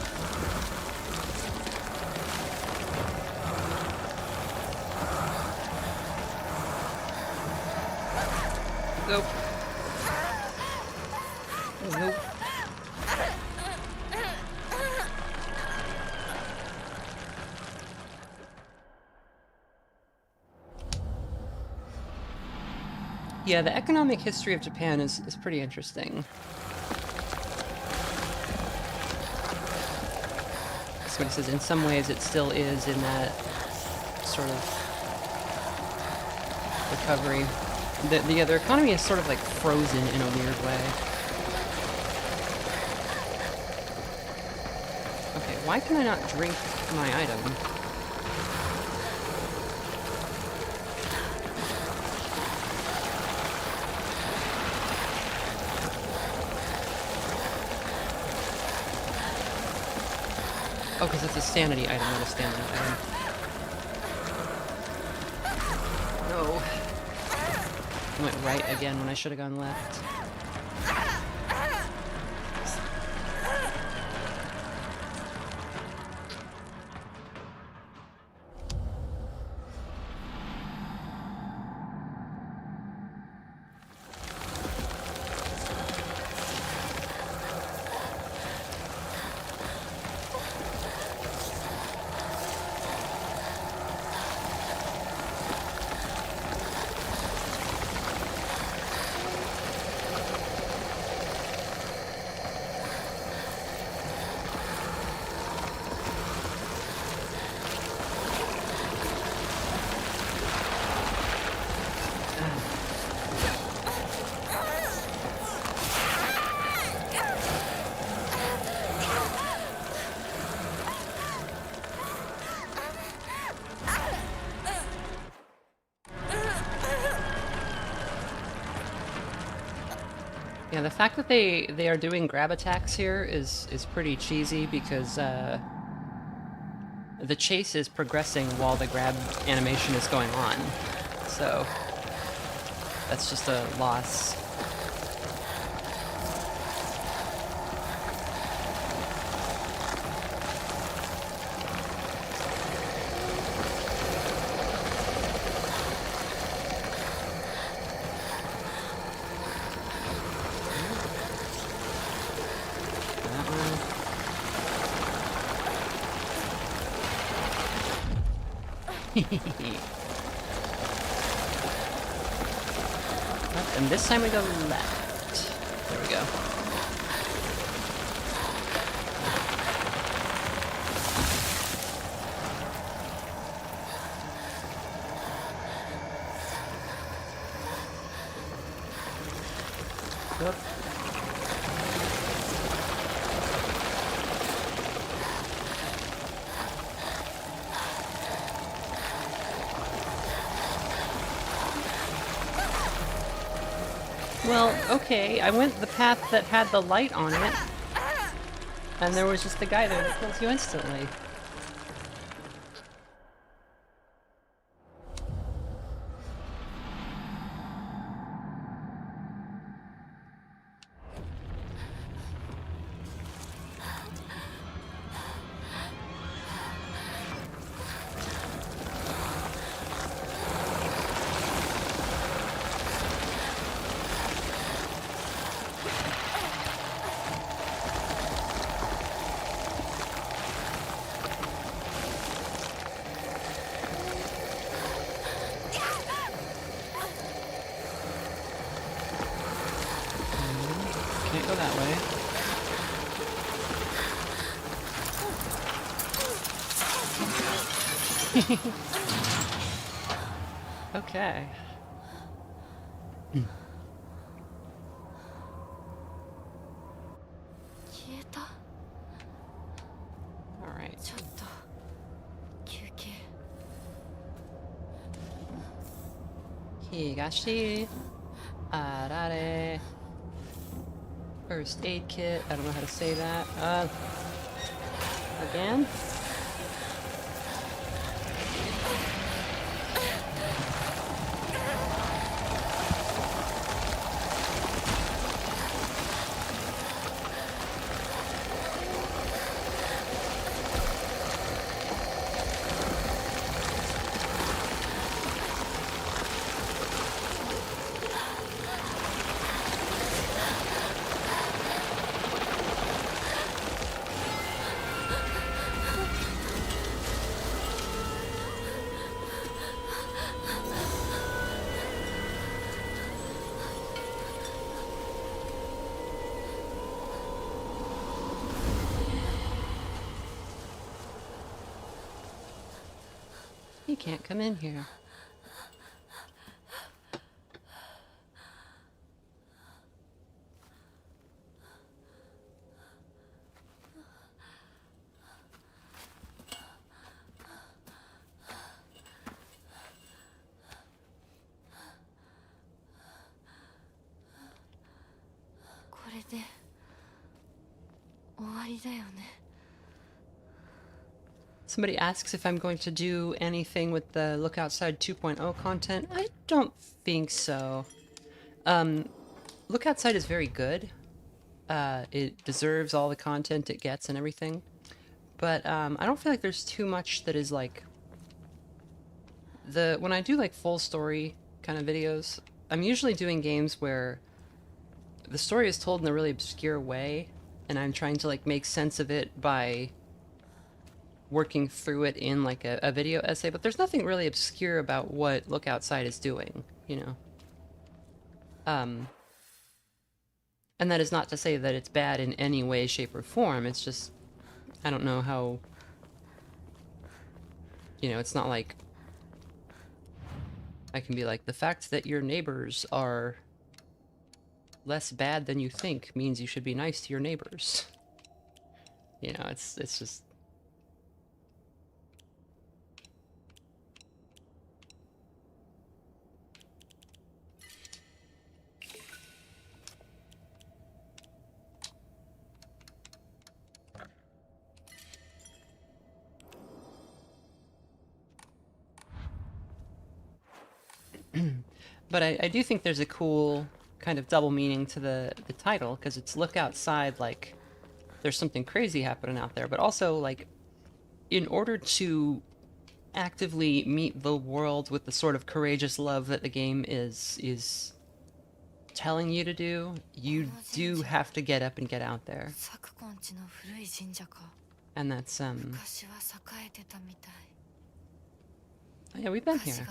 Nope. Nope. Yeah, the economic history of Japan is pretty interesting. That's what he says. In some ways, it still is in that sort of recovery. Their economy is sort of like frozen in a weird way. Okay, why can I not drink my item? Oh, because it's a sanity item, not a stamina item. No. I went right again when I should have gone left. Yeah, the fact that they are doing grab attacks here is pretty cheesy because the chase is progressing while the grab animation is going on. So that's just a loss. And this time we go left. There we go. Yep. Well, okay, I went the path that had the light on it, and there was just the guy there that kills you instantly. Can't go that way. Okay. 消えた。 Alright. ちょっと休憩。 Higashi. Arare. First aid kit. I don't know how to say that. Again? can't come in here. Somebody asks if I'm going to do anything with the Look Outside 2.0 content. I don't think so. Look Outside is very good. It deserves all the content it gets and everything. But I don't feel like there's too much that is like... When I do like full story kind of videos, I'm usually doing games where the story is told in a really obscure way, and I'm trying to like make sense of it by working through it in like a video essay, but there's nothing really obscure about what Look Outside is doing, you know? And that is not to say that it's bad in any way, shape, or form. It's just, I don't know how, you know, it's not like I can be like, the fact that your neighbors are less bad than you think means you should be nice to your neighbors. You know, it's just... But I do think there's a cool kind of double meaning to the title, because it's look outside like there's something crazy happening out there, but also like in order to actively meet the world with the sort of courageous love that the game is telling you to do, you do have to get up and get out there. And that's oh yeah, we've been here.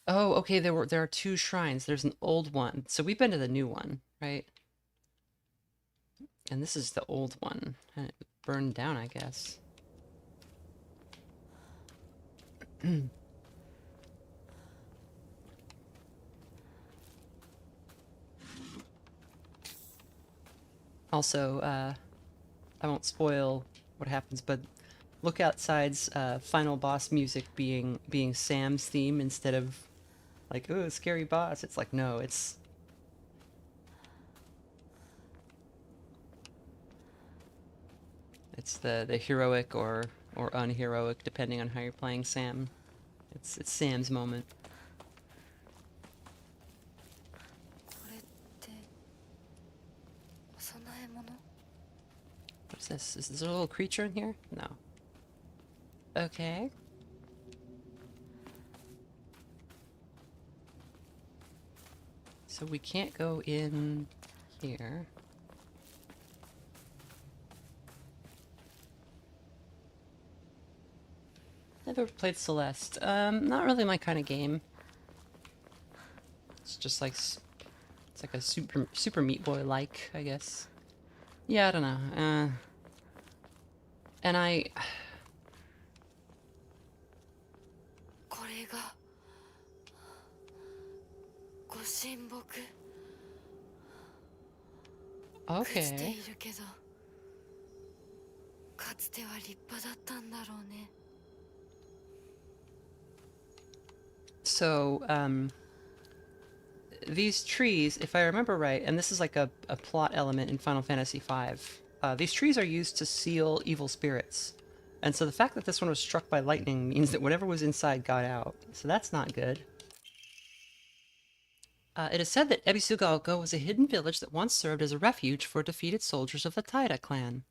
Oh, okay, there are two shrines. There's an old one. So we've been to the new one, right? And this is the old one. And it burned down, I guess. Also, I won't spoil what happens, but Look Outside's final boss music being Sam's theme instead of like, oh, scary boss. It's like, no, it's the heroic or unheroic, depending on how you're playing Sam. It's Sam's moment. What's this? Is there a little creature in here? No. Okay. So we can't go in here. Never played Celeste. Not really my kind of game. It's just like, it's like a Super Meat Boy like, I guess. Yeah, I don't know. And I... Okay. So, these trees, if I remember right, and this is like a plot element in Final Fantasy V, these trees are used to seal evil spirits. And so the fact that this one was struck by lightning means that whatever was inside got out. So that's not good. It is said that Ebisugalka was a hidden village that once served as a refuge for defeated soldiers of the Taira clan.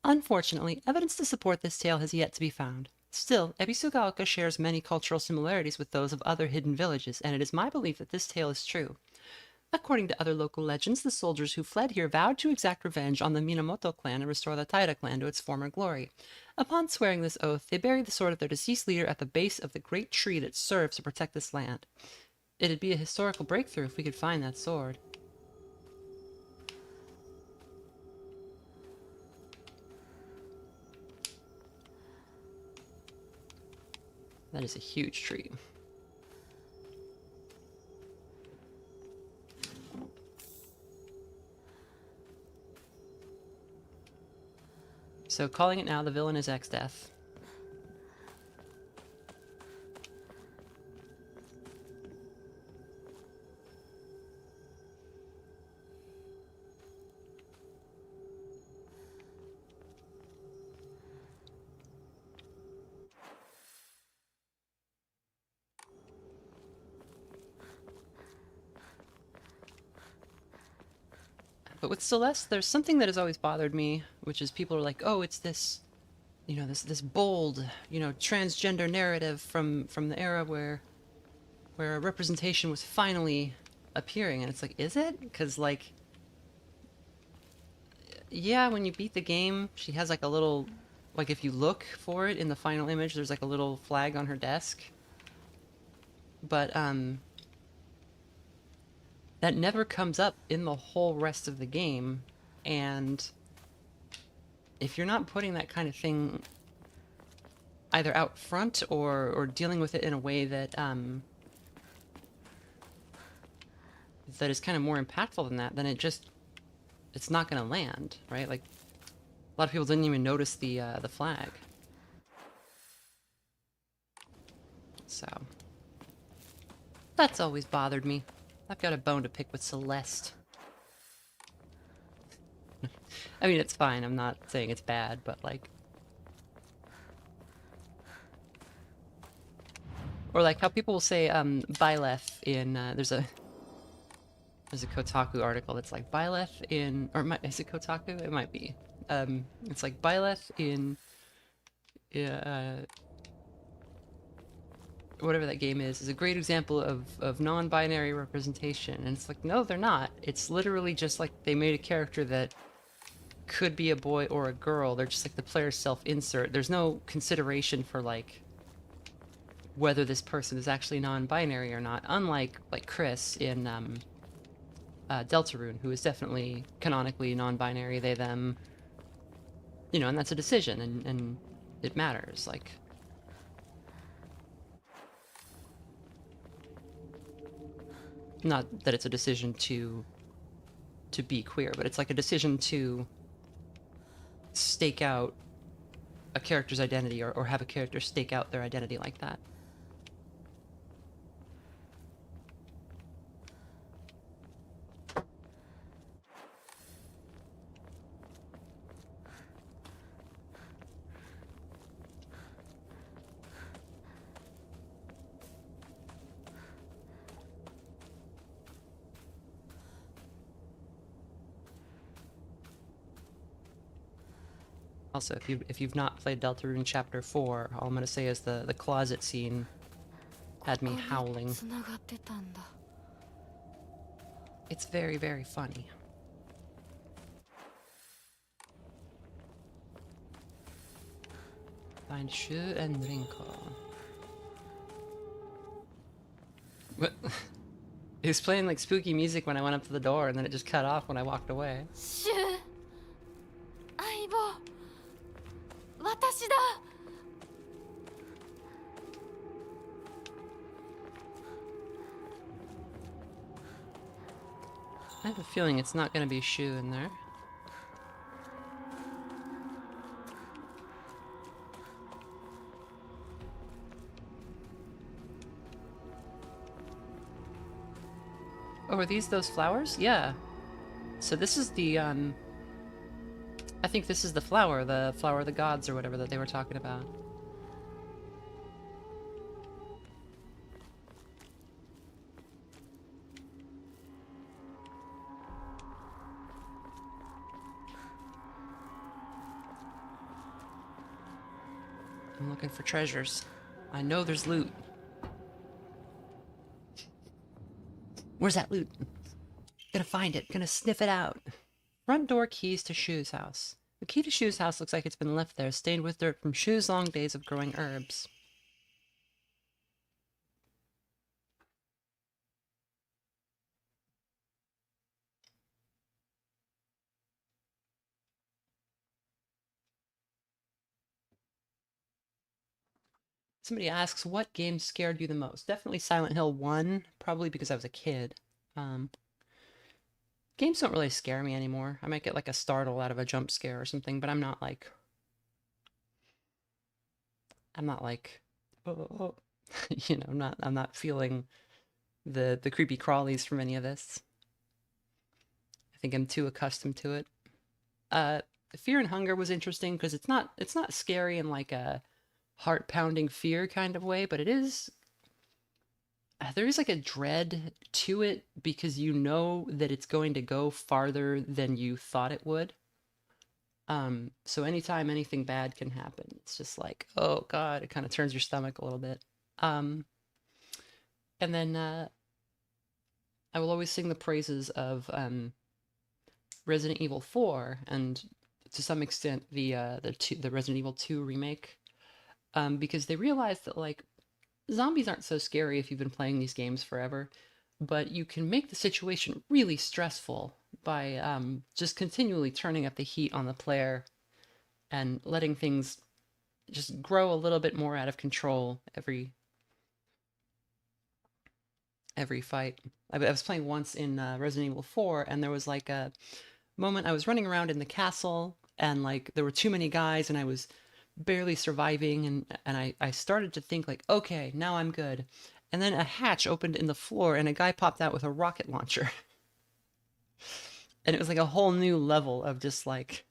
Unfortunately, evidence to support this tale has yet to be found. Still, Ebisugalka shares many cultural similarities with those of other hidden villages, and it is my belief that this tale is true. According to other local legends, the soldiers who fled here vowed to exact revenge on the Minamoto clan and restore the Taira clan to its former glory. Upon swearing this oath, they buried the sword of their deceased leader at the base of the great tree that serves to protect this land. It'd be a historical breakthrough if we could find that sword. That is a huge tree. So calling it now, the villain is X-Death. But with Celeste, there's something that has always bothered me, which is people are like, "Oh, it's this, you know, this bold, you know, transgender narrative from the era where a representation was finally appearing." And it's like, is it? Because like, yeah, when you beat the game, she has like a little, like if you look for it in the final image, there's like a little flag on her desk. But that never comes up in the whole rest of the game, and if you're not putting that kind of thing either out front or dealing with it in a way that that is kind of more impactful than that, then it's not going to land, right? Like a lot of people didn't even notice the flag. So that's always bothered me. I've got a bone to pick with Celeste. I mean, it's fine. I'm not saying it's bad, but like, or like how people will say Byleth in there's a Kotaku article that's like Byleth in, or is it Kotaku? It might be. It's like Byleth in whatever that game is a great example of non-binary representation, and it's like, no, they're not. It's literally just like they made a character that could be a boy or a girl. They're just like the player's self-insert. There's no consideration for like whether this person is actually non-binary or not, unlike like Chris in Deltarune, who is definitely canonically non-binary, they them, you know, and that's a decision, and it matters. Like, not that it's a decision to be queer, but it's like a decision to stake out a character's identity, or have a character stake out their identity like that. Also, if you've not played Deltarune Chapter 4, all I'm gonna say is the closet scene had me howling. It's very, very funny. Find Shu and Rinko. What? It was playing like spooky music when I went up to the door, and then it just cut off when I walked away. シュウ相棒私だ I have a feeling it's not gonna be Shu in there. Oh, are these those flowers? Yeah. So this is the, I think this is the flower of the gods or whatever that they were talking about. I'm looking for treasures. I know there's loot. Where's that loot? Gonna find it. Gonna sniff it out. Front door keys to Shu's house. The key to Shu's house looks like it's been left there, stained with dirt from Shu's long days of growing herbs. Somebody asks, what game scared you the most? Definitely Silent Hill 1, probably because I was a kid. Games don't really scare me anymore. I might get like a startle out of a jump scare or something, but I'm not like, oh, I'm not feeling the creepy crawlies from any of this. I think I'm too accustomed to it. Fear and Hunger was interesting because it's not scary in like a heart pounding fear kind of way, but it is. There is like a dread to it because you know that it's going to go farther than you thought it would. So anytime anything bad can happen, it's just like, oh God, it kind of turns your stomach a little bit. Um, and then I will always sing the praises of Resident Evil 4 and to some extent the Resident Evil 2 remake, because they realized that like zombies aren't so scary if you've been playing these games forever, but you can make the situation really stressful by just continually turning up the heat on the player and letting things just grow a little bit more out of control every fight. I was playing once in Resident Evil 4, and there was like a moment I was running around in the castle, and like there were too many guys, and I was barely surviving, and I started to think like, okay, now I'm good. And then a hatch opened in the floor, and a guy popped out with a rocket launcher. And it was like a whole new level of just like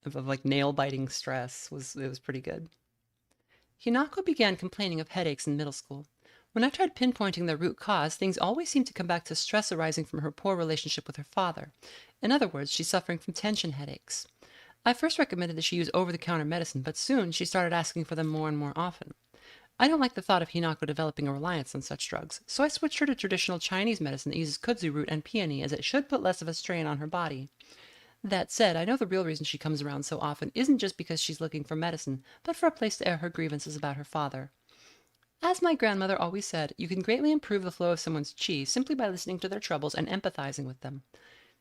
of like nail biting stress. It was pretty good. Hinako began complaining of headaches in middle school. When I tried pinpointing the root cause, things always seemed to come back to stress arising from her poor relationship with her father. In other words, she's suffering from tension headaches. I first recommended that she use over-the-counter medicine, but soon she started asking for them more and more often. I don't like the thought of Hinako developing a reliance on such drugs, so I switched her to traditional Chinese medicine that uses kudzu root and peony, as it should put less of a strain on her body. That said, I know the real reason she comes around so often isn't just because she's looking for medicine, but for a place to air her grievances about her father. As my grandmother always said, you can greatly improve the flow of someone's chi simply by listening to their troubles and empathizing with them.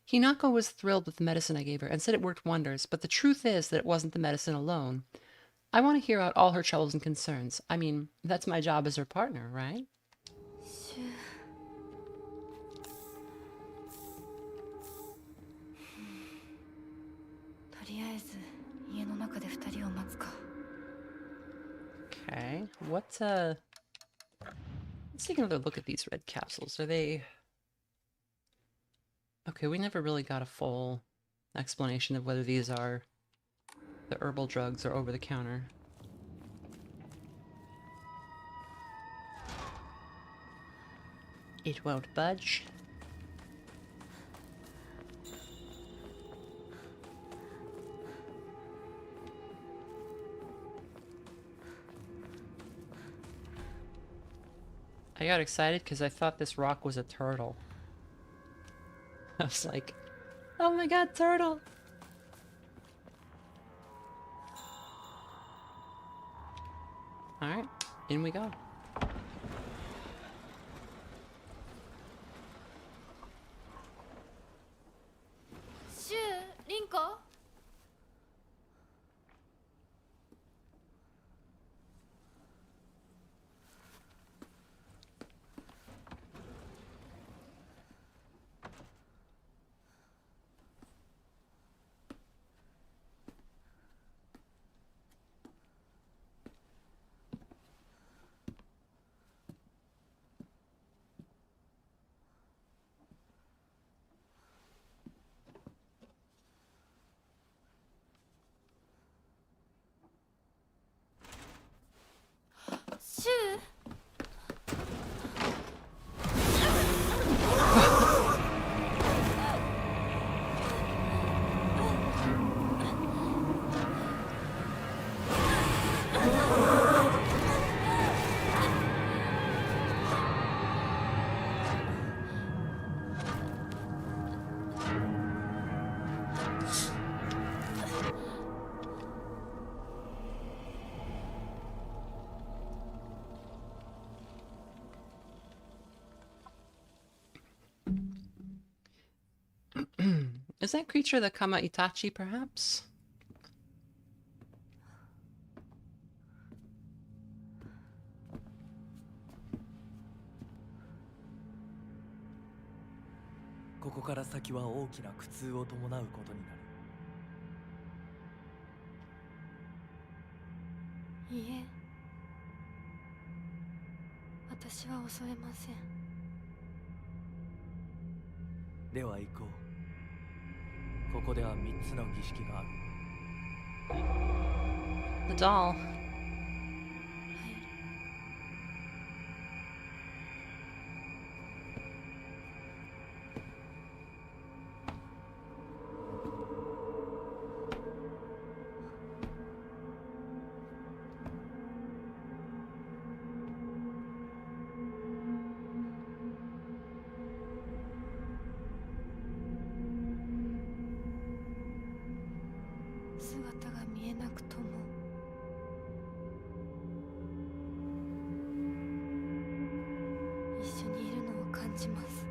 Hinako was thrilled with the medicine I gave her and said it worked wonders, but the truth is that it wasn't the medicine alone. I want to hear out all her troubles and concerns. I mean, that's my job as her partner, right? とりあえず家の中で2人を待つか。 Okay, let's take another look at these red capsules. Are they... Okay, we never really got a full explanation of whether these are the herbal drugs or over the counter. It won't budge. I got excited because I thought this rock was a turtle. I was like, oh my god, turtle! Alright, in we go. Rinko? Shoo! Is that creature the Kama Itachi, perhaps? こから先は大きな苦痛を伴うことになる。いいえ、私は恐れません。では行こう。ここでは3つの儀式がある。 The doll. はい。姿が見えなくとも一緒にいるのを感じます。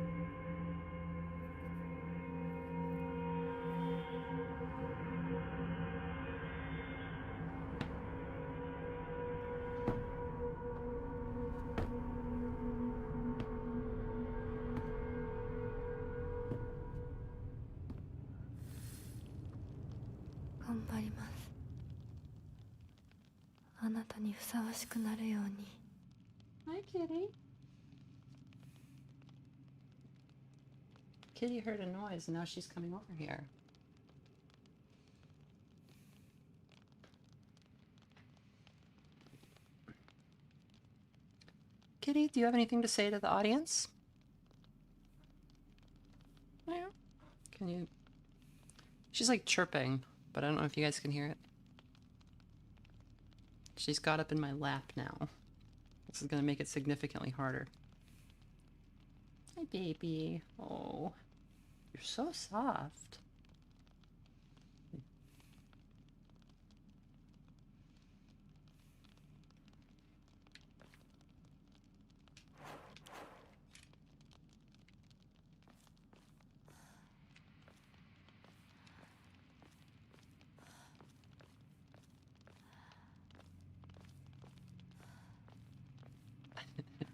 頑張ります。あなたにふさわしくなるように。 Hi, Kitty. Kitty heard a noise and now she's coming over here. Kitty, do you have anything to say to the audience? Yeah. Can you... She's like chirping, but I don't know if you guys can hear it. She's got up in my lap now. This is gonna make it significantly harder. Hi, baby. Oh, you're so soft.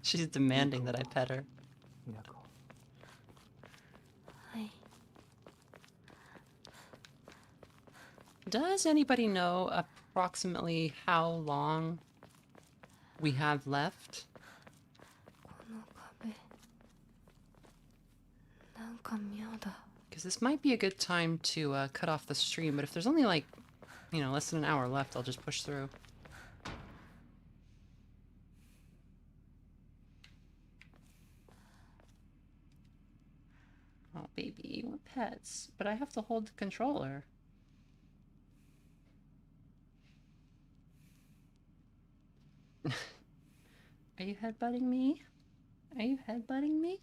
She's demanding that I pet her. はい。 Does anybody know approximately how long we have left? この壁なんか妙だ。 Because this might be a good time to cut off the stream, but if there's only like, you know, less than an hour left, I'll just push through. Oh, baby, you want pets, but I have to hold the controller. Are you headbutting me? Are you headbutting me?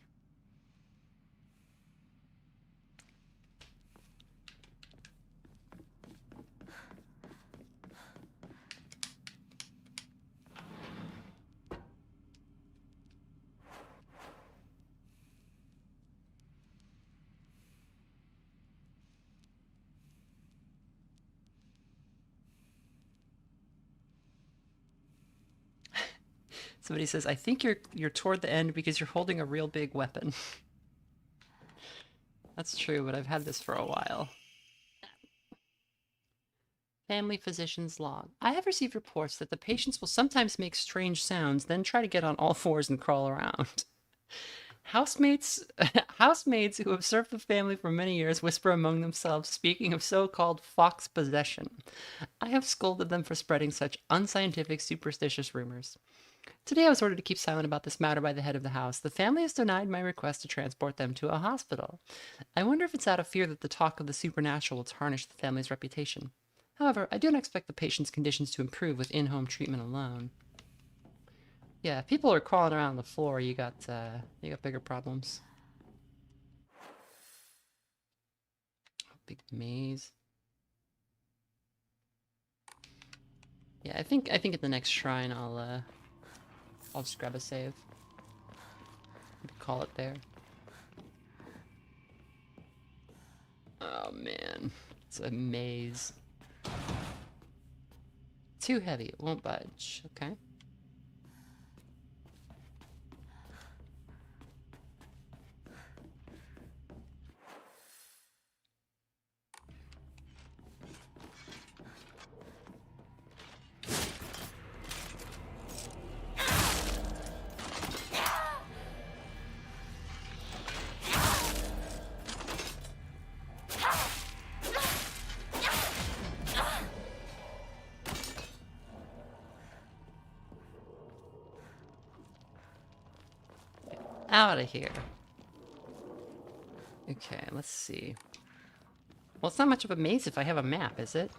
Somebody says, I think you're toward the end because you're holding a real big weapon. That's true, but I've had this for a while. Family physician's log. I have received reports that the patients will sometimes make strange sounds, then try to get on all fours and crawl around. Housemates who have served the family for many years whisper among themselves, speaking of so-called fox possession. I have scolded them for spreading such unscientific, superstitious rumors. Today I was ordered to keep silent about this matter by the head of the house. The family has denied my request to transport them to a hospital. I wonder if it's out of fear that the talk of the supernatural will tarnish the family's reputation. However, I do not expect the patient's conditions to improve with in-home treatment alone. Yeah, if people are crawling around the floor, you got bigger problems. Big maze. Yeah, I think at the next shrine I'll just grab a save. Maybe call it there. Oh man, it's a maze. Too heavy, it won't budge. Okay. out of here. Okay, let's see. Well, it's not much of a maze if I have a map, is it?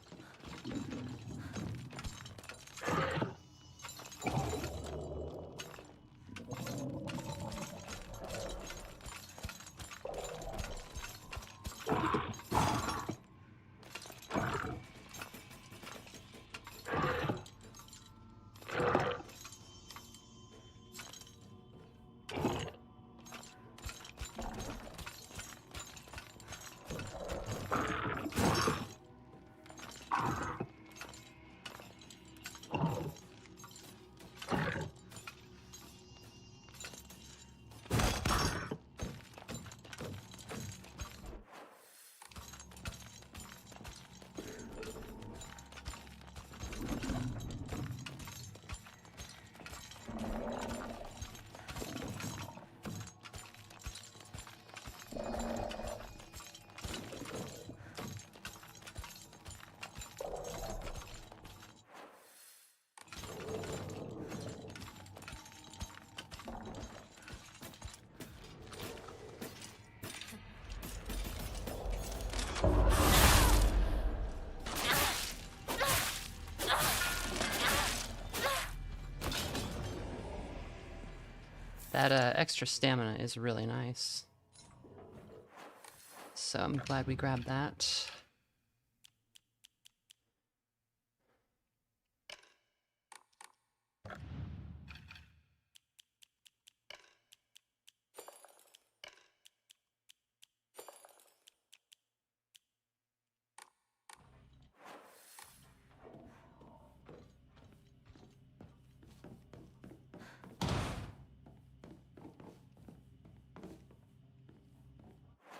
That extra stamina is really nice. So I'm glad we grabbed that.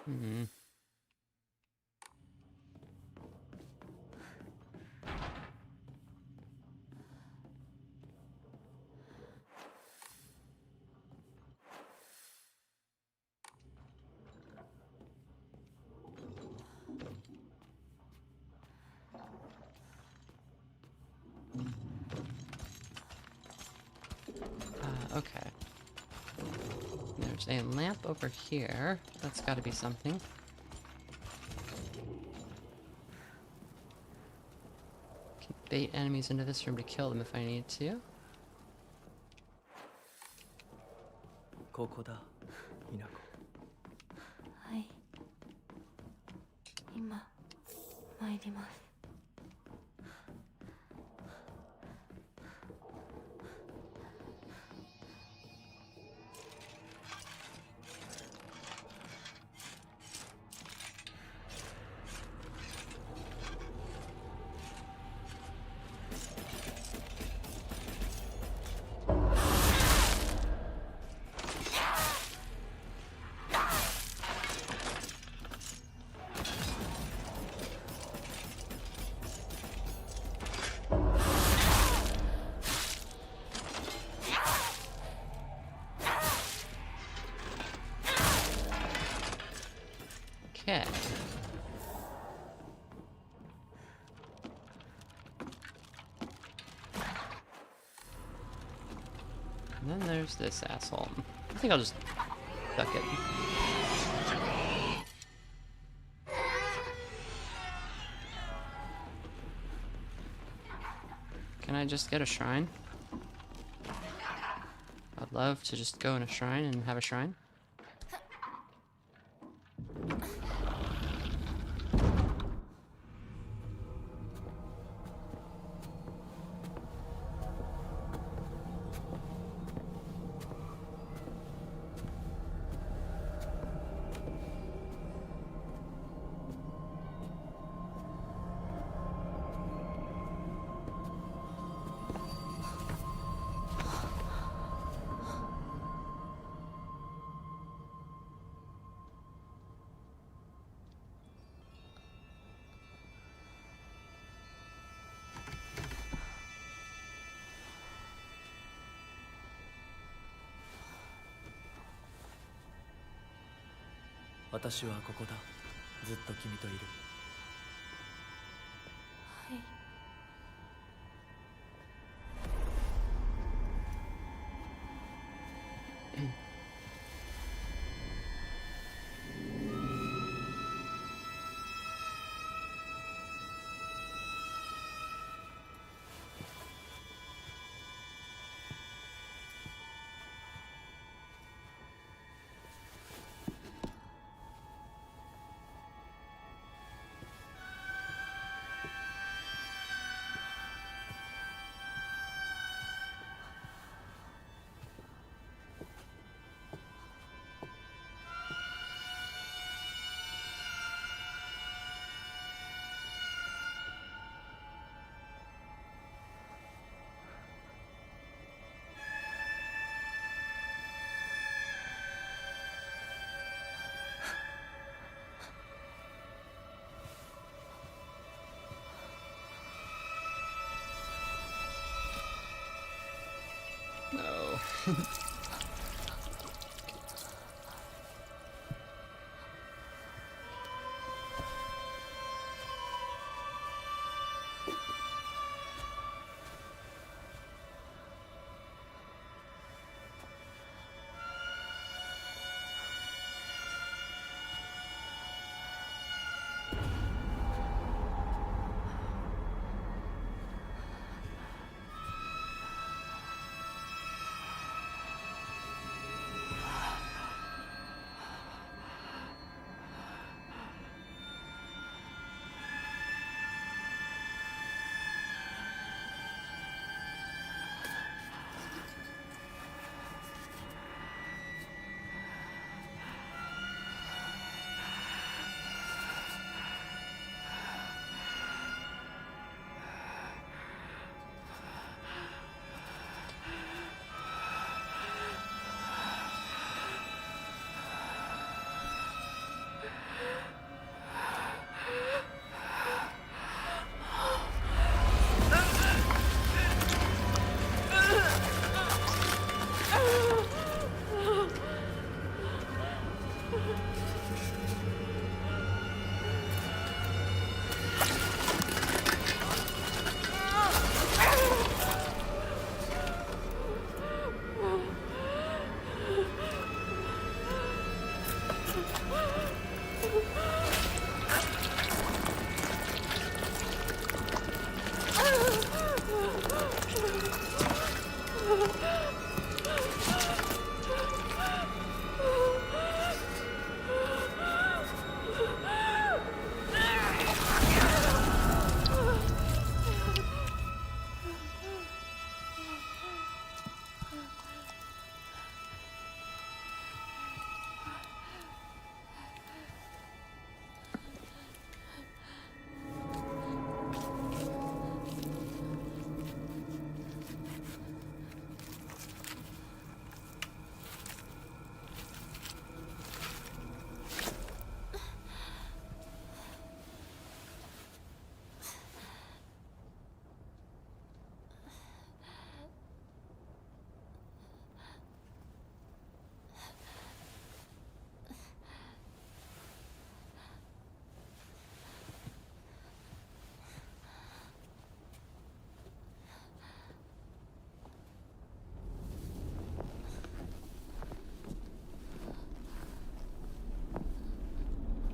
Hmm. Okay. There's a lamp over here. That's got to be something. Can bait enemies into this room to kill them if I need to. ここだ、ひなこ。はい。今参ります。Okay. And then there's this asshole. I think I'll just duck it. Can I just get a shrine? I'd love to just go in a shrine and have a shrine. "私はここだ。ずっと君といる。はい。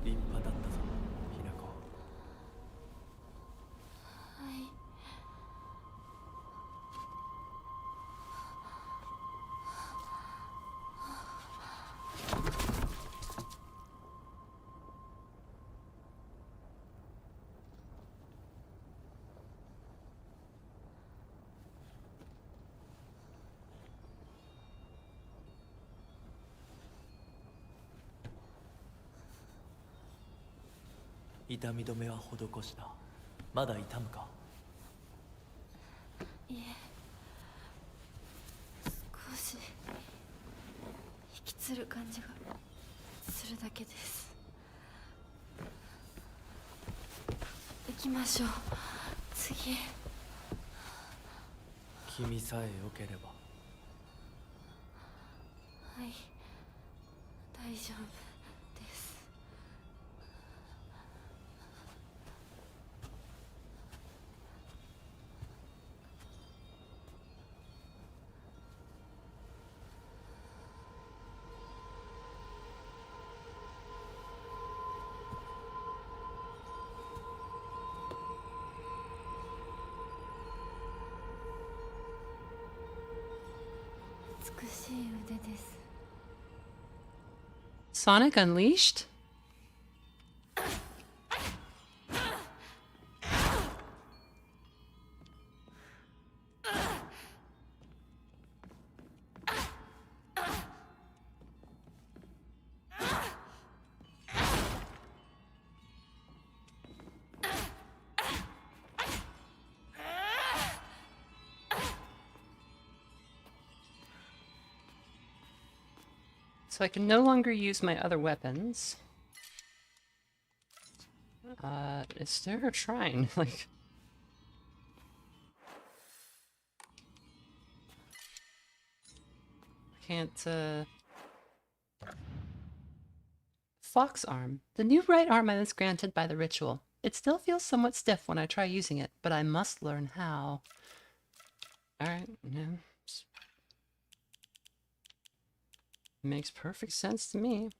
立派だったぞ、ひなこ。はい。痛み止めは施した。まだ痛むか？いえ、少し引きつる感じがするだけです。行きましょう。次。君さえ良ければ。はい、大丈夫です。美しい腕です。Sonic Unleashed? So I can no longer use my other weapons. Is there a shrine? Like... can't, Fox arm. The new right arm I was granted by the ritual. It still feels somewhat stiff when I try using it, but I must learn how. Alright, yeah. Makes perfect sense to me.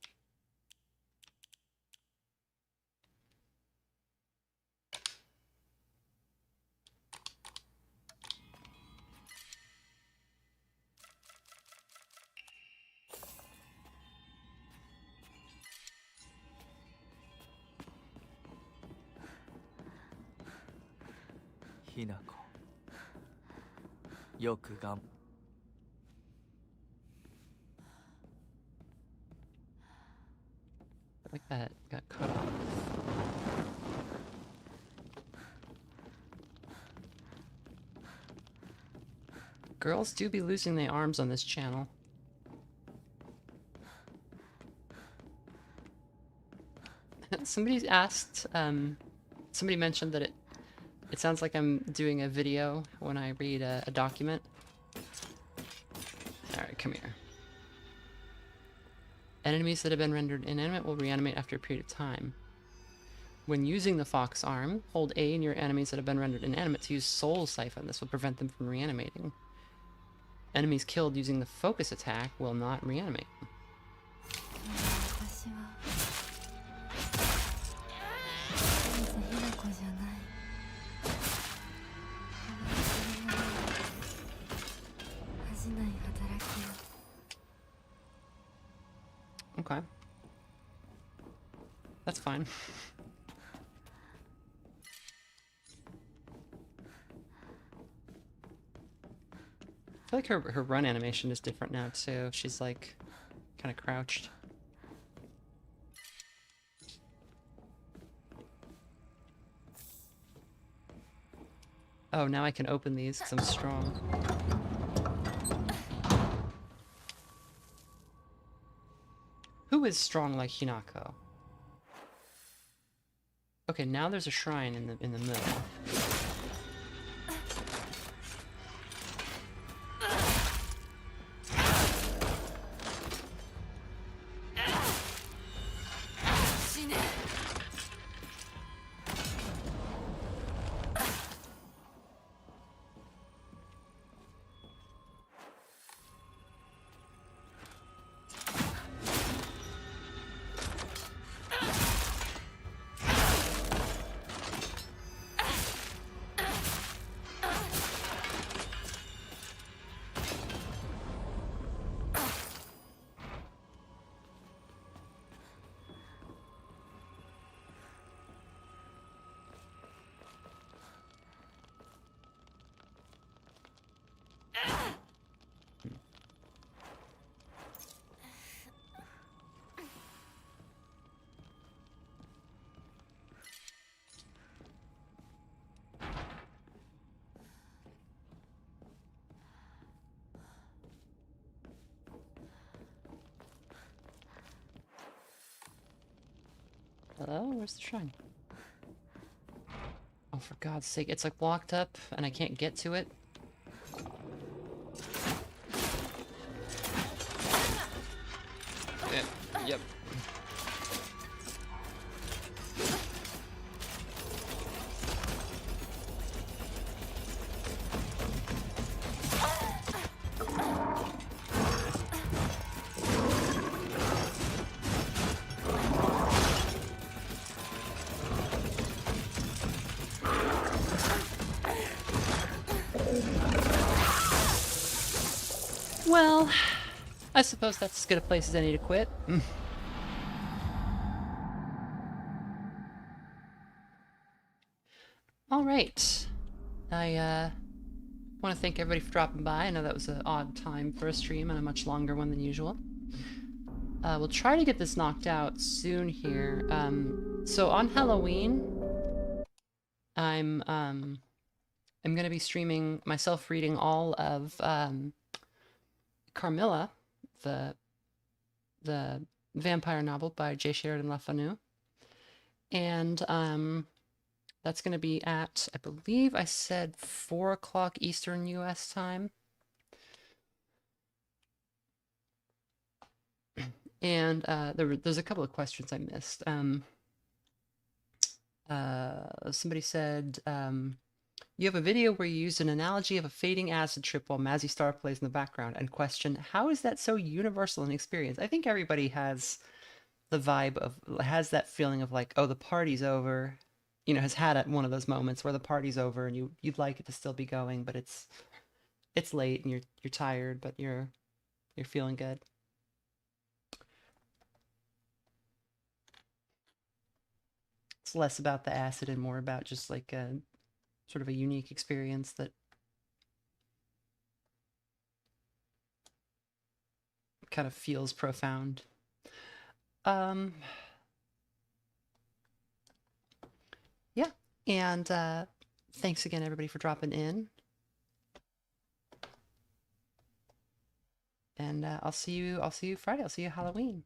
Hinako. よくがん Like that got cut off. Girls do be losing their arms on this channel. Somebody asked, somebody mentioned that it sounds like I'm doing a video when I read a document. Alright, come here. Enemies that have been rendered inanimate will reanimate after a period of time. When using the fox arm, hold A in your enemies that have been rendered inanimate to use Soul Siphon. This will prevent them from reanimating. Enemies killed using the focus attack will not reanimate. 私は先生ひな子じゃない恥じない働きを Okay. That's fine. I feel like her run animation is different now too. She's like kind of crouched. Oh, now I can open these because I'm strong. Who is strong like Hinako? Okay, now there's a shrine in the middle. Hello? Where's the shrine? Oh, for God's sake, it's like blocked up and I can't get to it. Yep. Well, I suppose that's as good a place as any to quit. All right. I want to thank everybody for dropping by. I know that was an odd time for a stream and a much longer one than usual. We'll try to get this knocked out soon here. So on Halloween, I'm gonna be streaming myself reading all of Carmilla, the vampire novel by J. Sheridan Le Fanu. And that's going to be at, I believe I said 4 o'clock Eastern US time. And there's a couple of questions I missed. Somebody said, you have a video where you used an analogy of a fading acid trip while Mazzy Star plays in the background, and question, how is that so universal an experience? I think everybody has the vibe of, has that feeling of like, oh, the party's over, you know, has had one of those moments where the party's over and you'd like it to still be going, but it's late and you're tired, but you're feeling good. It's less about the acid and more about just like a sort of a unique experience that kind of feels profound. Yeah, and thanks again, everybody, for dropping in. And I'll see you Friday. I'll see you Halloween.